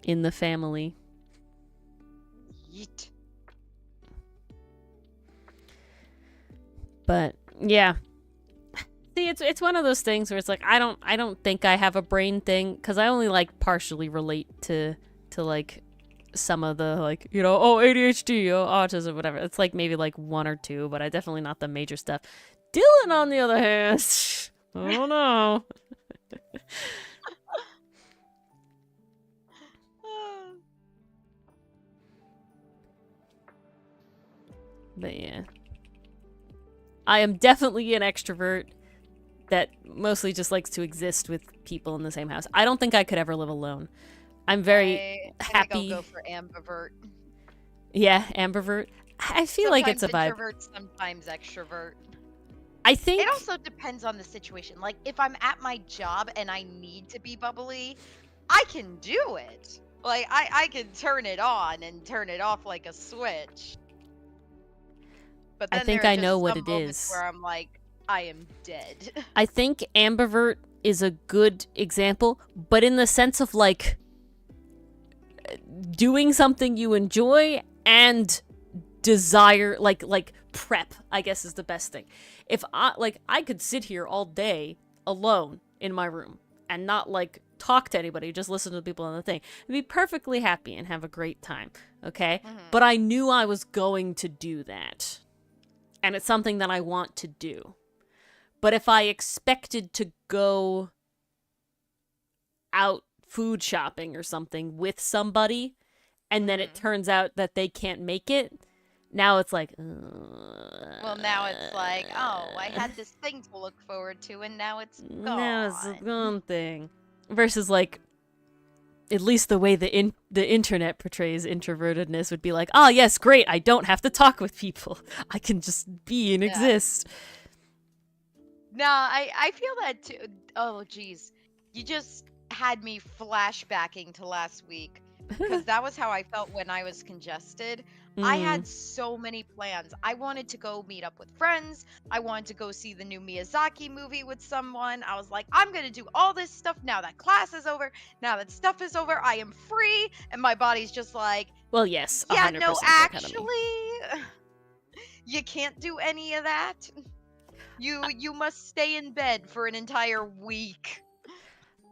in the family. Yeet. But yeah. See, it's one of those things where it's like I don't think I have a brain thing, because I only like partially relate to like some of the like, you know, ADHD, autism, whatever. It's like maybe like 1 or 2, but I definitely not the major stuff. Dylan, on the other hand, I don't know. But yeah, I am definitely an extrovert that mostly just likes to exist with people in the same house. I don't think I could ever live alone. I'm very happy. I think I'll go for ambivert. Yeah, ambivert. I feel sometimes like it's a vibe. Introvert, sometimes extrovert. I think it also depends on the situation. Like if I'm at my job and I need to be bubbly, I can do it. Like I can turn it on and turn it off like a switch. But then I think I know what it is. Where I'm like, I am dead. I think ambivert is a good example, but in the sense of like doing something you enjoy and desire, like prep, I guess is the best thing. If I could sit here all day alone in my room and not like talk to anybody, just listen to the people on the thing, and be perfectly happy and have a great time, okay? Mm-hmm. But I knew I was going to do that. And it's something that I want to do. But if I expected to go out food shopping or something with somebody, and then it turns out that they can't make it, now it's like, well, now it's like, oh, I had this thing to look forward to, and now it's gone. Now it's a gone thing. Versus, like, at least the way the internet portrays introvertedness would be like, oh, yes, great, I don't have to talk with people. I can just be and exist. No, I feel that too. Oh, geez. You just had me flashbacking to last week. Because that was how I felt when I was congested. I had so many plans. I wanted to go meet up with friends. I wanted to go see the new Miyazaki movie with someone. I was like, I'm going to do all this stuff now that class is over. Now that stuff is over, I am free. And my body's just like, well, yes, 100% yeah, no, actually, you can't do any of that. You must stay in bed for an entire week.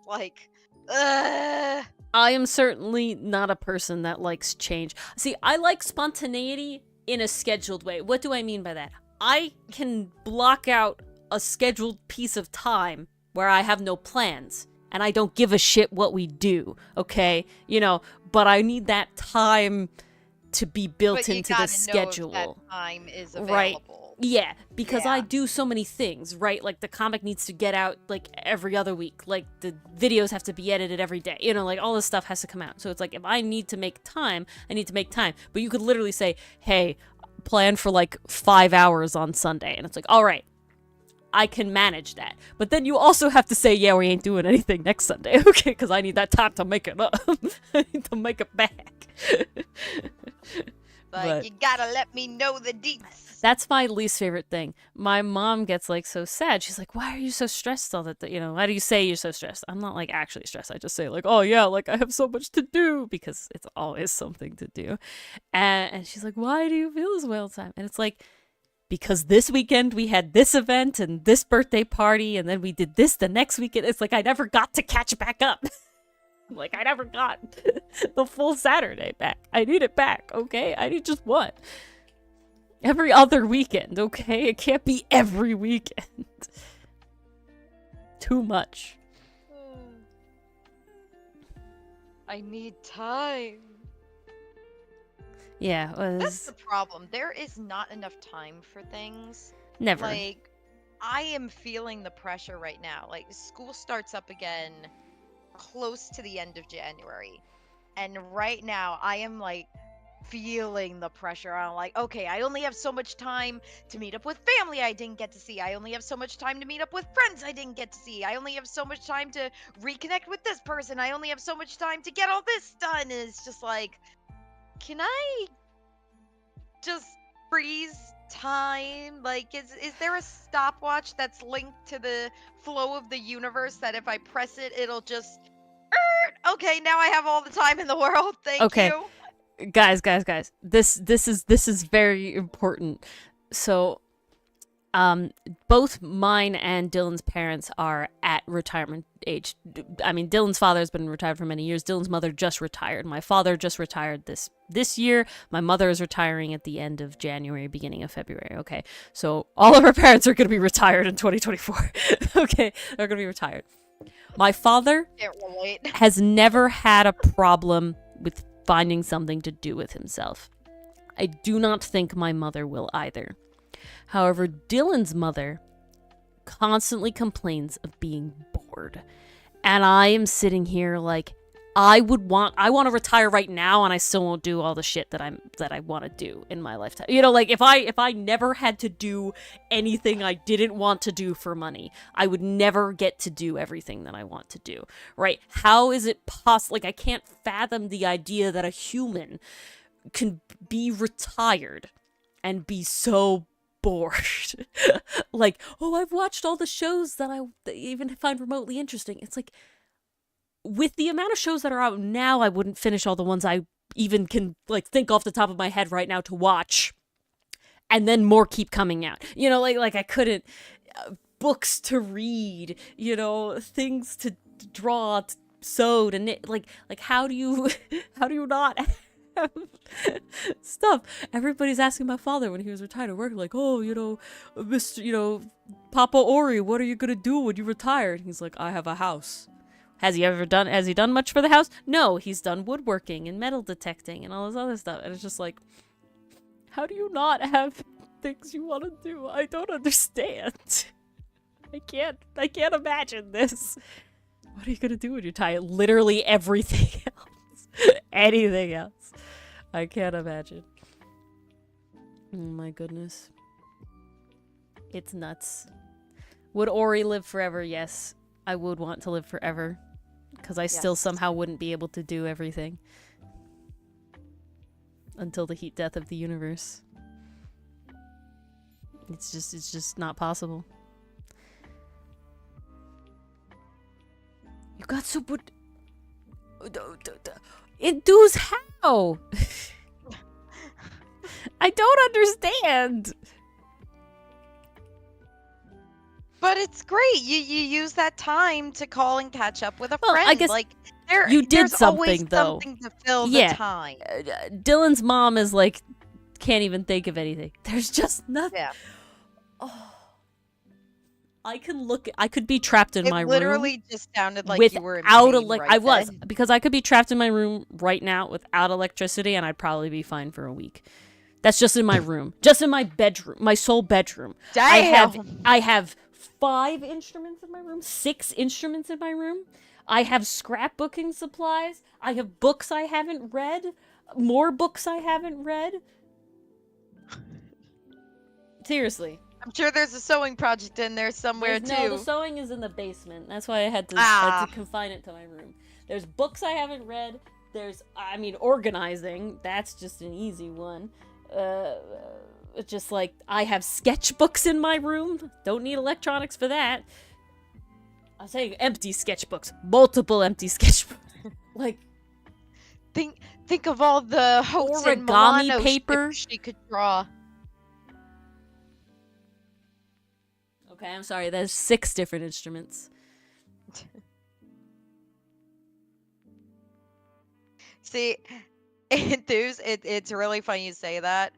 Like, ugh. I am certainly not a person that likes change. See, I like spontaneity in a scheduled way. What do I mean by that? I can block out a scheduled piece of time where I have no plans and I don't give a shit what we do, okay? But I need that time to be built into the schedule. Know if that time is available. Right. Yeah, because I do so many things, right? Like, the comic needs to get out, like, every other week. Like, the videos have to be edited every day. Like, all this stuff has to come out. So it's like, if I need to make time, I need to make time. But you could literally say, hey, plan for, like, 5 hours on Sunday. And it's like, all right, I can manage that. But then you also have to say, yeah, we ain't doing anything next Sunday, okay? Because I need that time to make it up. I need to make it back. But you gotta let me know the deets. That's my least favorite thing. My mom gets, like, so sad. She's like, why are you so stressed all that? Why do you say you're so stressed? I'm not, like, actually stressed. I just say, like, oh, yeah, like, I have so much to do, because it's always something to do. And she's like, why do you feel this way all the time? And it's like, because this weekend we had this event and this birthday party, and then we did this the next weekend. It's like, I never got to catch back up. Like, I never got the full Saturday back. I need it back, okay? I need just one. Every other weekend, okay? It can't be every weekend. Too much. I need time. Yeah, That's the problem. There is not enough time for things. Never. Like, I am feeling the pressure right now. Like, school starts up again close to the end of January. And right now, I am, like, feeling the pressure. I'm like, okay, I only have so much time to meet up with family I didn't get to see. I only have so much time to meet up with friends I didn't get to see. I only have so much time to reconnect with this person. I only have so much time to get all this done. And it's just like, can I just freeze time? Like, is there a stopwatch that's linked to the flow of the universe that if I press it, it'll just okay, now I have all the time in the world. Thank you. Guys. This is very important. So, both mine and Dylan's parents are at retirement age. I mean, Dylan's father has been retired for many years. Dylan's mother just retired. My father just retired this year. My mother is retiring at the end of January, beginning of February. Okay, so all of our parents are going to be retired in 2024. Okay, they're going to be retired. My father has never had a problem with finding something to do with himself. I do not think my mother will either. However, Dylan's mother constantly complains of being bored. And I am sitting here like, I want to retire right now, and I still won't do all the shit that I want to do in my lifetime. Like, if I never had to do anything I didn't want to do for money, I would never get to do everything that I want to do, right? How is it possible? Like, I can't fathom the idea that a human can be retired and be so bored. Like, oh, I've watched all the shows that I even find remotely interesting. It's like, with the amount of shows that are out now, I wouldn't finish all the ones I even can, like, think off the top of my head right now to watch. And then more keep coming out. Like I couldn't, books to read, things to draw, sew, to knit. Like how do you not have stuff? Everybody's asking my father when he was retired at work, like, oh, Mr., Papa Ori, what are you gonna do when you retire? And he's like, I have a house. Has he done much for the house? No, he's done woodworking and metal detecting and all this other stuff. And it's just like, how do you not have things you want to do? I don't understand. I can't imagine this. What are you gonna do when you tie literally everything else? Anything else. I can't imagine. Oh my goodness. It's nuts. Would Ori live forever? Yes, I would want to live forever. Because I still somehow wouldn't be able to do everything. Until the heat death of the universe. It's just not possible. You got so good. Induce how? I don't understand. But it's great. You use that time to call and catch up with a Well, friend. I guess like you did there's always something, though. something to fill Yeah. the time. Dylan's mom is like, can't even think of anything. There's just nothing. Yeah. Oh. I could be trapped in my It room. literally just sounded like you were in without pain right I was then. because I could be trapped in my room right now without electricity, and I'd probably be fine for a week. That's just in my room, just in my bedroom, my sole bedroom. Damn. I have 5 instruments in my room, 6 instruments in my room. I have scrapbooking supplies. I have books I haven't read, more books I haven't read. Seriously. I'm sure there's a sewing project in there somewhere too. No, the sewing is in the basement. That's why I had to confine it to my room. There's books I haven't read. There's, organizing. That's just an easy one. It's just like, I have sketchbooks in my room. Don't need electronics for that. I'm saying empty sketchbooks. Multiple empty sketchbooks. Like, think of all the Hotz and origami Milano paper she could draw. Okay, I'm sorry. There's 6 different instruments. See, it's really funny you say that.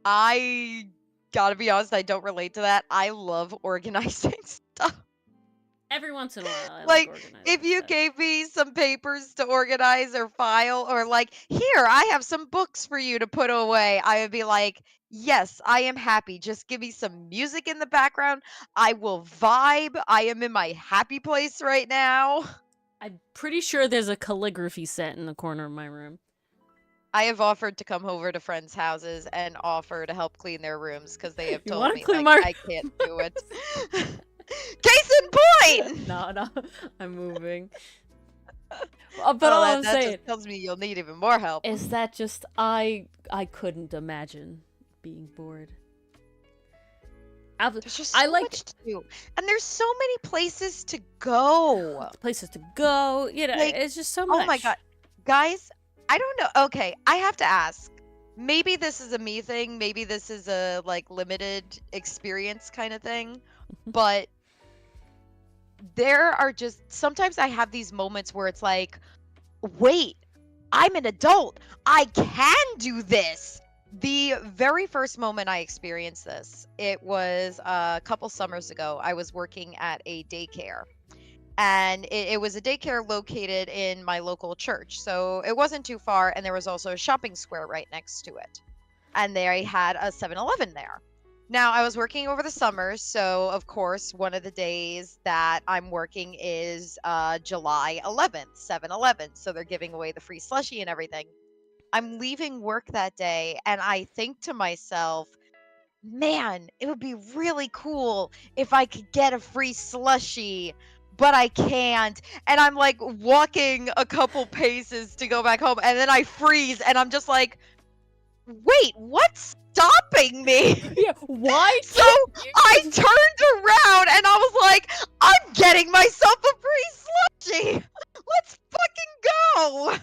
I gotta be honest, I don't relate to that. I love organizing stuff. Every once in a while, I like organizing if you stuff. gave me some papers to organize or file, or like, here, I have some books for you to put away, I would be like, yes, I am happy. Just give me some music in the background. I will vibe. I am in my happy place right now. I'm pretty sure there's a calligraphy set in the corner of my room. I have offered to come over to friends' houses and offer to help clean their rooms because they have told me clean like, I can't do it. Case in point! No, I'm moving. But all I'm that saying just tells me you'll need even more help. is that just I couldn't imagine being bored. There's just so much to do, and there's so many places to go. Places to go, Like, it's just so much. Oh my god, guys, I don't know. Okay, I have to ask. Maybe this is a me thing. Maybe this is a like limited experience kind of thing, but there are just sometimes I have these moments where it's like, wait, I'm an adult. I can do this. The very first moment I experienced this, it was a couple summers ago. I was working at a daycare, and it was a daycare located in my local church. So it wasn't too far, and there was also a shopping square right next to it. And they had a 7-Eleven there. Now, I was working over the summer, so of course, one of the days that I'm working is July 11th, 7-Eleven. So they're giving away the free slushie and everything. I'm leaving work that day, and I think to myself, man, it would be really cool if I could get a free slushie, but I can't. And I'm like walking a couple paces to go back home, and then I freeze, and I'm just like, wait, what's stopping me? Yeah, why? So I turned around, and I was like, I'm getting myself a free slushie. Let's fucking go.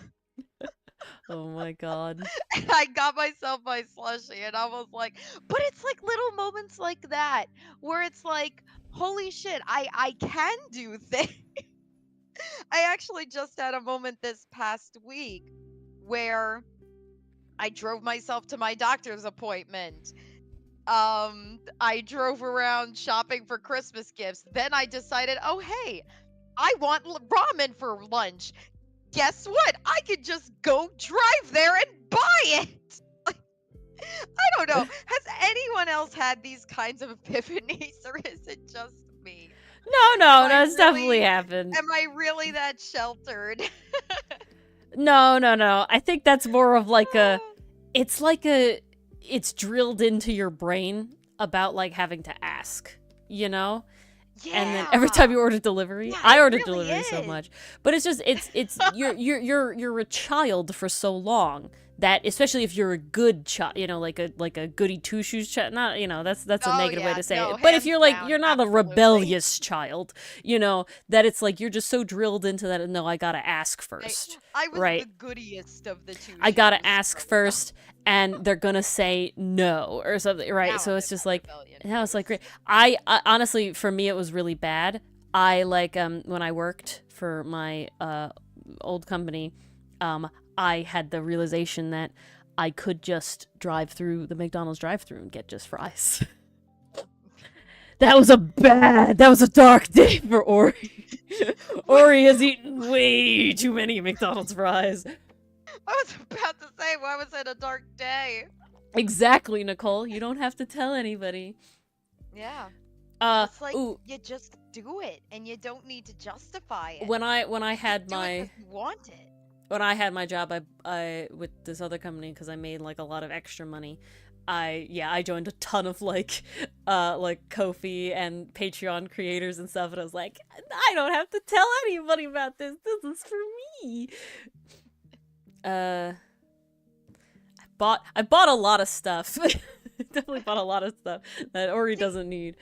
Oh my god. And I got myself my slushie, and I was like, but it's like little moments like that where it's like, holy shit, I can do things. I actually just had a moment this past week where I drove myself to my doctor's appointment. I drove around shopping for Christmas gifts. Then I decided, oh hey, I want ramen for lunch. Guess what? I could just go drive there and buy it. I don't know. Has anyone else had these kinds of epiphanies, or is it just me? No, it's definitely happened. Am I really that sheltered? No. I think that's more of like it's drilled into your brain about like having to ask, Yeah. And then every time you order delivery, Yeah, I order it really delivery so is. much. But it's just it's you're a child for so long that, especially if you're a good child, you know, like a goody two shoes child. Not, you know, that's a negative way to say it. But if you're like you're not absolutely. a rebellious child, you know, that it's like you're just so drilled into that. No, I gotta ask first. I was right? the goodiest of the two. I gotta ask first, and they're gonna say no or something, right? Now so I'm it's in just my like rebellion that was like phase. great. I honestly, for me, it was really bad. I like when I worked for my old company, I had the realization that I could just drive through the McDonald's drive-thru and get just fries. That was a dark day for Ori. Ori has eaten way too many McDonald's fries. I was about to say, why was it a dark day? Exactly, Nicole. You don't have to tell anybody. Yeah. It's like ooh, you just do it, and you don't need to justify it. when I had do my it 'cause you want it. when I had my job, I with this other company because I made like a lot of extra money. I joined a ton of like Ko-fi and Patreon creators and stuff, and I was like, I don't have to tell anybody about this. This is for me. I bought a lot of stuff. Definitely bought a lot of stuff that Ori doesn't need.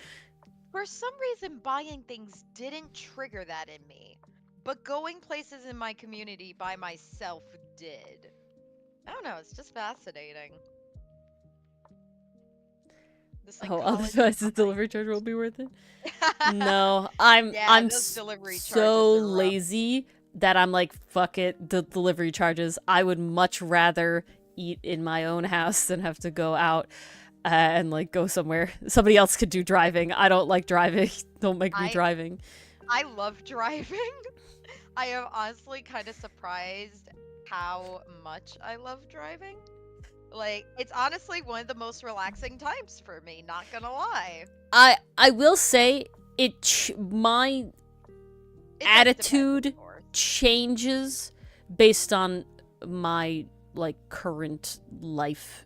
For some reason, buying things didn't trigger that in me, but going places in my community by myself did. I don't know, it's just fascinating. The psychology Otherwise the behind delivery charge won't be worth it? No, Yeah, I'm those delivery so charges are rough. lazy that I'm like, fuck it, the delivery charges. I would much rather eat in my own house than have to go out and like go somewhere. Somebody else could do driving. I don't like driving. Don't make me driving. I love driving. I am honestly kind of surprised how much I love driving. Like, it's honestly one of the most relaxing times for me, not gonna lie. I will say my attitude changes based on my like current life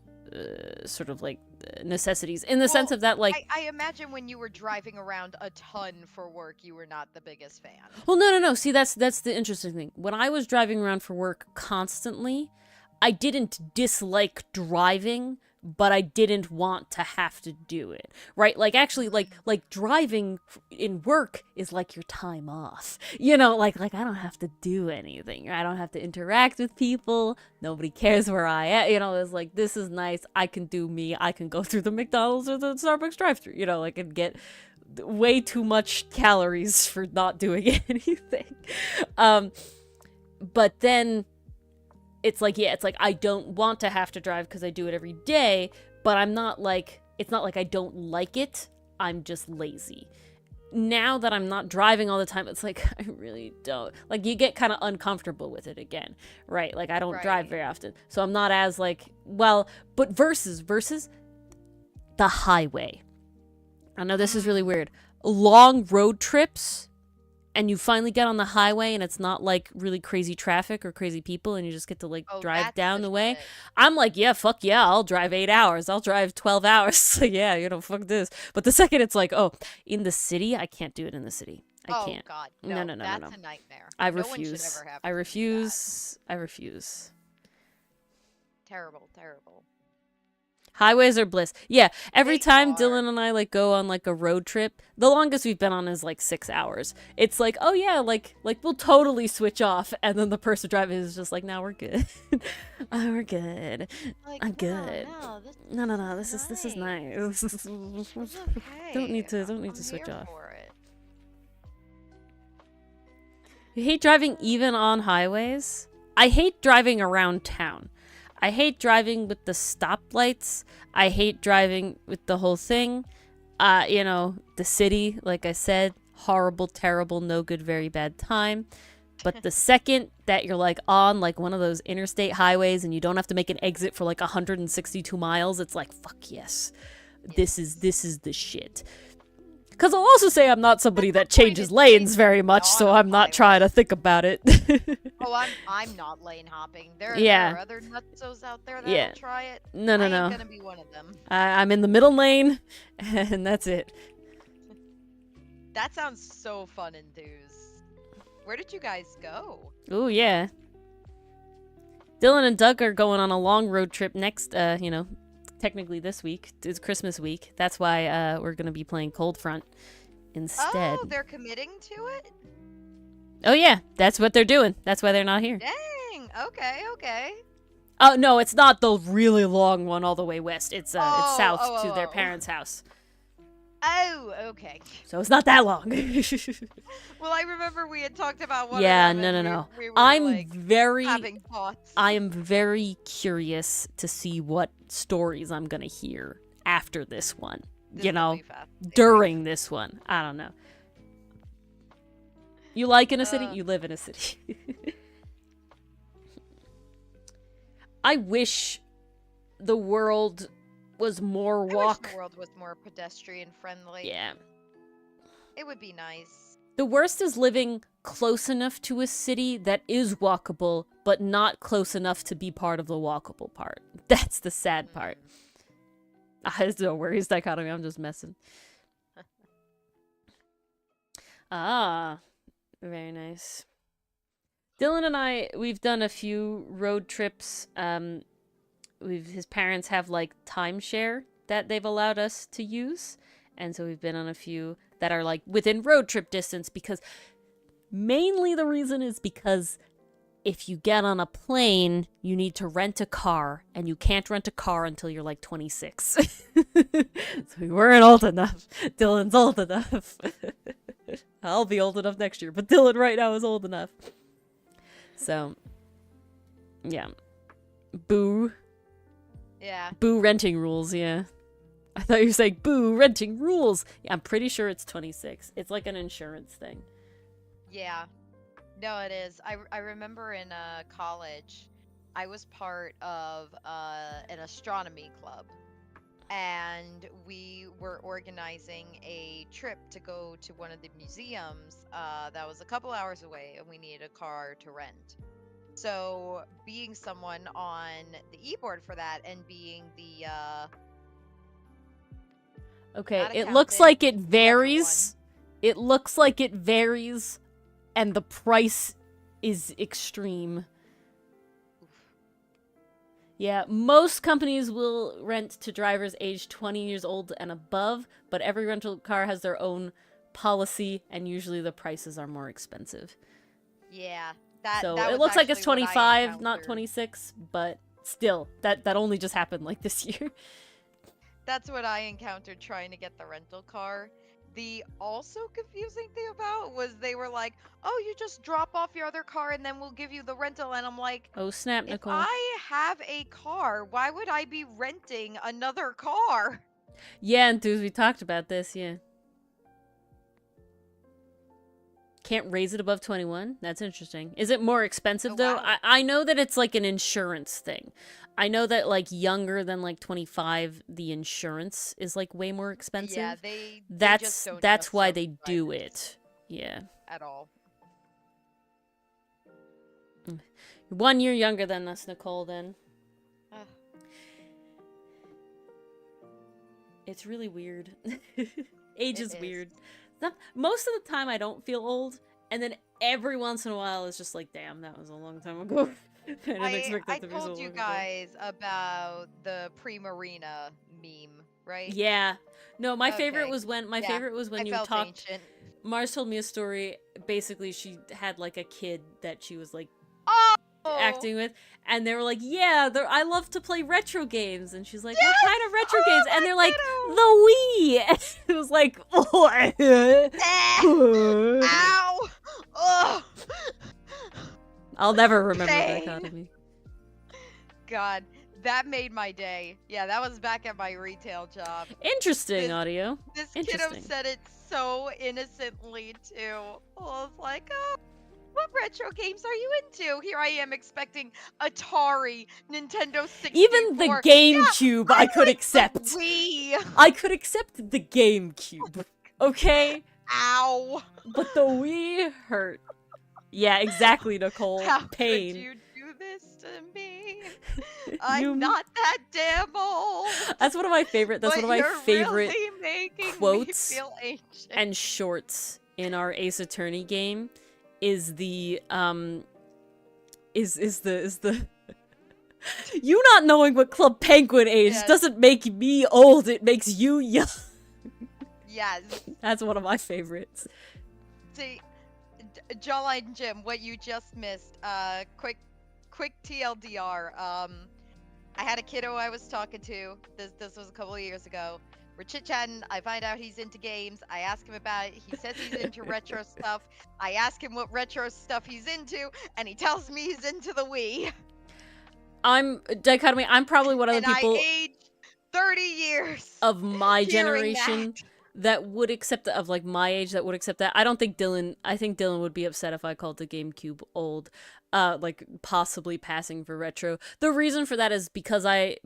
sort of like necessities, in the sense of that, like I imagine when you were driving around a ton for work, you were not the biggest fan. Well, no. See, that's the interesting thing. When I was driving around for work constantly, I didn't dislike driving, but I didn't want to have to do it, right? Like, actually, like driving in work is like your time off. You know, like I don't have to do anything. I don't have to interact with people. Nobody cares where I am. You know, it's like, this is nice. I can do me. I can go through the McDonald's or the Starbucks drive-thru. You know, like, and get way too much calories for not doing anything. But then it's like, yeah, it's like I don't want to have to drive because I do it every day, but I'm not like, it's not like I don't like it, I'm just lazy. Now that I'm not driving all the time, it's like, I really don't. Like, you get kind of uncomfortable with it again, right? Like, I don't drive very often, so I'm not as like, well, but versus the highway. I know this is really weird. Long road trips, and you finally get on the highway and it's not like really crazy traffic or crazy people, and you just get to like drive down the way. I'm like, yeah, fuck yeah, I'll drive 8 hours. I'll drive 12 hours. So yeah, you know, fuck this. But the second it's like, oh, in the city, I can't do it in the city. I can't. God, no. That's a nightmare. I No refuse. one should ever have I to do refuse. I refuse. Terrible. Highways are bliss. Yeah, every They time are. Dylan and I like go on like a road trip, the longest we've been on is like 6 hours. It's like, oh yeah, like we'll totally switch off, and then the person driving is just like, no, we're good. Oh, we're good. Like, I'm good. No. This is nice. It's okay. Don't need to I'm switch here off. for it. You hate driving even on highways? I hate driving around town. I hate driving with the stoplights. I hate driving with the whole thing. You know, the city, like I said, horrible, terrible, no good, very bad time. But the second that you're like on like one of those interstate highways and you don't have to make an exit for like 162 miles, it's like, fuck yes. This is the shit. Because I'll also say I'm not somebody that changes lanes very much, so I'm not trying to think about it. Oh, I'm not lane hopping. There Yeah. are other nutzos out there that'll try it. No. I ain't gonna be one of them. I'm in the middle lane, and that's it. That sounds so fun, Enthuse. Where did you guys go? Ooh, yeah. Dylan and Doug are going on a long road trip next, technically this week. It's Christmas week. That's why we're going to be playing Cold Front instead. Oh, they're committing to it? Oh, yeah. That's what they're doing. That's why they're not here. Dang. Okay. Oh, no, it's not the really long one all the way west. It's south to their parents' house. Oh, okay. So it's not that long. Well, I remember we had talked about one. Yeah, of them no. We were, I'm very having thoughts. I am very curious to see what stories I'm gonna hear after this one. During this one. I don't know. You like in a city? You live in a city. I wish the world was more I wish the world was more pedestrian friendly. Yeah. It would be nice. The worst is living close enough to a city that is walkable, but not close enough to be part of the walkable part. That's the sad part. Don't worry, it's dichotomy. I'm just messing. Very nice. Dylan and I, we've done a few road trips. His parents have like timeshare that they've allowed us to use, and so we've been on a few that are like within road trip distance, because mainly the reason is because if you get on a plane, you need to rent a car, and you can't rent a car until you're like 26. So we weren't old enough. Dylan's old enough. I'll be old enough next year, but Dylan right now is old enough. So, yeah. Boo. Yeah. Boo renting rules, yeah. I thought you were saying boo renting rules. Yeah, I'm pretty sure it's 26. It's like an insurance thing. Yeah. No, it is. I remember in college, I was part of an astronomy club. And we were organizing a trip to go to one of the museums that was a couple hours away, and we needed a car to rent. So being someone on the e-board for that and being the okay, it looks like it varies. It looks like it varies, and the price is extreme. Yeah, most companies will rent to drivers aged 20 years old and above, but every rental car has their own policy, and usually the prices are more expensive. Yeah. So it looks like it's 25, not 26, but still, that only just happened like this year. That's what I encountered trying to get the rental car. The also confusing thing about was they were like, oh, you just drop off your other car and then we'll give you the rental. And I'm like, oh, snap, Nicole. If I have a car, why would I be renting another car? Yeah, Enthuse, we talked about this, yeah. Can't raise it above 21? That's interesting. Is it more expensive, though? Wow. I know that it's like an insurance thing. I know that like younger than like 25, the insurance is like way more expensive. Yeah, they that's why they do it. Yeah. At all. 1 year younger than us, Nicole, then. It's really weird. Age is weird. Most of the time I don't feel old, and then every once in a while it's just like, damn, that was a long time ago. I told you guys about the pre-marina meme, right? Yeah. No, my favorite was when you talked. Ancient. Mars told me a story. Basically, she had like a kid that she was like acting with, and they were like, yeah, I love to play retro games, and she's like, yes! What kind of retro games? And they're like, the Wii. And it was like, ow. Ugh. I'll never remember that dichotomy. God, that made my day. Yeah, that was back at my retail job. Interesting audio. This kiddo said it so innocently too. I was like, oh, what retro games are you into? Here I am expecting Atari, Nintendo 64. Even the GameCube I could accept. Wii. I could accept the GameCube. Okay? Ow. But the Wii hurt. Yeah, exactly, Nicole. How Pain. could you do this to me? I'm not that damn old. That's one of my favorite. That's one of my favorite really quotes me feel ancient. and shorts in our Ace Attorney game. Is the You not knowing what Club Penguin age doesn't make me old, it makes you young. Yes. That's one of my favorites. See, Jawline Jim, what you just missed, quick TLDR, I had a kiddo I was talking to, this was a couple of years ago. We're chit-chatting, I find out he's into games, I ask him about it, he says he's into retro stuff, I ask him what retro stuff he's into, and he tells me he's into the Wii. Dichotomy, I'm probably one of the people... I aged 30 years of my generation that would accept that, of like my age that would accept that. I think Dylan would be upset if I called the GameCube old, like possibly passing for retro. The reason for that is because I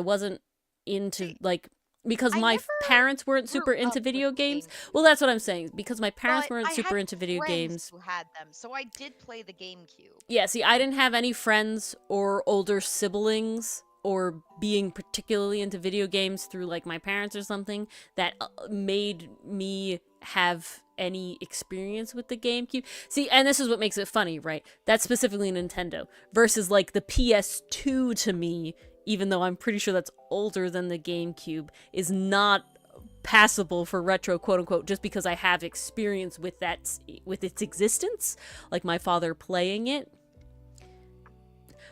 wasn't into like, because my parents weren't super into video games. Well, that's what I'm saying. Because my parents weren't super into video games. Who had them, so I did play the GameCube. Yeah, see, I didn't have any friends or older siblings or being particularly into video games through like my parents or something that made me have any experience with the GameCube. See, and this is what makes it funny, right? That's specifically Nintendo versus like the PS2 to me, even though I'm pretty sure that's older than the GameCube, is not passable for retro, quote unquote, just because I have experience with with its existence, like my father playing it.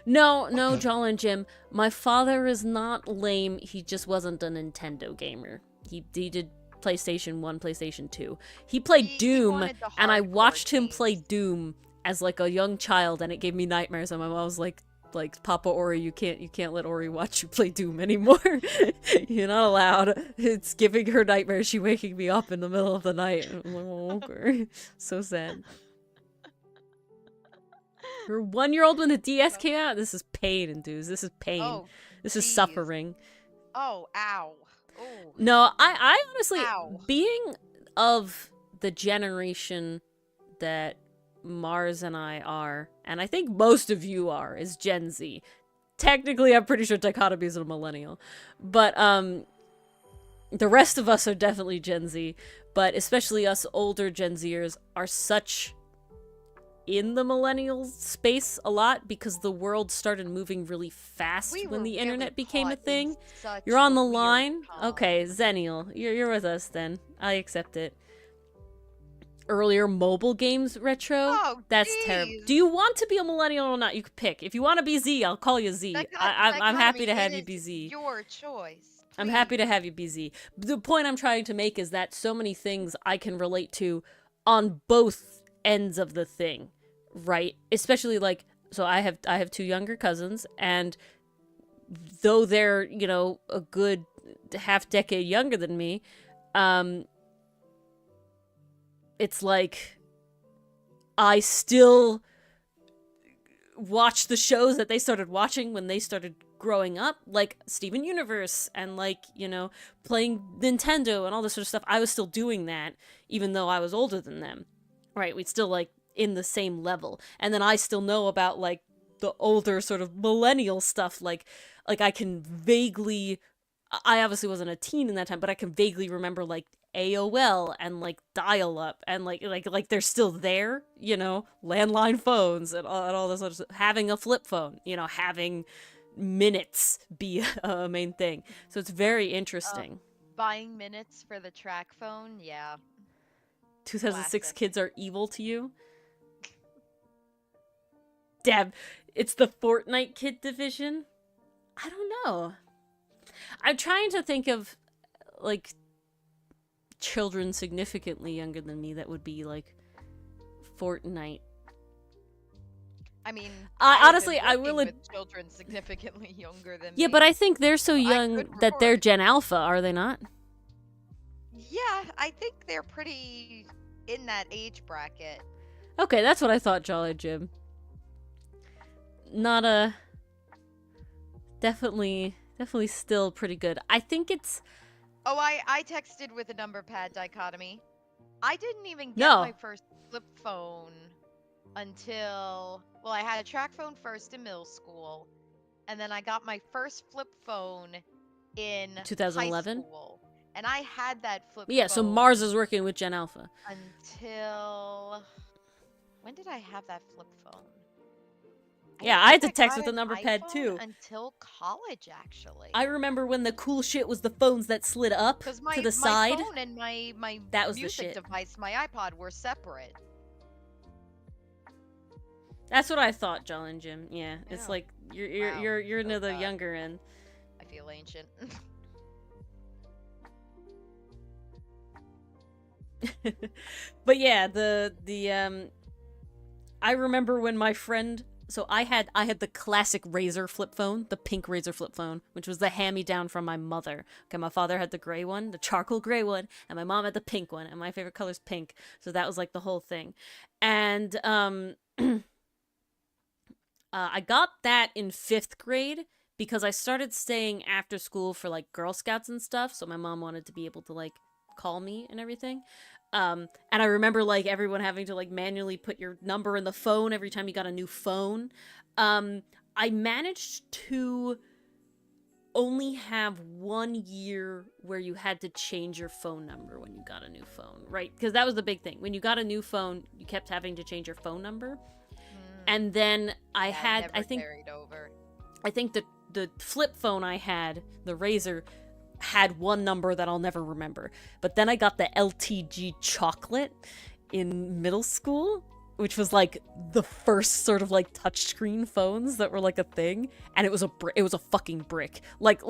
No, Joel and Jim, my father is not lame, he just wasn't a Nintendo gamer. He did PlayStation 1, PlayStation 2. He played Doom, and I watched him play Doom as like a young child, and it gave me nightmares, and my mom was like, Papa Ori, you can't let Ori watch you play Doom anymore. You're not allowed. It's giving her nightmares. She waking me up in the middle of the night. I'm like, oh, okay. So sad. You're 1-year-old when the DS came out? This is pain, dudes. This is pain. Oh, this is suffering. Oh, ow. Ooh. No, I honestly, being of the generation that Mars and I are, and I think most of you are, is Gen Z. Technically, I'm pretty sure Dichotomy is a millennial. But, the rest of us are definitely Gen Z. But especially us older Gen Zers are such in the millennial space a lot because the world started moving really fast when the internet became a thing. You're on the line? Okay, Zennial. You're with us then. I accept it. Earlier mobile games retro? Oh, that's terrible. Do you want to be a millennial or not? You can pick. If you want to be Z, I'll call you Z. I'm happy to have you be Z. Your choice. Please. I'm happy to have you be Z. The point I'm trying to make is that so many things I can relate to on both ends of the thing, right? Especially like, so I have 2 younger cousins, and though they're, you know, a good half decade younger than me, it's like I still watch the shows that they started watching when they started growing up, like Steven Universe and like, you know, playing Nintendo and all this sort of stuff. I was still doing that even though I was older than them, right? We'd still like in the same level. And then I still know about like the older sort of millennial stuff, like I can vaguely, I obviously wasn't a teen in that time, but I can vaguely remember like AOL and like dial-up and like they're still there, you know, landline phones and all this sort of stuff. Having a flip phone, you know, having minutes be a main thing. So it's very interesting. Buying minutes for the track phone, yeah. 2006 Classic. Kids are evil to you? Deb, it's the Fortnite kid division? I don't know. I'm trying to think of like children significantly younger than me that would be like Fortnite. I mean, honestly, I will. With children significantly younger than me. But I think they're so young that they're Gen Alpha, are they not? Yeah, I think they're pretty in that age bracket. Okay, that's what I thought, Jolly Jim. Not a. Definitely still pretty good. I think it's. Oh, I texted with a number pad Dichotomy. I didn't even get my first flip phone until, well, I had a track phone first in middle school, and then I got my first flip phone in 2011. high school, and I had that flip phone. Yeah, so Mars is working with Gen Alpha. Until when did I have that flip phone? Yeah, don't I had to think text got with a an number pad iPhone too. until college, actually. I remember when the cool shit was the phones that slid up to the side. My phone and my That was the music shit. device, my iPod, were separate. That's what I thought, John and Jim. Yeah, it's Yeah. like Wow. you're into the God. younger end. I feel ancient. But yeah, I remember when my friend, so I had the classic Razor flip phone, the pink Razor flip phone, which was the hand-me-down from my mother. Okay, my father had the gray one, the charcoal gray one, and my mom had the pink one, and my favorite color's pink. So that was like the whole thing. And I got that in 5th grade because I started staying after school for like Girl Scouts and stuff, so my mom wanted to be able to like call me and everything. And I remember like everyone having to like manually put your number in the phone every time you got a new phone. I managed to only have 1 year where you had to change your phone number when you got a new phone, right? Because that was the big thing. When you got a new phone, you kept having to change your phone number. And then I think carried over. I think the flip phone I had, the Razor, had one number that I'll never remember. But then I got the LTG chocolate in middle school, which was like the first sort of like touchscreen phones that were like a thing, and it was a fucking brick. Like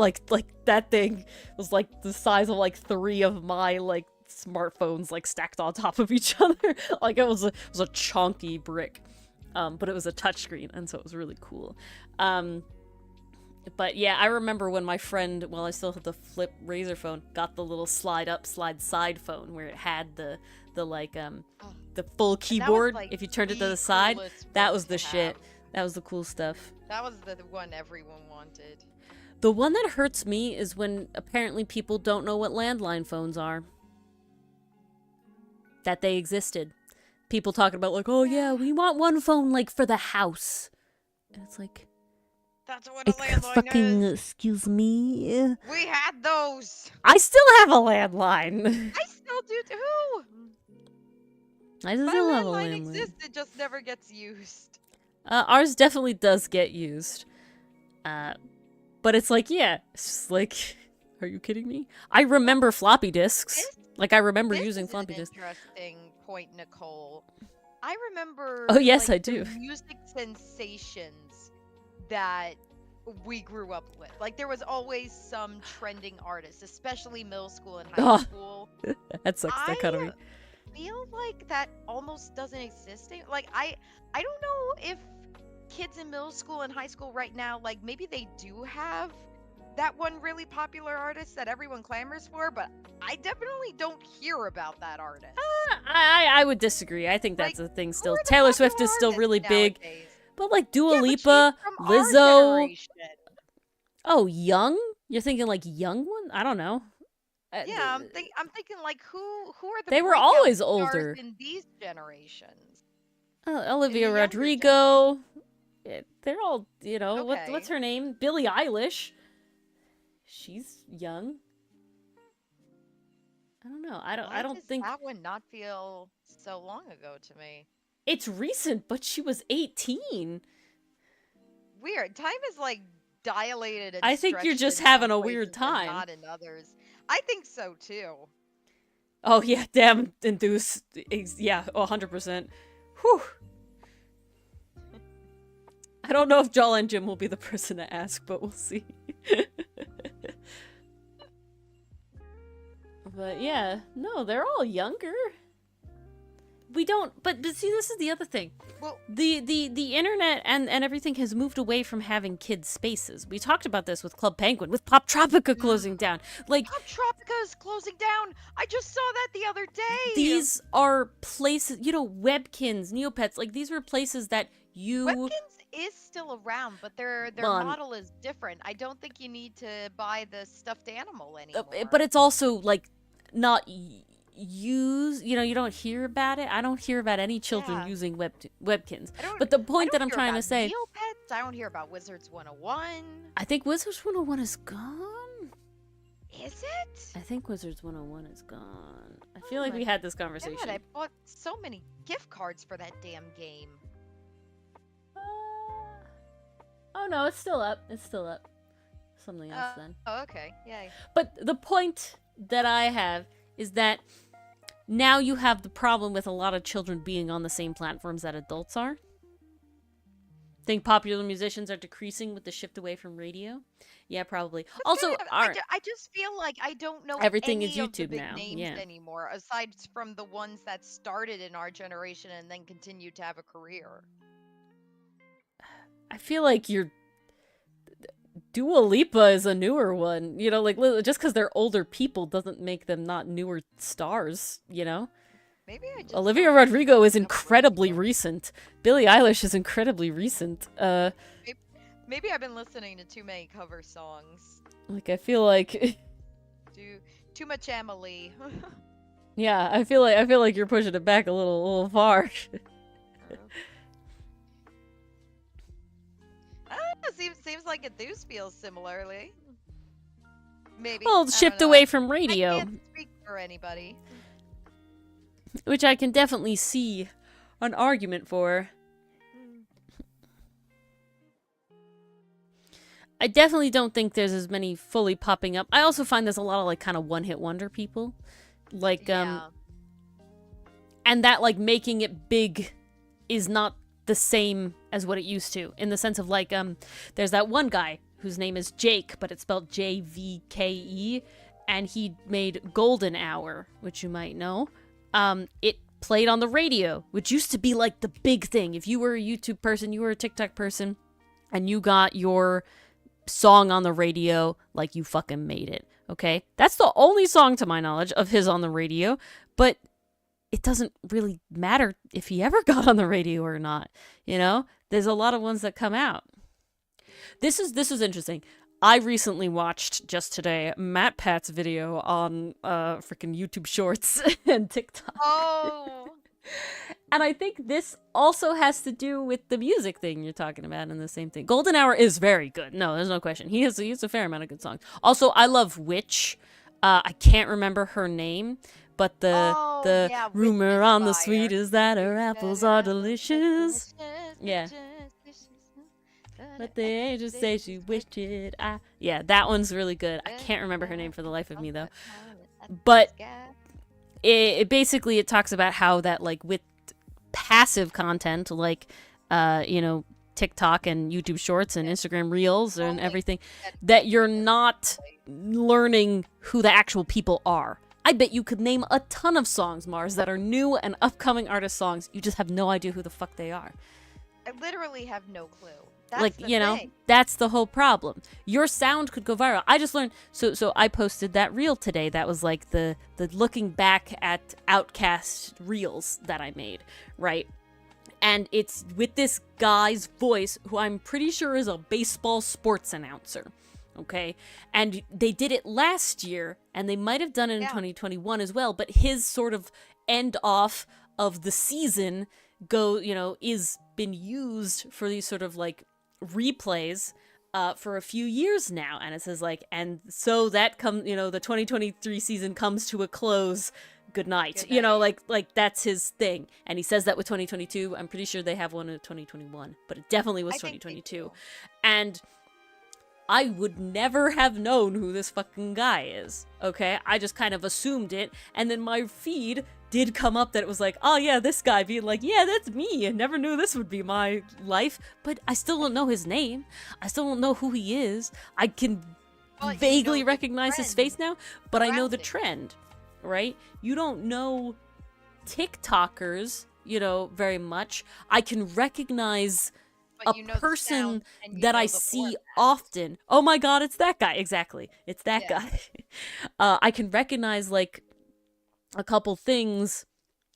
that thing was like the size of like 3 of my like smartphones like stacked on top of each other. Like it was a chunky brick. But it was a touchscreen, and so it was really cool. But yeah, I remember when my friend, while I still had the flip Razor phone, got the little slide up, slide side phone where it had the full keyboard. Like if you turned it to the side, that was the shit. Have. That was the cool stuff. That was the one everyone wanted. The one that hurts me is when apparently people don't know what landline phones are. That they existed. People talking about like, oh yeah, we want one phone like for the house. And it's like, that's what a landline is. Excuse me. We had those. I still have a landline. I still do too. I still have a landline. Exists, it just never gets used. Ours definitely does get used. But it's like, yeah, it's just like, are you kidding me? I remember floppy disks. I remember using floppy disks. Interesting point, Nicole. I remember. Oh yes, I do. Music sensations that we grew up with. Like there was always some trending artist, especially middle school and high school. That sucks dichotomy. I feel like that almost doesn't exist. Like I don't know if kids in middle school and high school right now, like maybe they do have that one really popular artist that everyone clamors for, but I definitely don't hear about that artist. I would disagree. I think that's a thing still. Taylor Swift is still really big. But like Dua Lipa, Lizzo. Oh, young? You're thinking like young one? I don't know. Yeah, I'm thinking like who are the They were always older in these generations. Olivia Rodrigo. They're all, you know, okay. what's her name? Billie Eilish. She's young. I don't know. I don't think that would not feel so long ago to me. It's recent, but she was 18. Weird. Time is like dilated. And I think you're just having a weird time. Not in others. I think so too. Oh yeah, damn enthused. Yeah, 100%. Whew. I don't know if Joel and Jim will be the person to ask, but we'll see. But yeah, no, they're all younger. We don't, but see, this is the other thing. Well, the internet and everything has moved away from having kids' spaces. We talked about this with Club Penguin, with Pop Tropica closing down. Like Pop Tropica is closing down. I just saw that the other day. These are places, you know, Webkins, Neopets. Like these were places that you. Webkins is still around, but their model is different. I don't think you need to buy the stuffed animal anymore. But it's also like not used, you know, you don't hear about it. I don't hear about any children using Webkins. But the point that I'm trying to say, Neopets, I don't hear about Wizards 101. I think Wizards 101 is gone. Is it? I think Wizards 101 is gone. I feel like we had this conversation. God, I bought so many gift cards for that damn game. Oh no, it's still up. It's still up. Something else then. Oh, okay. Yay. But the point that I have is that now you have the problem with a lot of children being on the same platforms that adults are. Think popular musicians are decreasing with the shift away from radio? Yeah, probably. That's Also, I just feel like I don't know everything any is YouTube of the big now. names Yeah. anymore, aside from the ones that started in our generation and then continued to have a career. I feel like Dua Lipa is a newer one. You know, like, just because they're older people doesn't make them not newer stars, you know? Maybe I just Olivia Rodrigo is incredibly recent. Billie Eilish is incredibly recent. Maybe I've been listening to too many cover songs. Like, I feel like Too much Emily. yeah, I feel like you're pushing it back a little far. Seems like Enthuse feels similarly. Maybe. Well, shift away from radio. I can't speak for anybody. Which I can definitely see an argument for. I definitely don't think there's as many fully popping up. I also find there's a lot of, like, kind of one-hit wonder people. Like, and that, like, making it big is not the same as what it used to. In the sense of, like, there's that one guy whose name is Jake, but it's spelled Jvke, and he made Golden Hour, which you might know. It played on the radio, which used to be like the big thing. If you were a YouTube person, you were a TikTok person, and you got your song on the radio, like, you fucking made it, okay? That's the only song, to my knowledge, of his on the radio, but it doesn't really matter if he ever got on the radio or not, you know? There's a lot of ones that come out. This is interesting. I recently watched, just today, Matt Pat's video on freaking YouTube Shorts and TikTok. Oh! And I think this also has to do with the music thing you're talking about, and the same thing. Golden Hour is very good. No, there's no question. He has a fair amount of good songs. Also, I love Witch. I can't remember her name, but the rumor on the sweet is that her apples are delicious. Yeah. But the angels say she wished it. Yeah, that one's really good. I can't remember her name for the life of me, though. But it basically, it talks about how that, like, with passive content, like, you know, TikTok and YouTube Shorts and Instagram Reels and everything, that you're not learning who the actual people are. I bet you could name a ton of songs, Mars, that are new and upcoming artist songs. You just have no idea who the fuck they are. I literally have no clue. That's like, you know, that's the whole problem. Your sound could go viral. I just learned, so I posted that reel today. That was like the looking back at Outcast reels that I made, right? And it's with this guy's voice, who I'm pretty sure is a baseball sports announcer, okay? And they did it last year, and they might have done it in 2021 as well, but his sort of end off of the season is been used for these sort of, like, replays for a few years now, and it says, like, and so that comes, you know, the 2023 season comes to a close, good night. You know, like that's his thing, and he says that with 2022. I'm pretty sure they have one in 2021, but it definitely was 2022. And I would never have known who this fucking guy is, okay? I just kind of assumed it, and then my feed did come up that it was like, oh yeah, this guy, being like, yeah, that's me. I never knew this would be my life, but I still don't know his name. I still don't know who he is. I can vaguely recognize his face now, but I know the trend, right? You don't know TikTokers, you know, very much. I can recognize a person that I see often. Oh my god, it's that guy. Exactly. It's that guy. I can recognize, like, a couple things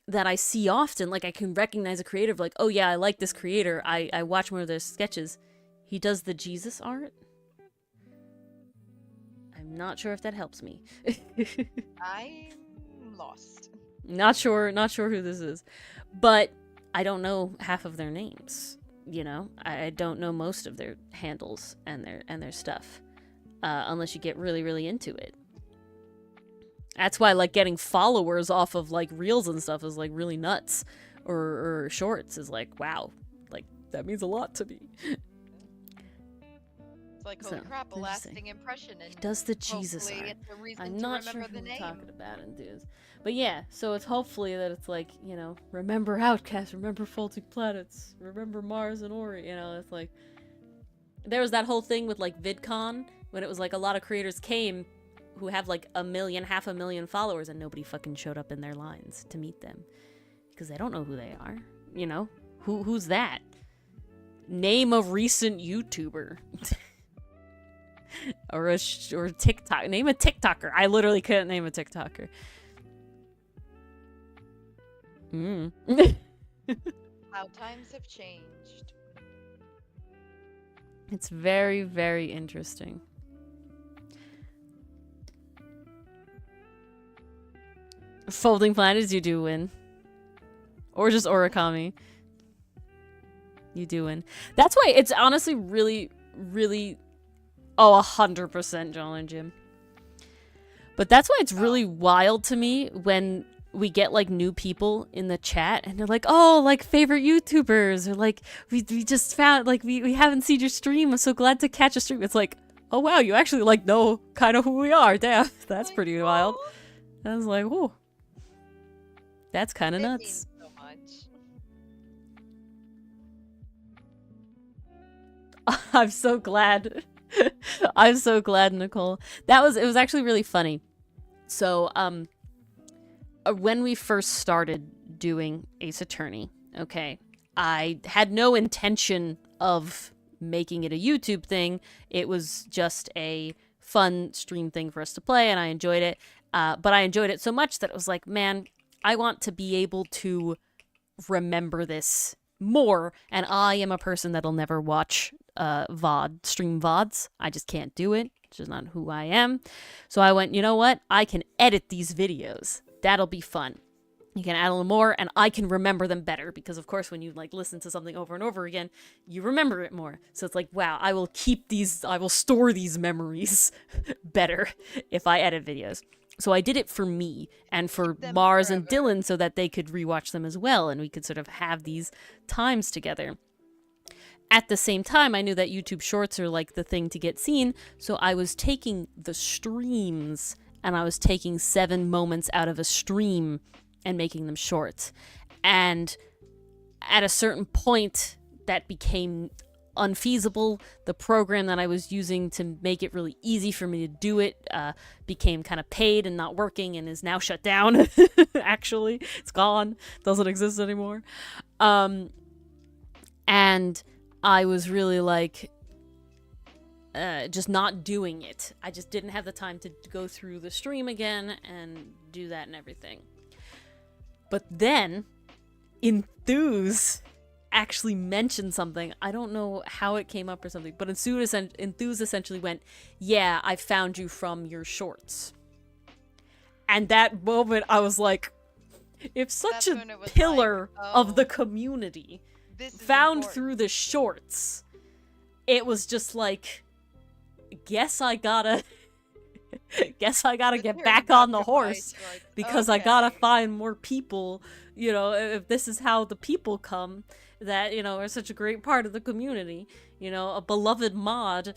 that I see often. Like, I can recognize a creator, like, oh yeah, I like this creator. I watch one of their sketches. He does the Jesus art. I'm not sure if that helps me. I'm lost. Not sure who this is. But I don't know half of their names. You know, I don't know most of their handles and their stuff, unless you get really, really into it. That's why, like, getting followers off of, like, reels and stuff is, like, really nuts, or shorts is like, wow, like, that means a lot to me. like, holy crap, a lasting impression. And he does the Jesus art. I'm not sure who we're talking about in Dudes. But yeah, so it's hopefully that it's like, you know, remember Outcast, remember Faulty Planets, remember Mars and Ori, you know, it's like... There was that whole thing with, like, VidCon, when it was like a lot of creators came who have like 1 million, 500,000 followers, and nobody fucking showed up in their lines to meet them. Because they don't know who they are, you know? Who's that? Name a recent YouTuber. or TikTok. Name a TikToker. I literally couldn't name a TikToker. How times have changed. It's very, very interesting. Folding Planets, you do win. Or just Origami. You do win. That's why it's honestly really, really... 100% John and Jim. But that's why it's really wild to me when we get, like, new people in the chat, and they're like, oh, like, favorite YouTubers, or, like, we just found, like, we haven't seen your stream, I'm so glad to catch a stream. It's like, oh, wow, you actually, like, know kind of who we are. Damn, that's pretty wild. I was like, whoa. That's kind of nuts. So much. I'm so glad. I'm so glad, Nicole. It was actually really funny. So, when we first started doing Ace Attorney, okay, I had no intention of making it a YouTube thing. It was just a fun stream thing for us to play, and I enjoyed it. But I enjoyed it so much that it was like, man, I want to be able to remember this more, and I am a person that'll never watch stream VODs. I just can't do it. It's just not who I am. So I went, you know what? I can edit these videos. That'll be fun. You can add a little more, and I can remember them better, because of course when you like listen to something over and over again, you remember it more. So it's like, wow, I will store these memories better if I edit videos. So I did it for me and for Mars and Dylan so that they could rewatch them as well, and we could sort of have these times together. At the same time, I knew that YouTube Shorts are like the thing to get seen, so I was taking the streams and I was taking 7 moments out of a stream and making them shorts. And at a certain point, that became unfeasible. The program that I was using to make it really easy for me to do it became kind of paid and not working, and is now shut down. Actually, it's gone. Doesn't exist anymore. And I was really like just not doing it. I just didn't have the time to go through the stream again and do that and everything. But then Enthuse actually mentioned something. I don't know how it came up or something, but Enthuse essentially went, yeah, I found you from your shorts. And that moment I was like, if such a pillar of the community found through the shorts, it was just like, guess I gotta get back on the horse, because I gotta find more people, you know, if this is how the people come that, you know, are such a great part of the community, you know, a beloved mod,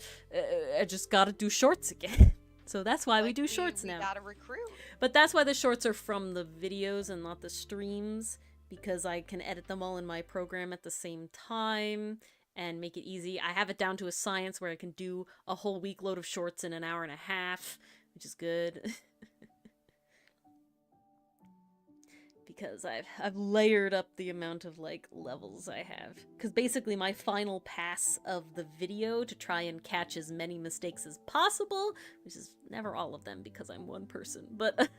I just gotta do shorts again. So that's why we do shorts now. Gotta recruit. But that's why the shorts are from the videos and not the streams, because I can edit them all in my program at the same time and make it easy. I have it down to a science where I can do a whole week load of shorts in an hour and a half, which is good. Because I've layered up the amount of like levels I have. Because basically my final pass of the video to try and catch as many mistakes as possible, which is never all of them because I'm one person, but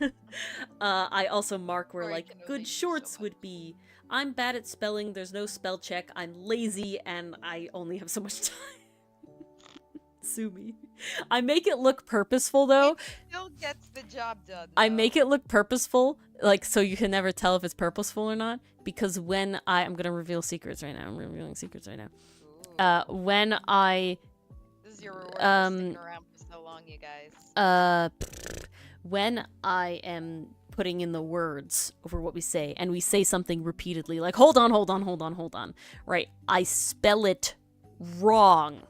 I also mark where like good shorts would be. I'm bad at spelling, there's no spell check, I'm lazy, and I only have so much time. Sue me. I make it look purposeful though. It still gets the job done, though. I make it look purposeful, like, so you can never tell if it's purposeful or not, because when I'm gonna reveal secrets right now. I'm revealing secrets right now. When I... This is your reward for sticking around for so long, you guys. When I am putting in the words over what we say, and we say something repeatedly, like, hold on, right, I spell it wrong,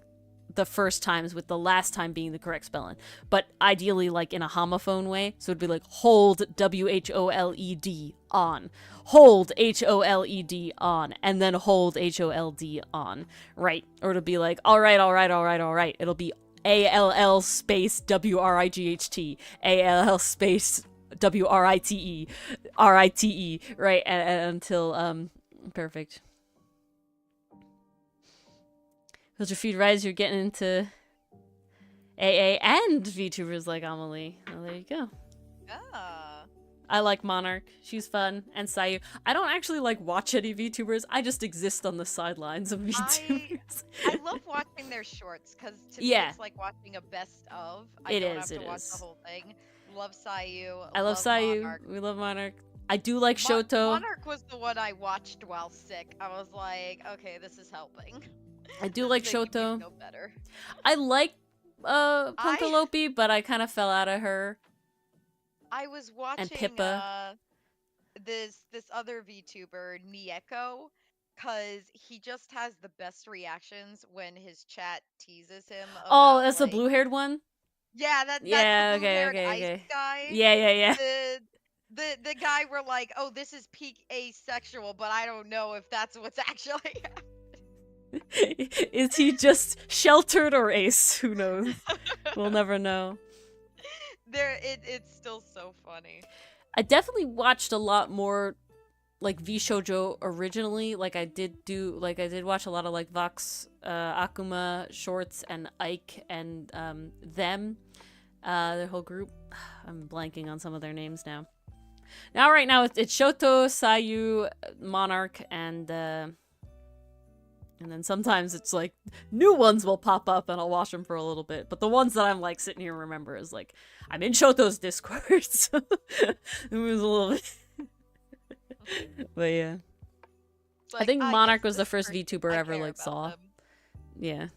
the first times with the last time being the correct spelling, but ideally like in a homophone way. So it'd be like hold WHOLED on, hold HOLED on, and then hold HOLD on, right? Or it'll be like all right. It'll be ALL space WRIGHT, ALL space WRITE, RITE, right? Until perfect. Filter feed rise, you're getting into AA and VTubers like Amelie. Well, there you go. Ah. I like Monarch. She's fun. And Sayu. I don't actually like watch any VTubers. I just exist on the sidelines of VTubers. I love watching their shorts because to me it's like watching a best of. I don't have to watch the whole thing. Love Sayu. I love Sayu. Monarch. We love Monarch. I do like Shoto. Monarch was the one I watched while sick. I was like, okay, this is helping. I do like Shoto. No better. I like Punkalopi, but I kind of fell out of her. I was watching and Pippa. This other VTuber, Nieko, because he just has the best reactions when his chat teases him. Oh, that's the blue-haired one? Yeah, that's the blue-haired ice guy. Yeah. The guy were like, oh, this is peak asexual, but I don't know if that's what's actually happening. Is he just sheltered or ace? Who knows? We'll never know. It's still so funny. I definitely watched a lot more like V-Shoujo originally. Like I did watch a lot of like Vox Akuma shorts and Ike and them. Their whole group. I'm blanking on some of their names now. Right now it's Shoto, Sayu, Monarch, and then sometimes it's like new ones will pop up and I'll watch them for a little bit. But the ones that I'm like sitting here and remember is like I'm in Shoto's Discord. So it was a little bit. But yeah. Like, I think Monarch was the first VTuber I ever like saw. Them. Yeah.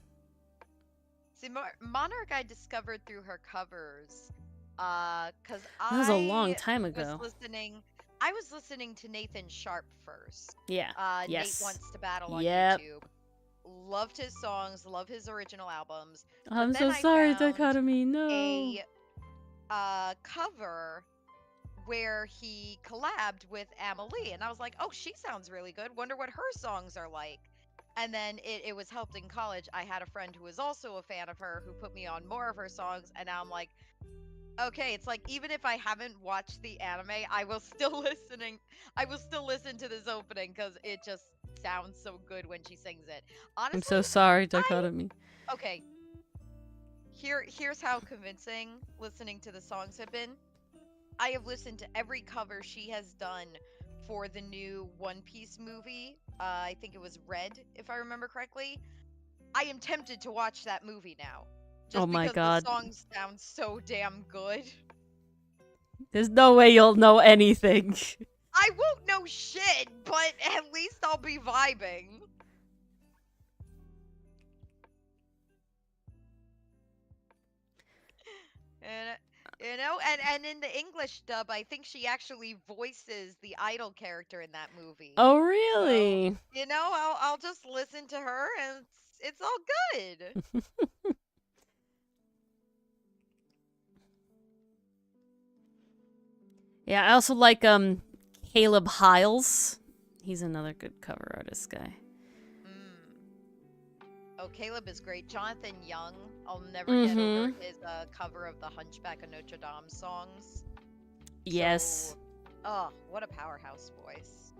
See, Monarch I discovered through her covers. Cause that was a long time ago. I was listening to Nathan Sharp first. Yeah. Nate Wants to Battle on YouTube. Loved his songs, love his original albums. I'm so sorry, Dichotomy. No. A cover where he collabed with Amelie, and I was like, oh, she sounds really good. Wonder what her songs are like. And then it was helped in college. I had a friend who was also a fan of her who put me on more of her songs, and now I'm like, okay, it's like even if I haven't watched the anime, I will still listen to this opening because it just sounds so good when she sings it. Honestly, I'm so sorry, Dichotomy. Okay. Here's how convincing listening to the songs have been. I have listened to every cover she has done for the new One Piece movie. I think it was Red, if I remember correctly. I am tempted to watch that movie now. Just oh my god. The songs sound so damn good. There's no way you'll know anything. I won't know shit, but at least I'll be vibing. And and in the English dub, I think she actually voices the idol character in that movie. Oh, really? So, I'll just listen to her, and it's all good. Yeah, I also like Caleb Hiles. He's another good cover artist guy. Oh, Caleb is great. Jonathan Young, I'll never get over his cover of the Hunchback of Notre Dame songs. Yes. So, oh, what a powerhouse voice.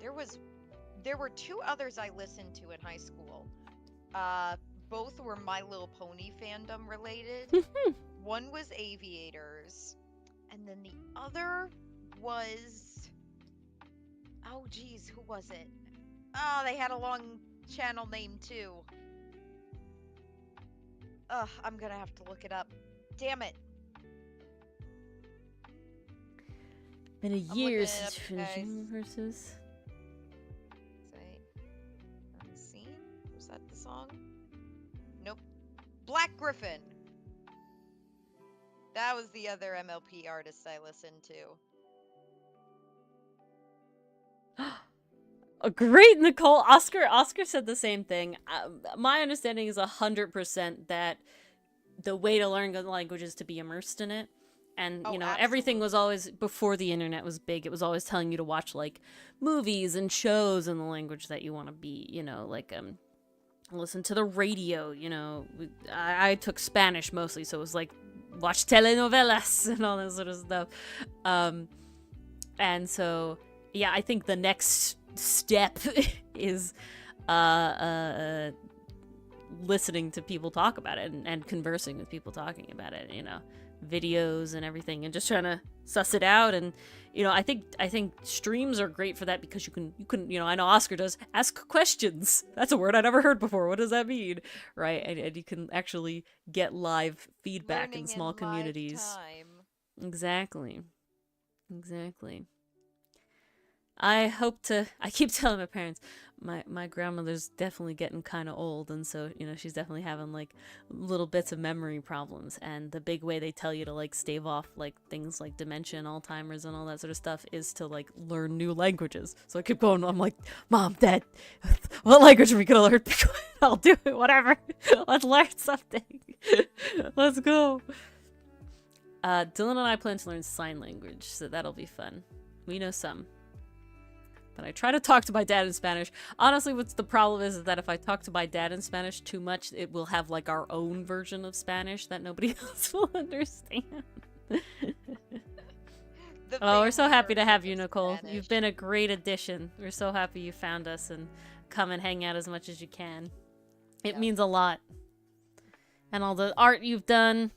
There were two others I listened to in high school. Both were My Little Pony fandom related. One was Aviators, and then the other was... Oh, geez, who was it? Oh, they had a long channel name, too. Ugh, I'm gonna have to look it up. Damn it. Been a year since finishing versus... Unseen? Was that the song? Nope. Black Griffin. That was the other MLP artist I listened to. Great, Nicole. Oscar said the same thing. My understanding is 100% that the way to learn the language is to be immersed in it. And, you know, everything was always, before the internet was big, it was always telling you to watch, like, movies and shows in the language that you want to be, you know, like, listen to the radio, you know. I took Spanish mostly, so it was like, watch telenovelas and all that sort of stuff. And so, yeah, I think the next step is listening to people talk about it and conversing with people talking about it, you know, videos and everything, and just trying to suss it out. And, you know, I think streams are great for that, because you can, you know, I know Oscar does, ask questions. That's a word I never heard before. What does that mean? Right? And you can actually get live feedback Learning in small communities. Exactly. I keep telling my parents, my grandmother's definitely getting kind of old, and so, you know, she's definitely having, like, little bits of memory problems, and the big way they tell you to, like, stave off, like, things like dementia and Alzheimer's and all that sort of stuff is to, like, learn new languages. So I keep going, I'm like, Mom, Dad, what language are we gonna learn? I'll do it, whatever. Let's learn something. Let's go. Dylan and I plan to learn sign language, so that'll be fun. We know some. But I try to talk to my dad in Spanish. Honestly, what's the problem is that if I talk to my dad in Spanish too much, it will have, like, our own version of Spanish that nobody else will understand. Oh, we're so happy to have you, Nicole. Spanish. You've been a great addition. We're so happy you found us and come and hang out as much as you can. It means a lot. And all the art you've done,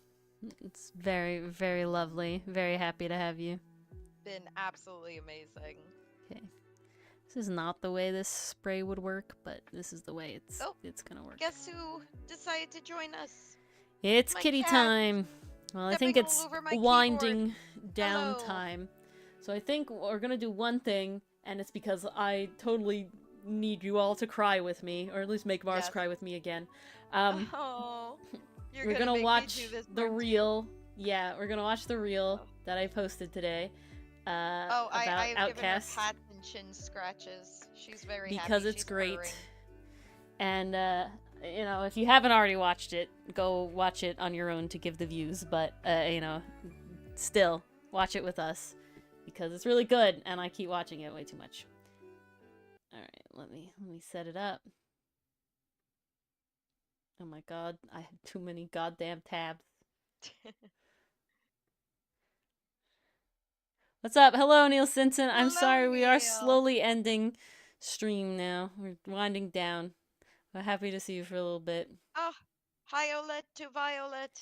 it's very, very lovely. Very happy to have you. Been absolutely amazing. Okay. This is not the way this spray would work, but this is the way it's gonna work. Guess who decided to join us? It's kitty time. Well, I think it's winding down Hello. time. So I think we're gonna do one thing, and it's because I totally need you all to cry with me, or at least make Mars cry with me again. We're gonna watch the reel. Yeah, we're gonna watch the reel that I posted today. About I have Outcast. given her pat and chin scratches. She's very happy. Because it's She's great. purring. And, you know, if you haven't already watched it, go watch it on your own to give the views. But, you know, still, watch it with us. Because it's really good, and I keep watching it way too much. Alright, let me set it up. Oh my god, I have too many goddamn tabs. What's up? Hello, Neil Sinton. I'm sorry, we are slowly ending stream now. We're winding down. We're happy to see you for a little bit. Oh, Violet to Violet.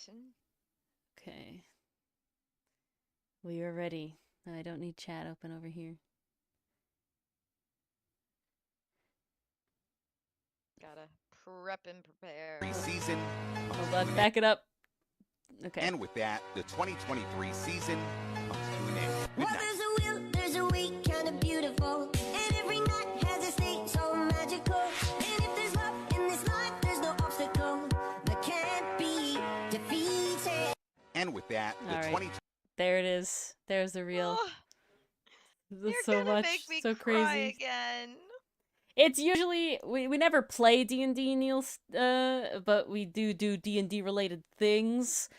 Okay. We are ready. I don't need chat open over here. Gotta prep and prepare. Season. Hold on, back it up. Okay. And with that, the 2023 season comes to an end. Good night. There's a will, there's a way, kind of beautiful. And every night has a state so magical. And if there's love in this life, there's no obstacle that can't be defeated. And with that, the All right. 20. There it is. There's the reel. Oh, you're so gonna much, make me so cry crazy. again. It's usually we never play D&D, Niels, but we do D&D related things.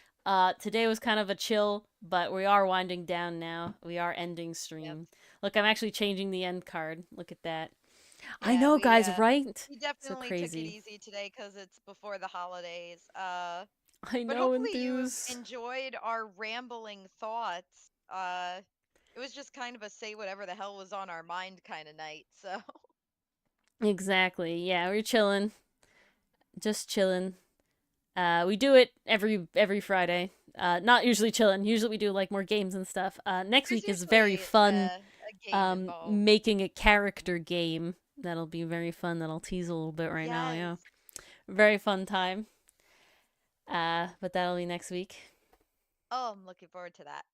Today was kind of a chill, but we are winding down now. We are ending stream. Yep. Look, I'm actually changing the end card. Look at that. Yeah, I know, guys, right? We definitely so crazy. took it easy today because it's before the holidays. I but know, hopefully you enjoyed our rambling thoughts. It was just kind of a say whatever the hell was on our mind kind of night, so. Exactly. Yeah, we're chilling. Just chilling. We do it every Friday. Not usually chilling. Usually we do like more games and stuff. Next week is very fun. Making a character game. That'll be very fun. That'll tease a little bit right now. Yeah. Very fun time. But that'll be next week. Oh, I'm looking forward to that.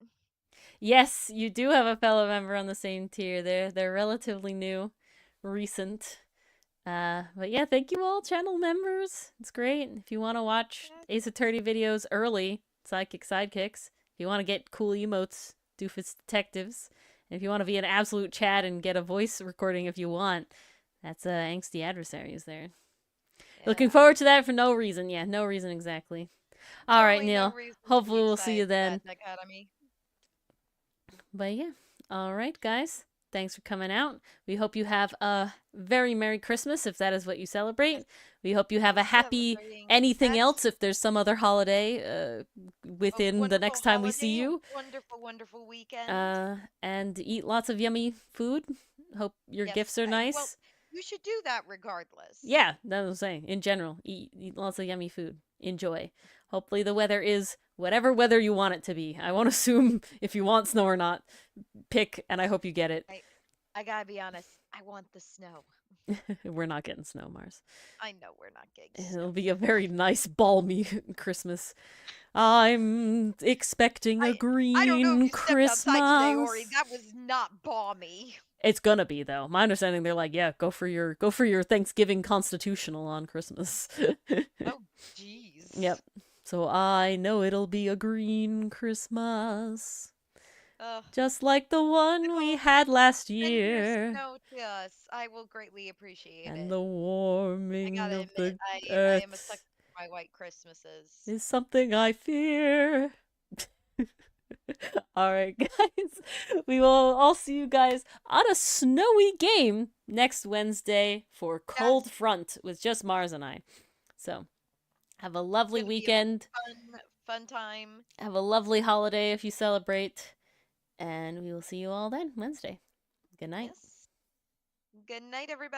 Yes, you do have a fellow member on the same tier. They're relatively new, recent. But yeah, thank you all, channel members. It's great. If you want to watch Ace Attorney videos early, Sidekick Sidekicks. If you want to get cool emotes, Doofus Detectives. And if you want to be an absolute chat and get a voice recording if you want, That's Angsty Adversaries there. Yeah. Looking forward to that for no reason. Yeah, no reason exactly. All right, Totally no Neil. reason to Hopefully be we'll see you excited for then. that dichotomy. But yeah. All right, guys. Thanks for coming out. We hope you have a very Merry Christmas if that is what you celebrate. We hope you have a happy Celebrating anything that. else if there's some other holiday A within the wonderful next time we see holiday, you. Wonderful, wonderful weekend. And eat lots of yummy food. Hope your Yes, gifts are well, nice. you should do that regardless. Yeah, that's what I'm saying. In general, eat lots of yummy food. Enjoy. Hopefully the weather is whatever weather you want it to be. I won't assume if you want snow or not. Pick, and I hope you get it. I gotta be honest. I want the snow. We're not getting snow, Mars. I know we're not getting snow. It'll be a very nice, balmy Christmas. I'm expecting a green I don't know if you Christmas. stepped outside today, Ori. That was not balmy. It's gonna be though. My understanding, they're like, yeah, go for your Thanksgiving constitutional on Christmas. Oh, jeez. Yep. So I know it'll be a green Christmas. Just like the one we had last Send your year. snow to us. I will greatly appreciate it. And the warming I gotta of the admit, I am a sucker earth for my white Christmases. is something I fear. Alright, guys. We will all see you guys on a snowy game next Wednesday for Cold Front with just Mars and I. So, have a lovely weekend. Fun time. Have a lovely holiday if you celebrate. And we will see you all then Wednesday. Good night. Yes. Good night, everybody.